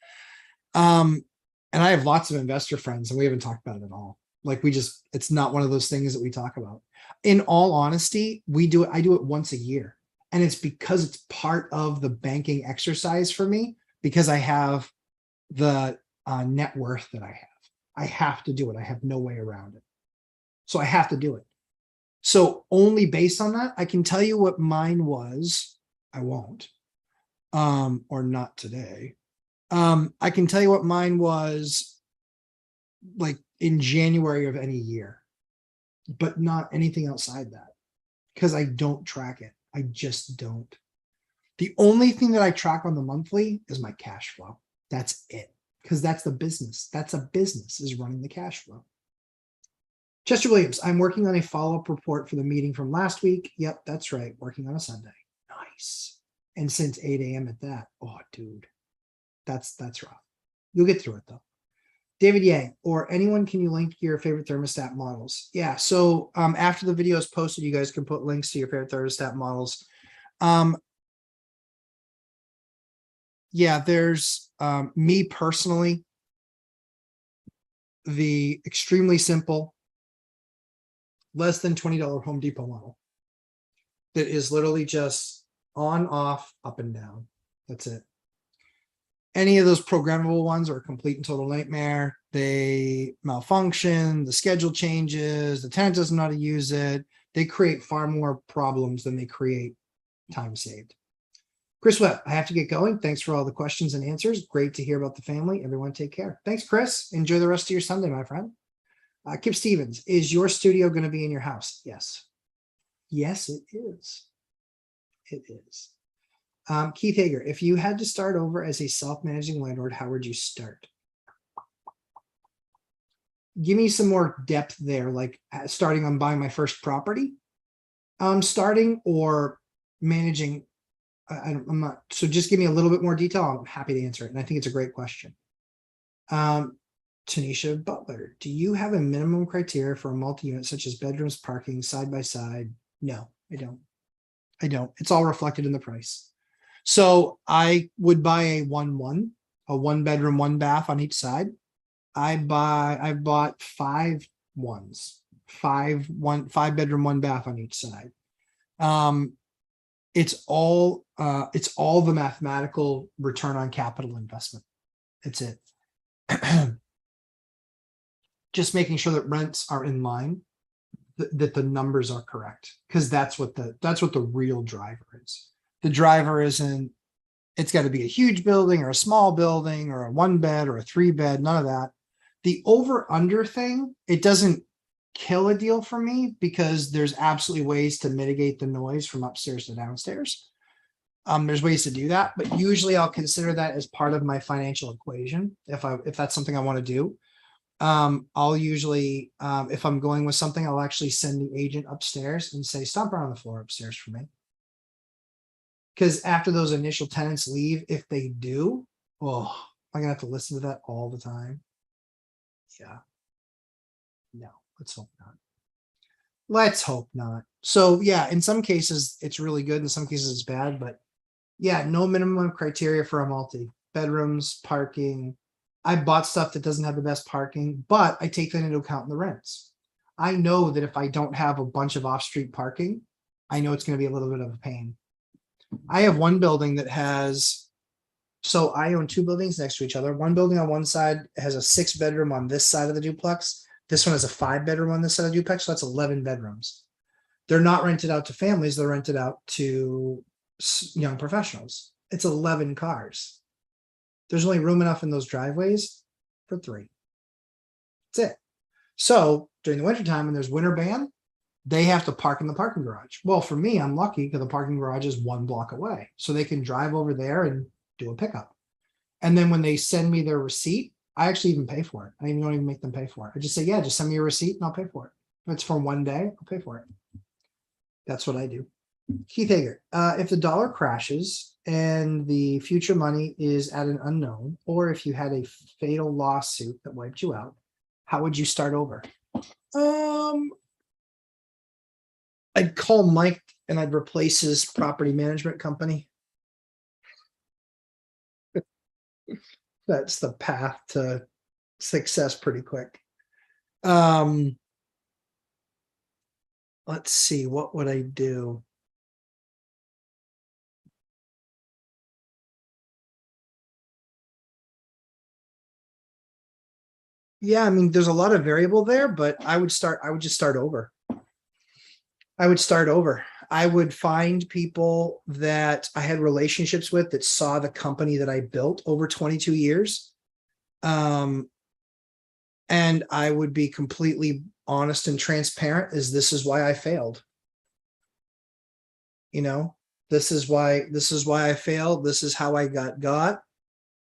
S1: And I have lots of investor friends and we haven't talked about it at all. Like it's not one of those things that we talk about. In all honesty, I do it once a year. And it's because it's part of the banking exercise for me because I have the net worth that I have. I have to do it. I have no way around it. So I have to do it. So only based on that, I can tell you what mine was. I won't, or not today. I can tell you what mine was like in January of any year, but not anything outside that because I don't track it. I just don't. The only thing that I track on the monthly is my cash flow. That's it. Because that's the business. That's a business is running the cash flow. Chester Williams, I'm working on a follow-up report for the meeting from last week. Yep, that's right. Working on a Sunday. Nice. And since 8 a.m. at that. Oh, dude. That's rough. You'll get through it though. David Yang, or anyone, can you link your favorite thermostat models? Yeah, so after the video is posted, you guys can put links to your favorite thermostat models. Yeah, there's me personally, the extremely simple, less than $20 Home Depot model that is literally just on, off, up and down. That's it. Any of those programmable ones are a complete and total nightmare. They malfunction, the schedule changes, the tenant doesn't know how to use it. They create far more problems than they create time saved. Chris Webb, I have to get going. Thanks for all the questions and answers. Great to hear about the family. Everyone take care. Thanks, Chris. Enjoy the rest of your Sunday, my friend. Kip Stephens, is your studio going to be in your house? Yes. Yes, it is. It is. Keith Hager, if you had to start over as a self-managing landlord, how would you start? Give me some more depth there, like starting on buying my first property. Starting or managing. I'm not. So just give me a little bit more detail. I'm happy to answer it. And I think it's a great question. Tanisha Butler, do you have a minimum criteria for a multi-unit such as bedrooms, parking, side by side? No, I don't. I don't. It's all reflected in the price. So I would buy a 1-1, a 1-bedroom, 1-bath on each side. I've bought 5 1s, 5-bedroom, 1-bath on each side. It's all the mathematical return on capital investment. It's it. Just making sure that rents are in line, that the numbers are correct, because that's what the real driver is. The driver isn't, it's got to be a huge building or a small building or a 1-bed or a 3-bed, none of that. The over under thing, it doesn't kill a deal for me because there's absolutely ways to mitigate the noise from upstairs to downstairs. There's ways to do that, but usually I'll consider that as part of my financial equation. If that's something I want to do, I'll usually, if I'm going with something, I'll actually send the agent upstairs and say, stomp around the floor upstairs for me. Because after those initial tenants leave, if they do, oh, I'm gonna have to listen to that all the time. Yeah. No, let's hope not. Let's hope not. So yeah, in some cases it's really good, in some cases it's bad, but yeah, no minimum criteria for a multi. Bedrooms, parking. I bought stuff that doesn't have the best parking, but I take that into account in the rents. I know that if I don't have a bunch of off-street parking, I know it's going to be a little bit of a pain. I have one building that has So I own two buildings next to each other. One building on one side has a 6-bedroom on this side of the duplex. This one has a 5-bedroom on this side of the duplex. So that's 11 bedrooms. They're not rented out to families. They're rented out to young professionals. It's 11 cars. There's only room enough in those driveways for 3. That's it. So during the wintertime, when there's winter ban, they have to park in the parking garage. Well, for me, I'm lucky because the parking garage is 1 block away. So they can drive over there and do a pickup. And then when they send me their receipt, I actually even pay for it. I don't even make them pay for it. I just say, yeah, just send me your receipt and I'll pay for it. If it's for 1 day, I'll pay for it. That's what I do. Keith Hager, if the dollar crashes and the future money is at an unknown, or if you had a fatal lawsuit that wiped you out, how would you start over? I'd call Mike and I'd replace his property management company. That's the path to success pretty quick. Let's see, what would I do? Yeah, I mean, there's a lot of variable there, but I would just start over. I would start over. I would find people that I had relationships with that saw the company that I built over 22 years. And I would be completely honest and transparent as this is why I failed. You know, this is why I failed. This is how I got.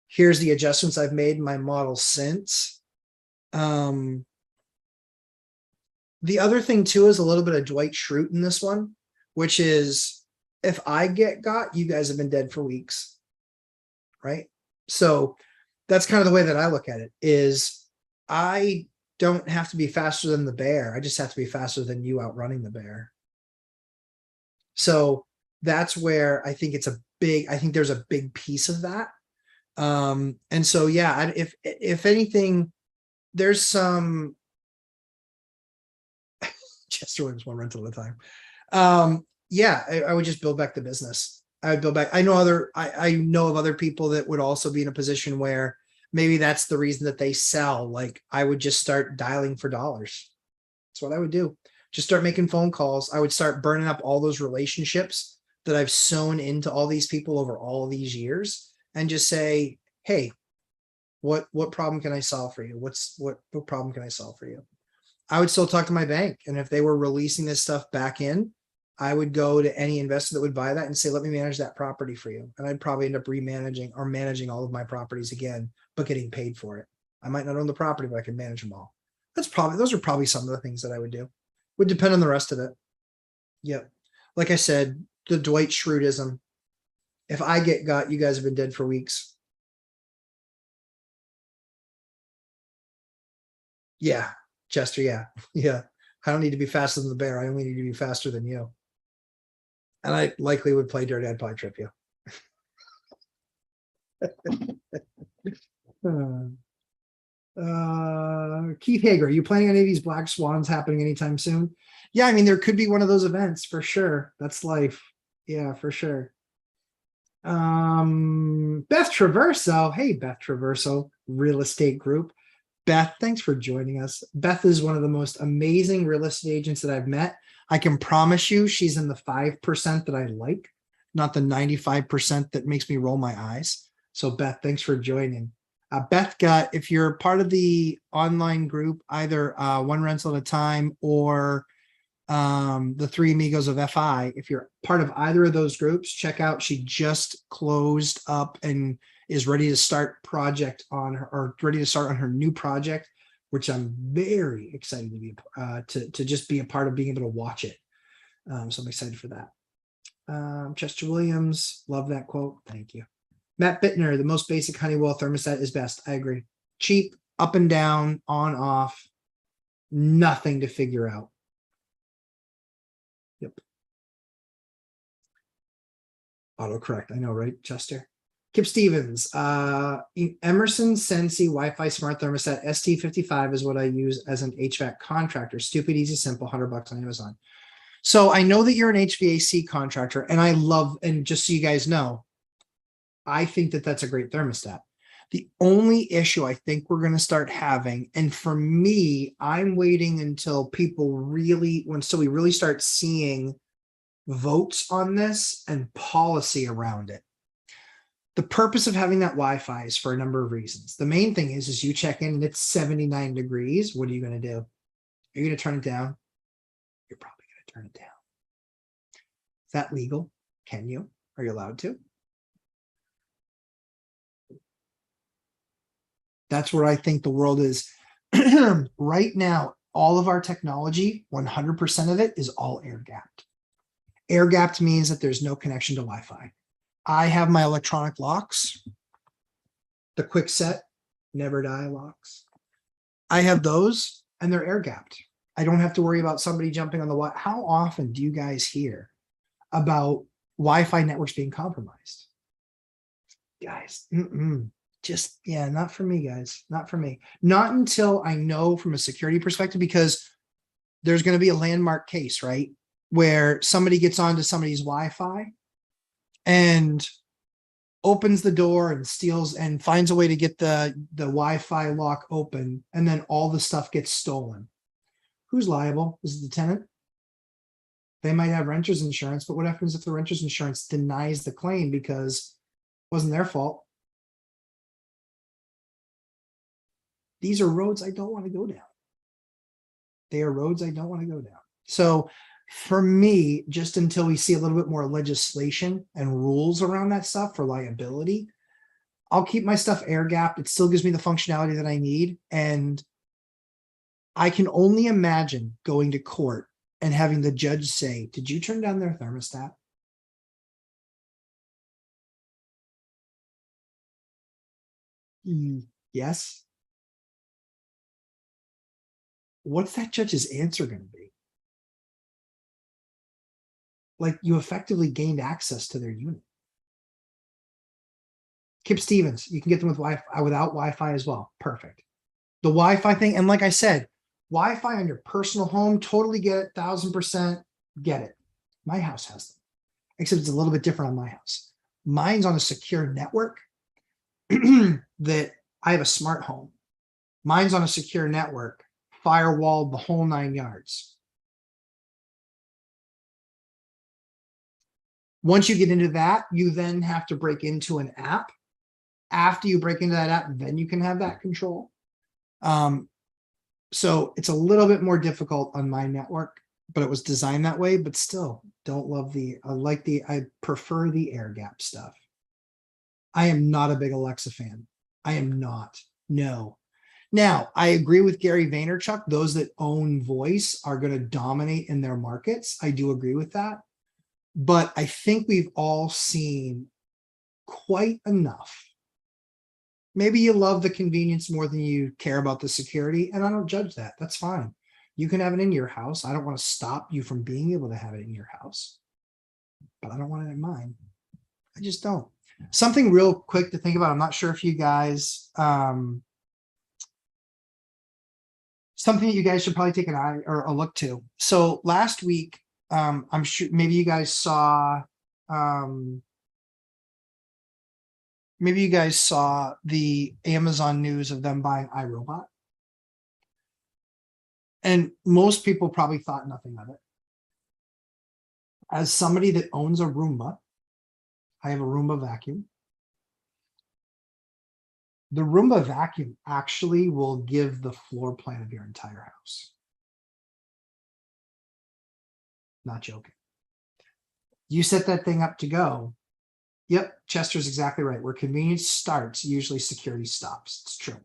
S1: Here's the adjustments I've made in my model since. The other thing too is a little bit of Dwight Schrute in this one, which is if I get got, you guys have been dead for weeks. Right. So that's kind of the way that I look at it is I don't have to be faster than the bear. I just have to be faster than you outrunning the bear. So that's where I think I think there's a big piece of that. And so, yeah, if anything, there's some Chester Williams one rental at a time. Yeah, I would just build back the business. I would build back. I know of other people that would also be in a position where maybe that's the reason that they sell. Like I would just start dialing for dollars. That's what I would do. Just start making phone calls. I would start burning up all those relationships that I've sewn into all these people over all of these years and just say, hey, what problem can I solve for you? What problem can I solve for you? I would still talk to my bank. And if they were releasing this stuff back in, I would go to any investor that would buy that and say, let me manage that property for you. And I'd probably end up remanaging or managing all of my properties again, but getting paid for it. I might not own the property, but I can manage them all. Those are probably some of the things that I would do. Would depend on the rest of it. Yep. Like I said, the Dwight Schruteism. If I get got, you guys have been dead for weeks. Yeah, Chester. Yeah. Yeah. I don't need to be faster than the bear. I only need to be faster than you. And I likely would play dirty. I'd probably trip you. Keith Hager, are you planning any of these black swans happening anytime soon? Yeah, I mean, there could be one of those events for sure. That's life. Yeah, for sure. Beth Traverso. Hey, Beth Traverso, real estate group. Beth, thanks for joining us. Beth is one of the most amazing real estate agents that I've met. I can promise you she's in the 5% that I like, not the 95% that makes me roll my eyes. So Beth, thanks for joining. Beth got, if you're part of the online group, either One Rental at a Time or the Three Amigos of FI, if you're part of either of those groups, check out, she just closed up and is ready to start ready to start on her new project, which I'm very excited to be to just be a part of being able to watch it. So I'm excited for that. Chester Williams, love that quote. Thank you. Matt Bittner, the most basic Honeywell thermostat is best. I agree. Cheap, up and down, on, off, nothing to figure out. Yep. Autocorrect. I know, right, Chester? Kip Stephens, Emerson Sensi Wi-Fi smart thermostat ST55 is what I use as an HVAC contractor. Stupid, easy, simple, $100 on Amazon. So I know that you're an HVAC contractor, and I love, and just so you guys know, I think that that's a great thermostat. The only issue I think we're going to start having, and for me, I'm waiting until people really, until we really start seeing votes on this and policy around it. The purpose of having that Wi-Fi is for a number of reasons. The main thing is you check in and it's 79 degrees. What are you going to do? Are you going to turn it down? You're probably going to turn it down. Is that legal? Can you? Are you allowed to? That's where I think the world is right now. All of our technology, 100% of it is all air gapped. Air gapped means that there's no connection to Wi-Fi. I have my electronic locks, the quick set, never die locks. I have those and they're air gapped. I don't have to worry about somebody jumping on the Wi-Fi. How often do you guys hear about Wi-Fi networks being compromised? Guys, just, yeah, not for me, guys, not for me. Not until I know from a security perspective, because there's going to be a landmark case, right? Where somebody gets onto somebody's Wi-Fi and opens the door and steals and finds a way to get the Wi-Fi lock open, and then all the stuff gets stolen. Who's liable? Is it the tenant? They might have renter's insurance, but what happens if the renter's insurance denies the claim because it wasn't their fault? These are roads I don't want to go down. They are roads I don't want to go down. So for me, just until we see a little bit more legislation and rules around that stuff for liability, I'll keep my stuff air gapped. It still gives me the functionality that I need. And I can only imagine going to court and having the judge say, did you turn down their thermostat? Yes. What's that judge's answer going to be? Like, you effectively gained access to their unit. Kip Stephens, you can get them with Wi-Fi, without Wi-Fi as well. Perfect. The Wi-Fi thing, and like I said, Wi-Fi on your personal home, totally get it, 1000% get it. My house has them, except it's a little bit different on my house. Mine's on a secure network that I have a smart home. Mine's on a secure network, firewalled the whole 9 yards. Once you get into that, you then have to break into an app. After you break into that app, then you can have that control. So it's a little bit more difficult on my network, but it was designed that way. But still, don't love I prefer the air gap stuff. I am not a big Alexa fan. I am not. No. Now, I agree with Gary Vaynerchuk. Those that own voice are going to dominate in their markets. I do agree with that. But I think we've all seen quite enough. Maybe you love the convenience more than you care about the security, and I don't judge that. That's fine. You can have it in your house. I don't want to stop you from being able to have it in your house, but I don't want it in mine. I just don't. Something real quick to think about. I'm not sure if you guys, something that you guys should probably take an eye or a look to. So last week, I'm sure maybe you guys saw, the Amazon news of them buying iRobot. And most people probably thought nothing of it. As somebody that owns a Roomba, I have a Roomba vacuum. The Roomba vacuum actually will give the floor plan of your entire house. Not joking. You set that thing up to go. Yep, Chester's exactly right. Where convenience starts, usually security stops. It's true.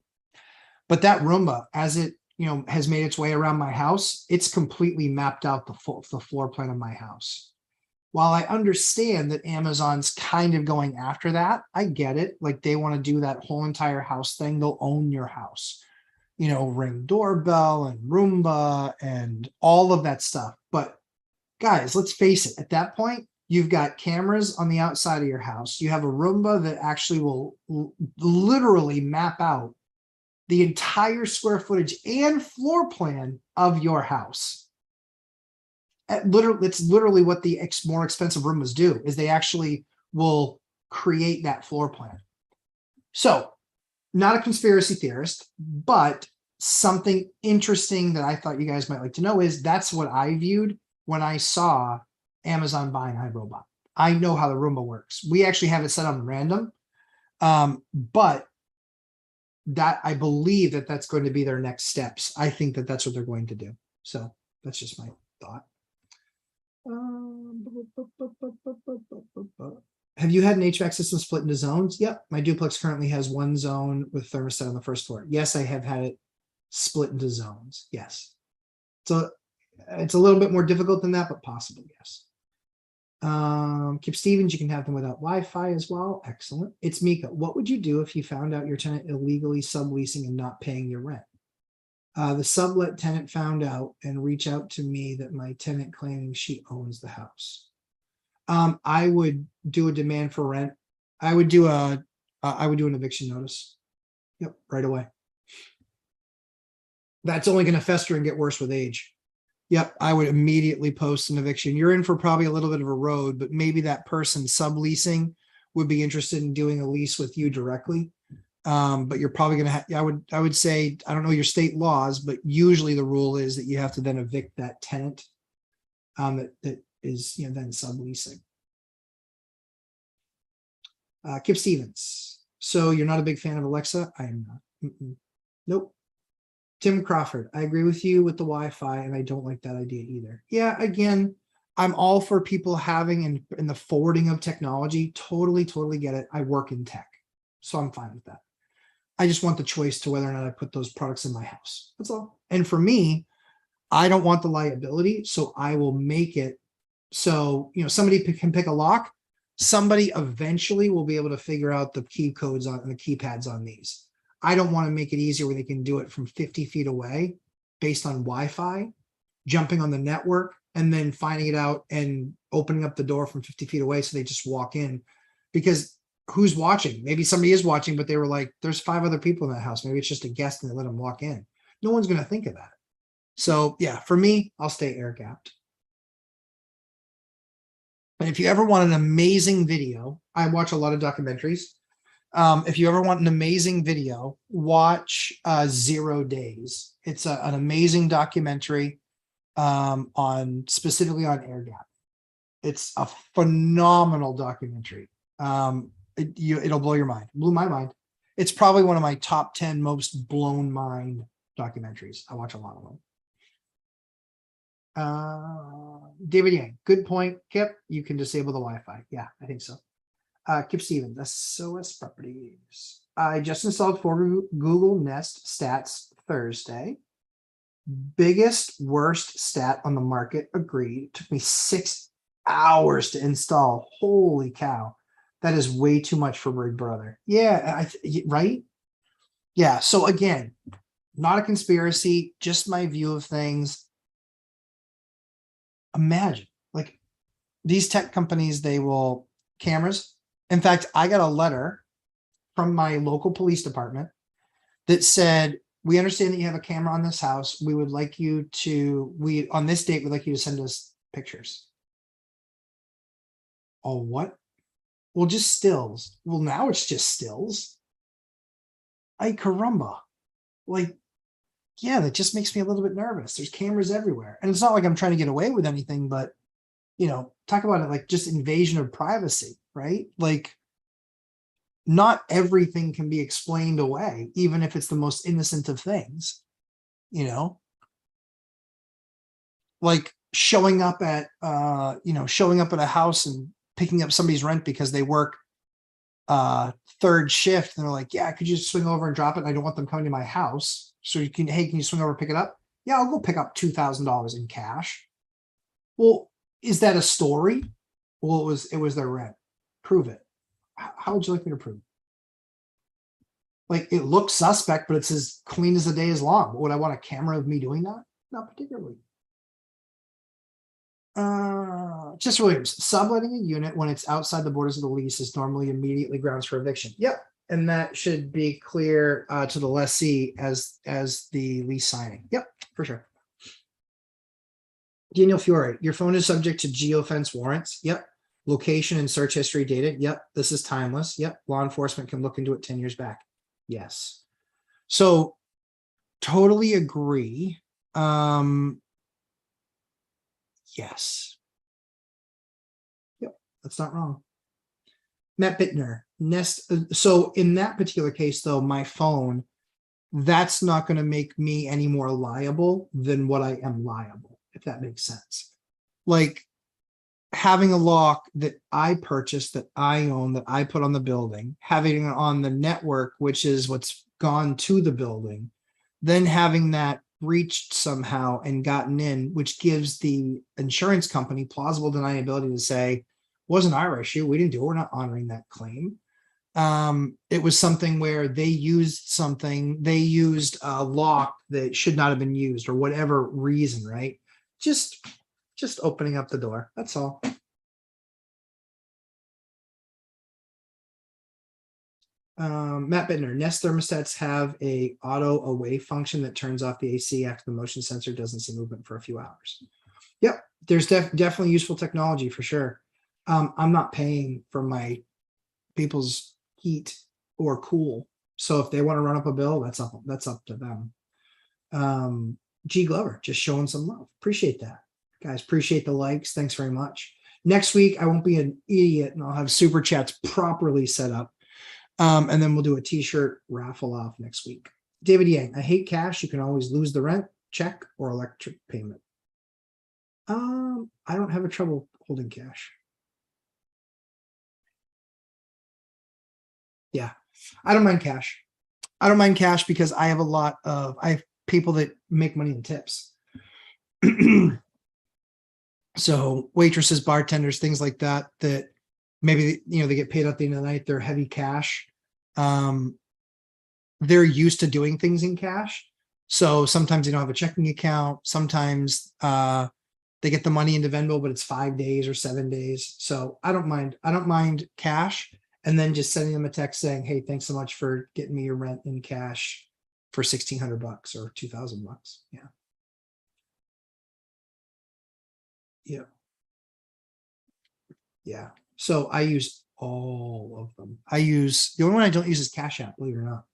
S1: But that Roomba, as it has made its way around my house, it's completely mapped out the floor plan of my house. While I understand that Amazon's kind of going after that, I get it. Like, they want to do that whole entire house thing. They'll own your house, Ring doorbell and Roomba and all of that stuff. But guys, let's face it, at that point, you've got cameras on the outside of your house. You have a Roomba that actually will literally map out the entire square footage and floor plan of your house. It's literally what the more expensive Roombas do, is they actually will create that floor plan. So not a conspiracy theorist, but something interesting that I thought you guys might like to know is that's what I viewed when I saw Amazon buying iRobot. I know how the Roomba works. We actually have it set on random, but that I believe that that's going to be their next steps. I think that that's what they're going to do. So that's just my thought. Have you had an HVAC system split into zones? Yep. My duplex currently has one zone with thermostat on the first floor. Yes, I have had it split into zones. Yes. So it's a little bit more difficult than that, but possible. Yes. Kip Stephens, you can have them without Wi-Fi as well. Excellent. It's Mika. What would you do if you found out your tenant illegally subleasing and not paying your rent? The sublet tenant found out and reached out to me that my tenant claiming she owns the house. I would do a demand for rent. I would do an eviction notice. Yep, right away. That's only going to fester and get worse with age. Yep, I would immediately post an eviction. You're in for probably a little bit of a road, but maybe that person subleasing would be interested in doing a lease with you directly. But you're probably going to have, I would say, I don't know your state laws, but usually the rule is that you have to then evict that tenant that is then subleasing. Kip Stephens. So you're not a big fan of Alexa? I am not. Nope. Tim Crawford, I agree with you with the Wi-Fi, and I don't like that idea either. Yeah, again, I'm all for people having in the forwarding of technology. Totally get it. I work in tech, so I'm fine with that. I just want the choice to whether or not I put those products in my house. That's all. And for me, I don't want the liability, so I will make it so somebody can pick a lock. Somebody eventually will be able to figure out the key codes on and the keypads on these. I don't want to make it easier where they can do it from 50 feet away based on Wi-Fi, jumping on the network, and then finding it out and opening up the door from 50 feet away so they just walk in. Because who's watching? Maybe somebody is watching, but they were like, there's 5 other people in that house. Maybe it's just a guest and they let them walk in. No one's going to think of that. So yeah, for me, I'll stay air gapped. And if you ever want an amazing video, I watch a lot of documentaries. If you ever want an amazing video, watch 0 Days. It's an amazing documentary specifically on air gap. It's a phenomenal documentary. It'll blow your mind. Blew my mind. It's probably one of my top 10 most blown mind documentaries. I watch a lot of them. David Yang, good point. Kip, you can disable the Wi-Fi. Yeah, I think so. Kip Stephens, SOS Properties. I just installed 4 Google Nest stats Thursday. Biggest, worst stat on the market. Agreed. Took me 6 hours to install. Holy cow. That is way too much for Big Brother. Yeah, right? Yeah, so again, not a conspiracy, just my view of things. Imagine, like, these tech companies, they will cameras. In fact, I got a letter from my local police department that said, we understand that you have a camera on this house. We would like you to, on this date, we'd like you to send us pictures. Oh, what? Well, just stills. Well, now it's just stills. Ay caramba. Like, yeah, that just makes me a little bit nervous. There's cameras everywhere. And it's not like I'm trying to get away with anything, but, talk about it like just invasion of privacy, right? Like, not everything can be explained away, even if it's the most innocent of things, like showing up at a house and picking up somebody's rent because they work 3rd shift. And they're like, yeah, could you swing over and drop it? And I don't want them coming to my house. So can you swing over and pick it up? Yeah, I'll go pick up $2,000 in cash. Well, is that a story? Well, it was their rent. Prove it. How would you like me to prove it? Like, it looks suspect, but it's as clean as the day is long. But would I want a camera of me doing that? Not particularly. Just Williams, subletting a unit when it's outside the borders of the lease is normally immediately grounds for eviction. Yep. And that should be clear to the lessee as the lease signing. Yep, for sure. Daniel Fiore, your phone is subject to geofence warrants. Yep. Location and search history data. Yep. This is timeless. Yep. Law enforcement can look into it 10 years back. Yes. So totally agree. Yes. Yep. That's not wrong. Matt Bittner, Nest. So in that particular case, though, my phone, that's not going to make me any more liable than what I am liable, if that makes sense. Like having a lock that I purchased, that I own, that I put on the building, having it on the network, which is what's gone to the building, then having that breached somehow and gotten in, which gives the insurance company plausible deniability to say, wasn't our issue. We didn't do it. We're not honoring that claim. It was something where they used a lock that should not have been used or whatever reason, right? Just opening up the door. That's all. Matt Bittner, Nest thermostats have a auto away function that turns off the AC after the motion sensor doesn't see movement for a few hours. Yep, there's definitely useful technology for sure. I'm not paying for my people's heat or cool. So if they want to run up a bill, that's up to them. G Glover, just showing some love. Appreciate that. Guys, appreciate the likes. Thanks very much. Next week, I won't be an idiot and I'll have super chats properly set up. And then we'll do a t-shirt raffle off next week. David Yang, I hate cash. You can always lose the rent, check, or electric payment. I don't have a trouble holding cash. Yeah, I don't mind cash. I don't mind cash because I have people that make money in tips. So waitresses, bartenders, things like that, that maybe, they get paid at the end of the night, they're heavy cash. They're used to doing things in cash. So sometimes they don't have a checking account. Sometimes they get the money into Venmo, but it's 5 days or 7 days. So I don't mind cash. And then just sending them a text saying, hey, thanks so much for getting me your rent in cash for $1,600 or $2,000. Yeah. Yeah. Yeah. So I use all of them. The only one I don't use is Cash App, believe it or not.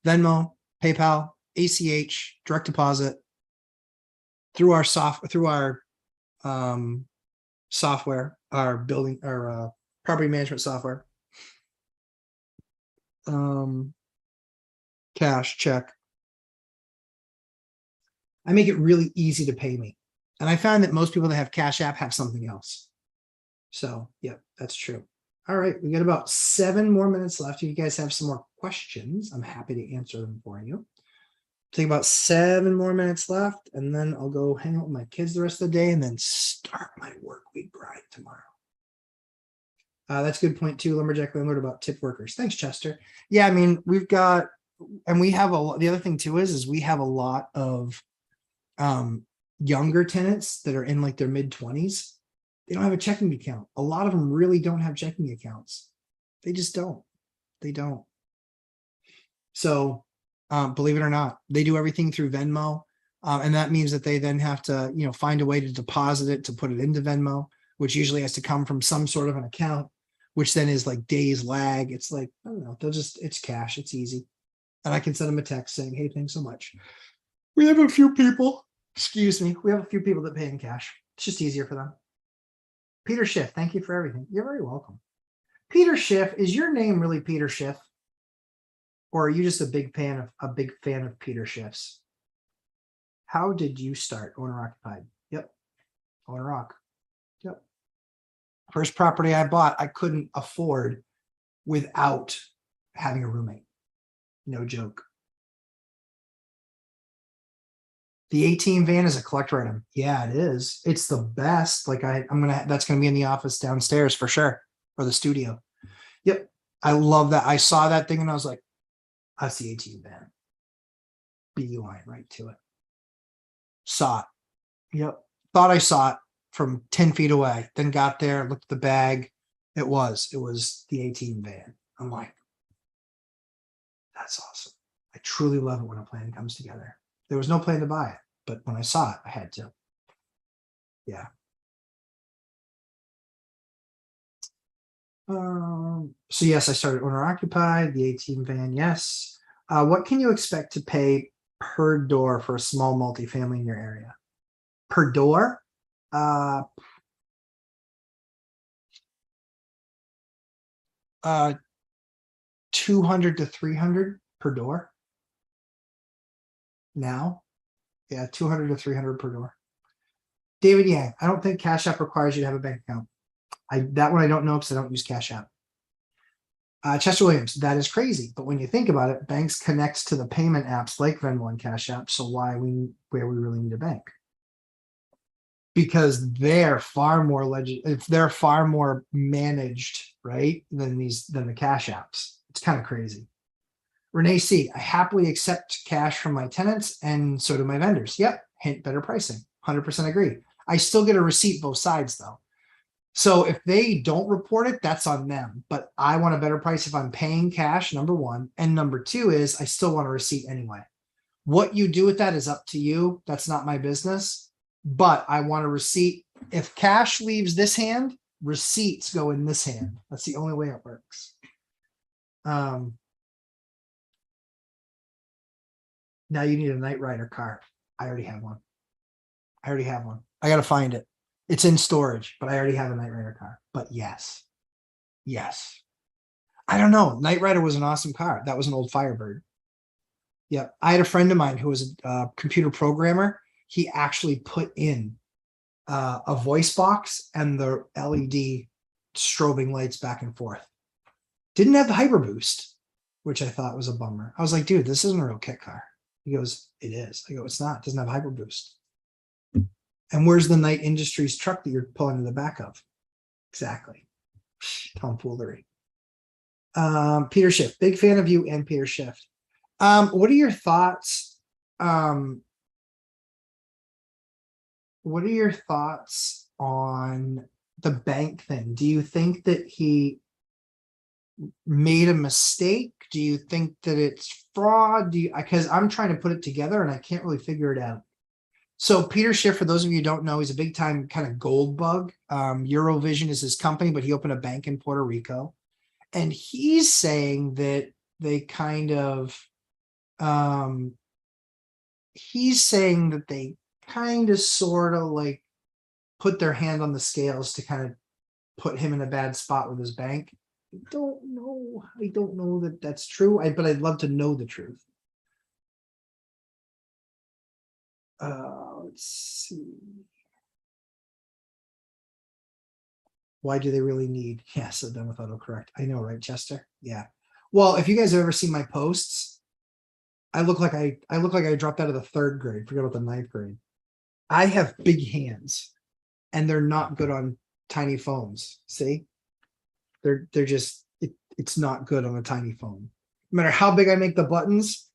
S1: Venmo, PayPal, ACH, direct deposit through our software, our building, our property management software. Cash, check. I make it really easy to pay me. And I found that most people that have Cash App have something else. So, yeah, that's true. All right, we got about 7 more minutes left. If you guys have some more questions, I'm happy to answer them for you. Take about 7 more minutes left, and then I'll go hang out with my kids the rest of the day and then start my work week grind tomorrow. That's a good point too, Lumberjack Landlord, about tip workers. Thanks, Chester. Yeah, I mean, we've got, and we have the other thing too is we have a lot of younger tenants that are in like their mid-20s. They don't have a checking account. A lot of them really don't have checking accounts. They just don't. They don't. So believe it or not, they do everything through Venmo. And that means that they then have to, find a way to deposit it, to put it into Venmo, which usually has to come from some sort of an account, which then is like days lag. It's like, I don't know, it's cash. It's easy. And I can send them a text saying, hey, thanks so much. We have a few people, we have a few people that pay in cash. It's just easier for them. Peter Schiff, thank you for everything. You're very welcome. Peter Schiff, is your name really Peter Schiff? Or are you just a big fan of Peter Schiff's? How did you start? Owner occupied. Yep. Owner rock. Yep. First property I bought, I couldn't afford without having a roommate. No joke. The 18 van is a collector item. Yeah, it is. It's the best. Like that's gonna be in the office downstairs for sure, or the studio. Yep. I love that. I saw that thing and I was like, that's the 18 van. Beeline right to it. Saw it. Yep. Thought I saw it from 10 feet away. Then got there, looked at the bag. It was the 18 van. I'm like, that's awesome. I truly love it when a plan comes together. There was no plan to buy it, but when I saw it, I had to. Yeah. So yes, I started owner occupied, the 18 van, yes. What can you expect to pay per door for a small multifamily in your area? Per door? Uh, uh, 200 to 300 per door now. Yeah, 200 to 300 per door. David Yang, I don't think Cash App requires you to have a bank account. That one I don't know because I don't use Cash App. Chester Williams, that is crazy. But when you think about it, banks connect to the payment apps like Venmo and Cash App. So where we really need a bank? Because they're far more if they're far more managed, right, than the Cash Apps. It's kind of crazy. Renee C, I happily accept cash from my tenants and so do my vendors. Yep, hint better pricing. 100% agree. I still get a receipt both sides though. So if they don't report it, that's on them. But I want a better price if I'm paying cash, number one. And number two is I still want a receipt anyway. What you do with that is up to you. That's not my business. But I want a receipt. If cash leaves this hand, receipts go in this hand. That's the only way it works. Now you need a Knight Rider car. I already have one. I got to find it. It's in storage, but I already have a Knight Rider car. But yes. I don't know. Knight Rider was an awesome car. That was an old Firebird. Yep. I had a friend of mine who was a computer programmer. He actually put in a voice box and the LED strobing lights back and forth. Didn't have the hyper boost, which I thought was a bummer. I was like, dude, this isn't a real kit car. He goes, it is. I go, it's not. It doesn't have hyper boost. And where's the Knight Industries truck that you're pulling in the back of? Exactly. Tomfoolery. Peter Schiff, big fan of you and Peter Schiff. What are your thoughts? What are your thoughts on the bank thing? Do you think that he made a mistake? Do you think that it's fraud? Because I'm trying to put it together and I can't really figure it out. So Peter Schiff, for those of you who don't know, he's a big time kind of gold bug. Eurovision is his company, but he opened a bank in Puerto Rico. And he's saying that they kind of, sort of like put their hand on the scales to kind of put him in a bad spot with his bank. I don't know that that's true, but I'd love to know the truth. Let's see. Why do they really need? Yeah, so done with autocorrect. I know, right, Chester? Yeah. Well, if you guys have ever seen my posts, I look like I dropped out of the 3rd grade. Forget about the 9th grade. I have big hands, and they're not good on tiny phones. See, they're just it's not good on a tiny phone. No matter how big I make the buttons.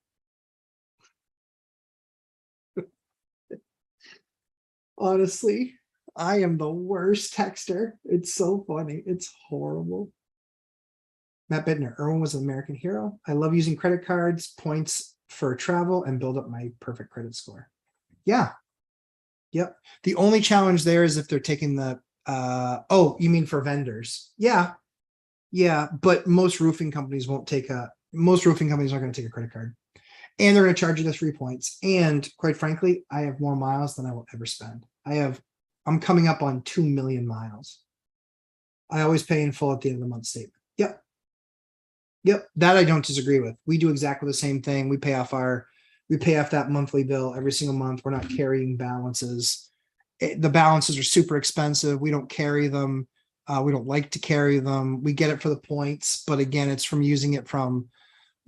S1: Honestly, I am the worst texter. It's so funny. It's horrible. Matt Bittner, Erwin was an American hero. I love using credit cards, points for travel, and build up my perfect credit score. Yeah. Yep. The only challenge there is if they're taking the, oh, you mean for vendors? Yeah. Yeah. But most roofing companies aren't going to take a credit card. And they're going to charge you the 3 points. And quite frankly, I have more miles than I will ever spend. I'm coming up on 2 million miles. I always pay in full at the end of the month statement. Yep. That I don't disagree with. We do exactly the same thing. We pay off that monthly bill every single month. We're not carrying balances. The balances are super expensive. We don't carry them. We don't like to carry them. We get it for the points. But again, it's from using it from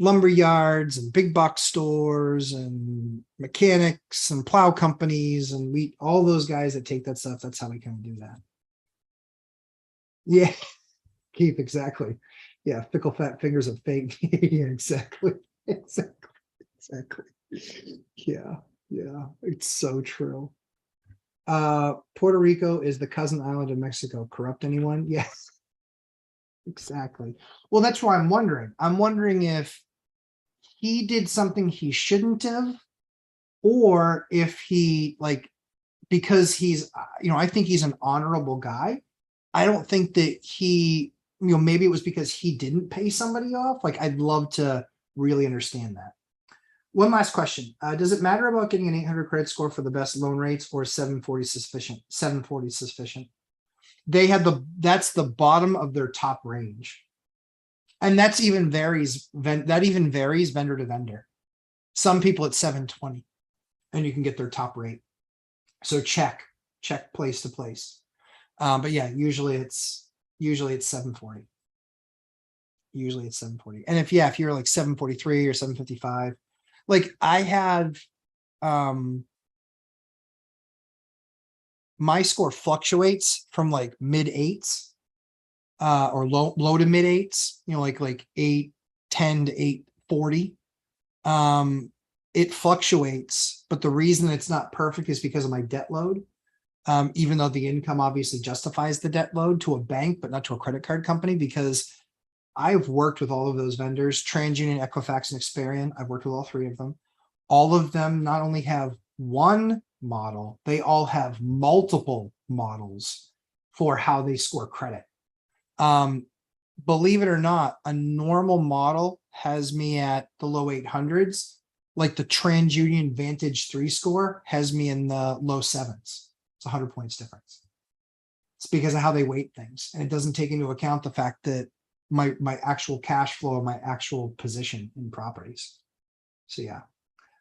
S1: lumber yards and big box stores and mechanics and plow companies and all those guys that take that stuff. That's how we kind of do that. Yeah, Keith, exactly. Yeah, fickle fat fingers of fate. Yeah, exactly. Yeah, it's so true. Puerto Rico is the cousin island of Mexico. Corrupt anyone? Yes, exactly. Well, that's why I'm wondering if he did something he shouldn't have, or if he because he's, I think he's an honorable guy. I don't think that he maybe it was because he didn't pay somebody off. Like, I'd love to really understand that. One last question. Does it matter about getting an 800 credit score for the best loan rates, or 740 sufficient? 740 sufficient. That's the bottom of their top range. And that even varies vendor to vendor. Some people at 720 and you can get their top rate. So check place to place. But yeah, usually it's 740. Usually it's 740. And if you're like 743 or 755, like I have, my score fluctuates from like mid eights, or low to mid eights, like 810 to 840. It fluctuates, but the reason it's not perfect is because of my debt load. Even though the income obviously justifies the debt load to a bank, but not to a credit card company, because I've worked with all of those vendors, TransUnion, Equifax, and Experian. I've worked with all three of them. All of them not only have one model, they all have multiple models for how they score credit. Believe it or not, a normal model has me at the low 800s. Like the TransUnion Vantage 3 score has me in the low 7s. It's 100 points difference. It's because of how they weight things. And it doesn't take into account the fact that my actual cash flow, my actual position in properties. So yeah.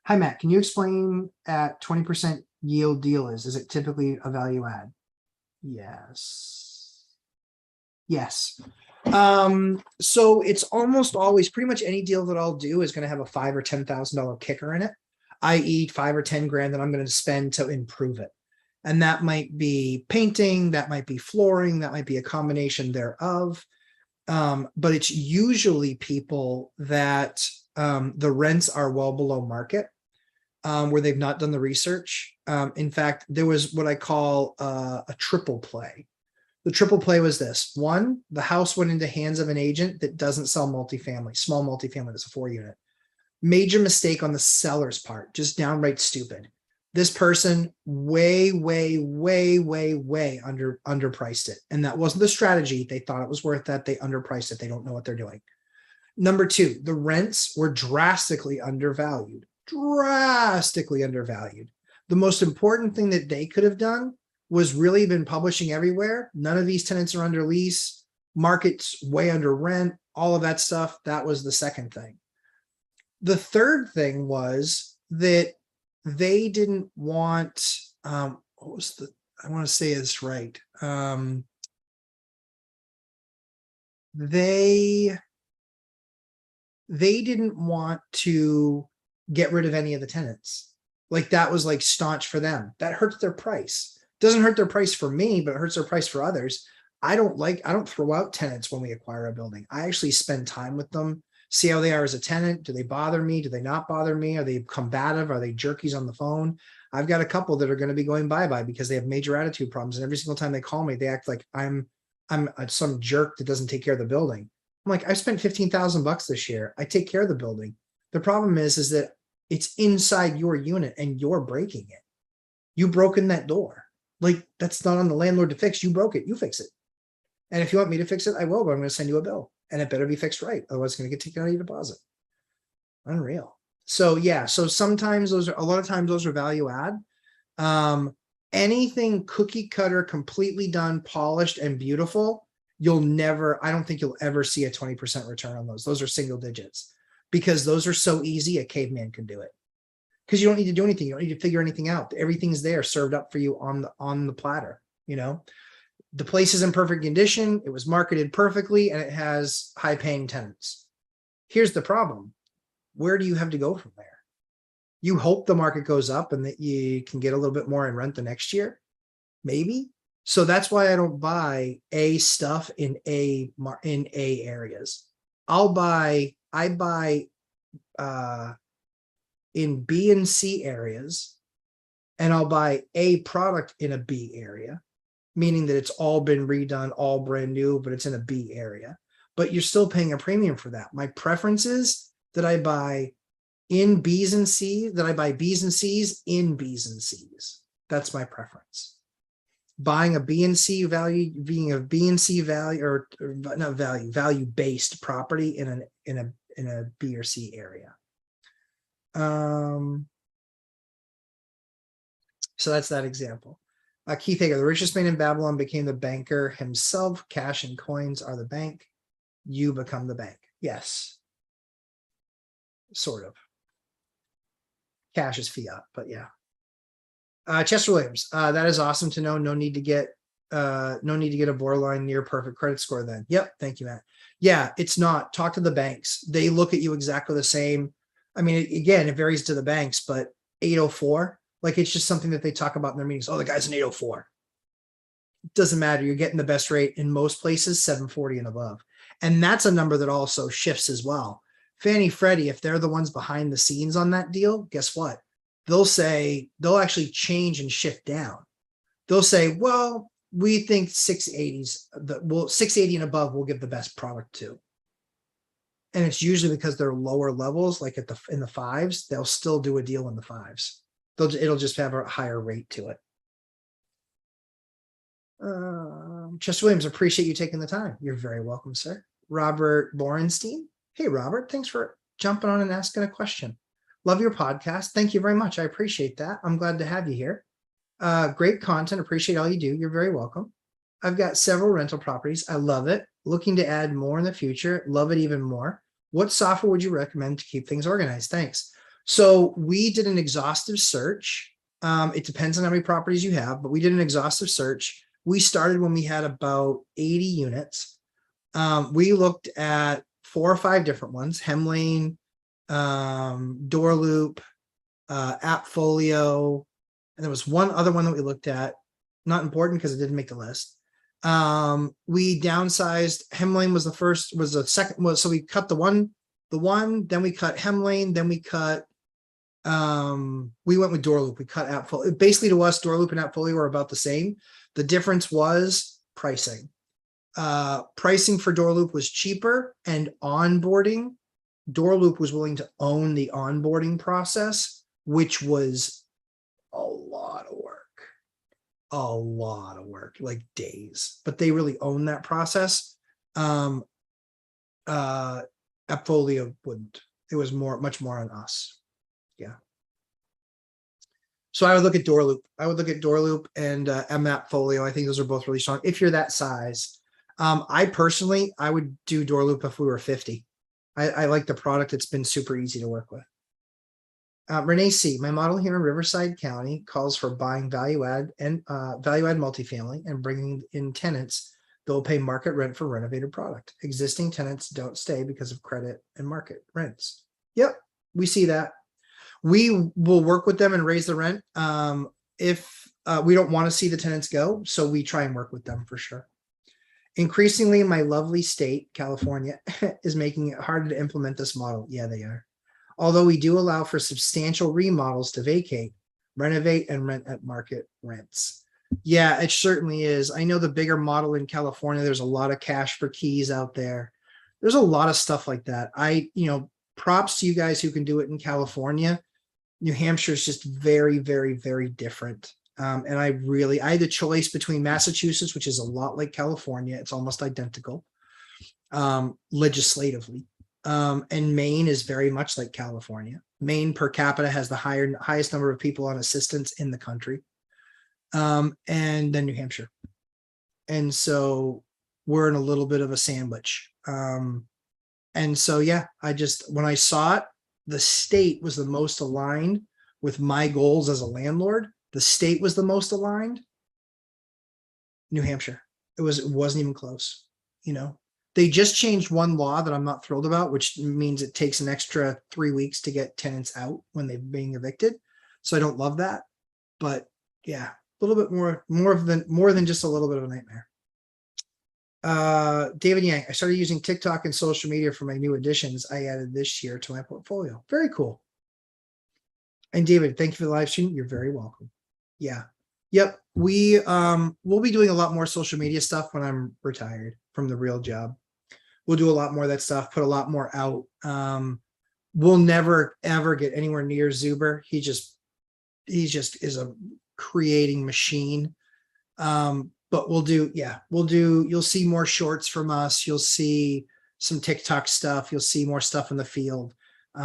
S1: Hi, Matt, can you explain at 20% yield deal is it typically a value add? Yes. Yes. So it's almost always, pretty much any deal that I'll do is going to have a $5,000 or $10,000 kicker in it, i.e. 5 or 10 grand that I'm going to spend to improve it. And that might be painting, that might be flooring, that might be a combination thereof. But it's usually people that the rents are well below market, where they've not done the research. In fact, there was what I call a triple play. The triple play was this. One, the house went into hands of an agent that doesn't sell multifamily, small multifamily, that's a 4-unit. Major mistake on the seller's part, just downright stupid. This person way underpriced it. And that wasn't the strategy. They thought it was worth that. They underpriced it. They don't know what they're doing. Number two, the rents were drastically undervalued. Drastically undervalued. The most important thing that they could have done was really been publishing everywhere. None of these tenants are under lease. Market's way under rent. All of that stuff. That was the second thing. The third thing was that they didn't want, I want to say this right. They didn't want to get rid of any of the tenants. Like that was like staunch for them. That hurts their price. Doesn't hurt their price for me, but it hurts their price for others. I don't throw out tenants when we acquire a building. I actually spend time with them, see how they are as a tenant. Do they bother me? Do they not bother me? Are they combative? Are they jerkies on the phone? I've got a couple that are going to be going bye-bye because they have major attitude problems. And every single time they call me, they act like I'm some jerk that doesn't take care of the building. I'm like, I spent $15,000 this year. I take care of the building. The problem is that it's inside your unit and you're breaking it. You broke in that door. Like that's not on the landlord to fix. You broke it. You fix it. And if you want me to fix it, I will, but I'm going to send you a bill and it better be fixed right. Otherwise it's going to get taken out of your deposit. Unreal. So yeah. So sometimes a lot of times those are value add. Anything cookie cutter, completely done, polished and beautiful, I don't think you'll ever see a 20% return on those. Those are single digits because those are so easy. A caveman can do it. Because you don't need to do anything. You don't need to figure anything out. Everything's there served up for you on the platter. The place is in perfect condition. It was marketed perfectly and it has high paying tenants. Here's the problem. Where do you have to go from there? You hope the market goes up and that you can get a little bit more in rent the next year. Maybe. So that's why I don't buy A stuff in A areas. I buy in B and C areas, and I'll buy a product in a B area, meaning that it's all been redone, all brand new, but it's in a B area. But you're still paying a premium for that. My preference is that I buy in B's and C's, that I buy B's and C's in B's and C's. That's my preference. buying a B and C value, being a B and C value, or not value based property in a B or C area. So that's that example. Keith Hager, the richest man in Babylon became the banker himself. Cash and coins are the bank. You become the bank. Yes. Sort of. Cash is fiat, but yeah. Chester Williams, that is awesome to know. No need to get a borderline near perfect credit score then. Yep. Thank you, Matt. Yeah, it's not. Talk to the banks. They look at you exactly the same. I mean, again, it varies to the banks, but 804, like it's just something that they talk about in their meetings. Oh, the guy's an 804. It doesn't matter. You're getting the best rate in most places, 740 and above. And that's a number that also shifts as well. Fannie Freddie, if they're the ones behind the scenes on that deal, guess what? They'll actually change and shift down. They'll say, well, we think 680s, 680 and above will give the best product to. And it's usually because they're lower levels, like in the fives, they'll still do a deal in the fives. It'll just have a higher rate to it. Chester Williams, appreciate you taking the time. You're very welcome, sir. Robert Borenstein. Hey, Robert, thanks for jumping on and asking a question. Love your podcast. Thank you very much. I appreciate that. I'm glad to have you here. Great content. Appreciate all you do. You're very welcome. I've got several rental properties. I love it. Looking to add more in the future. Love it even more. What software would you recommend to keep things organized? Thanks. So we did an exhaustive search. It depends on how many properties you have, but we did an exhaustive search. We started when we had about 80 units. We looked at 4 or 5 different ones: Hemlane, Door Loop, Appfolio, and there was one other one that we looked at. Not important because it didn't make the list. We downsized. Hemlane was the second. So we cut the one, then we cut Hemlane, then we cut. We went with Door Loop. We cut Appfolio. Basically, to us, Door Loop and Appfolio were about the same. The difference was pricing. Pricing for Door Loop was cheaper, and onboarding. Door Loop was willing to own the onboarding process, which was a lot of work, like days, but they really own that process. Appfolio wouldn't. It was much more on us. Yeah. So I would look at Door Loop. And Appfolio. I think those are both really strong. If you're that size, I would do Door Loop if we were 50. I like the product. It's been super easy to work with. Renee C. My model here in Riverside County calls for buying value add multifamily and bringing in tenants that will pay market rent for renovated product. Existing tenants don't stay because of credit and market rents. Yep, we see that. We will work with them and raise the rent if we don't want to see the tenants go. So we try and work with them for sure. Increasingly, my lovely state, California, is making it harder to implement this model. Yeah, they are. Although we do allow for substantial remodels to vacate, renovate, and rent at market rents. Yeah, it certainly is. I know the bigger model in California, there's a lot of cash for keys out there. There's a lot of stuff like that. Props to you guys who can do it in California. New Hampshire is just very, very, very different. And I had the choice between Massachusetts, which is a lot like California. It's almost identical legislatively. And Maine is very much like California. Maine per capita has the highest number of people on assistance in the country. And then New Hampshire. And so we're in a little bit of a sandwich. And so, yeah, when I saw it, the state was the most aligned with my goals as a landlord. The state was the most aligned. New Hampshire. It wasn't even close. They just changed one law that I'm not thrilled about, which means it takes an extra 3 weeks to get tenants out when they're being evicted. So I don't love that. But yeah, a little bit more than just a little bit of a nightmare. David Yang, I started using TikTok and social media for my new additions I added this year to my portfolio. Very cool. And David, thank you for the live stream. You're very welcome. Yeah. Yep. We'll be doing a lot more social media stuff when I'm retired from the real job. We'll do a lot more of that stuff, put a lot more out. We'll never, ever get anywhere near Zuber. He just is a creating machine. But you'll see more shorts from us. You'll see some TikTok stuff. You'll see more stuff in the field.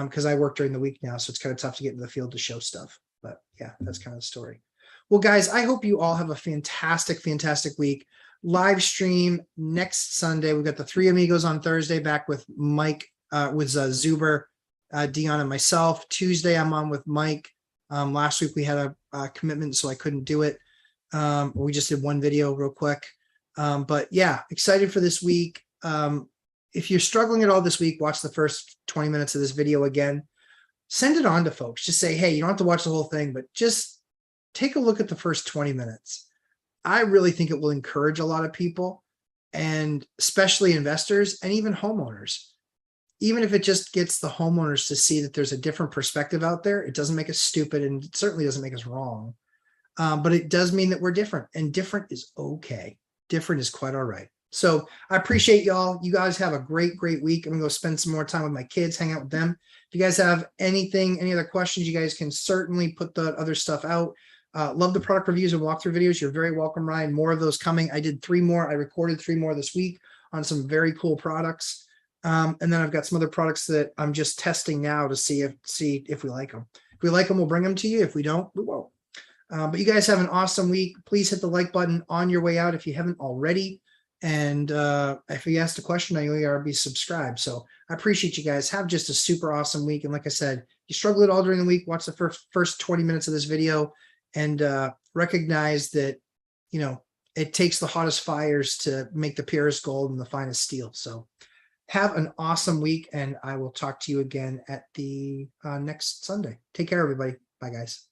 S1: Because I work during the week now, so it's kind of tough to get into the field to show stuff. But yeah, that's kind of the story. Well, guys, I hope you all have a fantastic, fantastic week. Live stream next Sunday. We've got the Three Amigos on Thursday, back with Mike, with Zuber, Dion, and myself. Tuesday, I'm on with Mike. Last week we had a commitment, so I couldn't do it. We just did one video real quick. But yeah, excited for this week. If you're struggling at all this week, watch the first 20 minutes of this video again. Send it on to folks. Just say, hey, you don't have to watch the whole thing, but just take a look at the first 20 minutes. I really think it will encourage a lot of people, and especially investors and even homeowners. Even if it just gets the homeowners to see that there's a different perspective out there, it doesn't make us stupid, and it certainly doesn't make us wrong. But it does mean that we're different, and different is okay. Different is quite all right. So I appreciate y'all. You guys have a great, great week. I'm gonna go spend some more time with my kids, hang out with them. If you guys have any other questions, you guys can certainly put the other stuff out. Love the product reviews and walkthrough videos. You're very welcome, Ryan. More of those coming. I did 3 more. I recorded 3 more this week on some very cool products. And then I've got some other products that I'm just testing now to see if we like them. If we like them, we'll bring them to you. If we don't, we won't. But you guys have an awesome week. Please hit the like button on your way out if you haven't already. And if you asked a question, I know you already subscribed. So I appreciate you guys. Have just a super awesome week. And like I said, you struggle at all during the week, watch the first 20 minutes of this video and recognize that, it takes the hottest fires to make the purest gold and the finest steel. So have an awesome week, and I will talk to you again at the next Sunday. Take care, everybody. Bye, guys.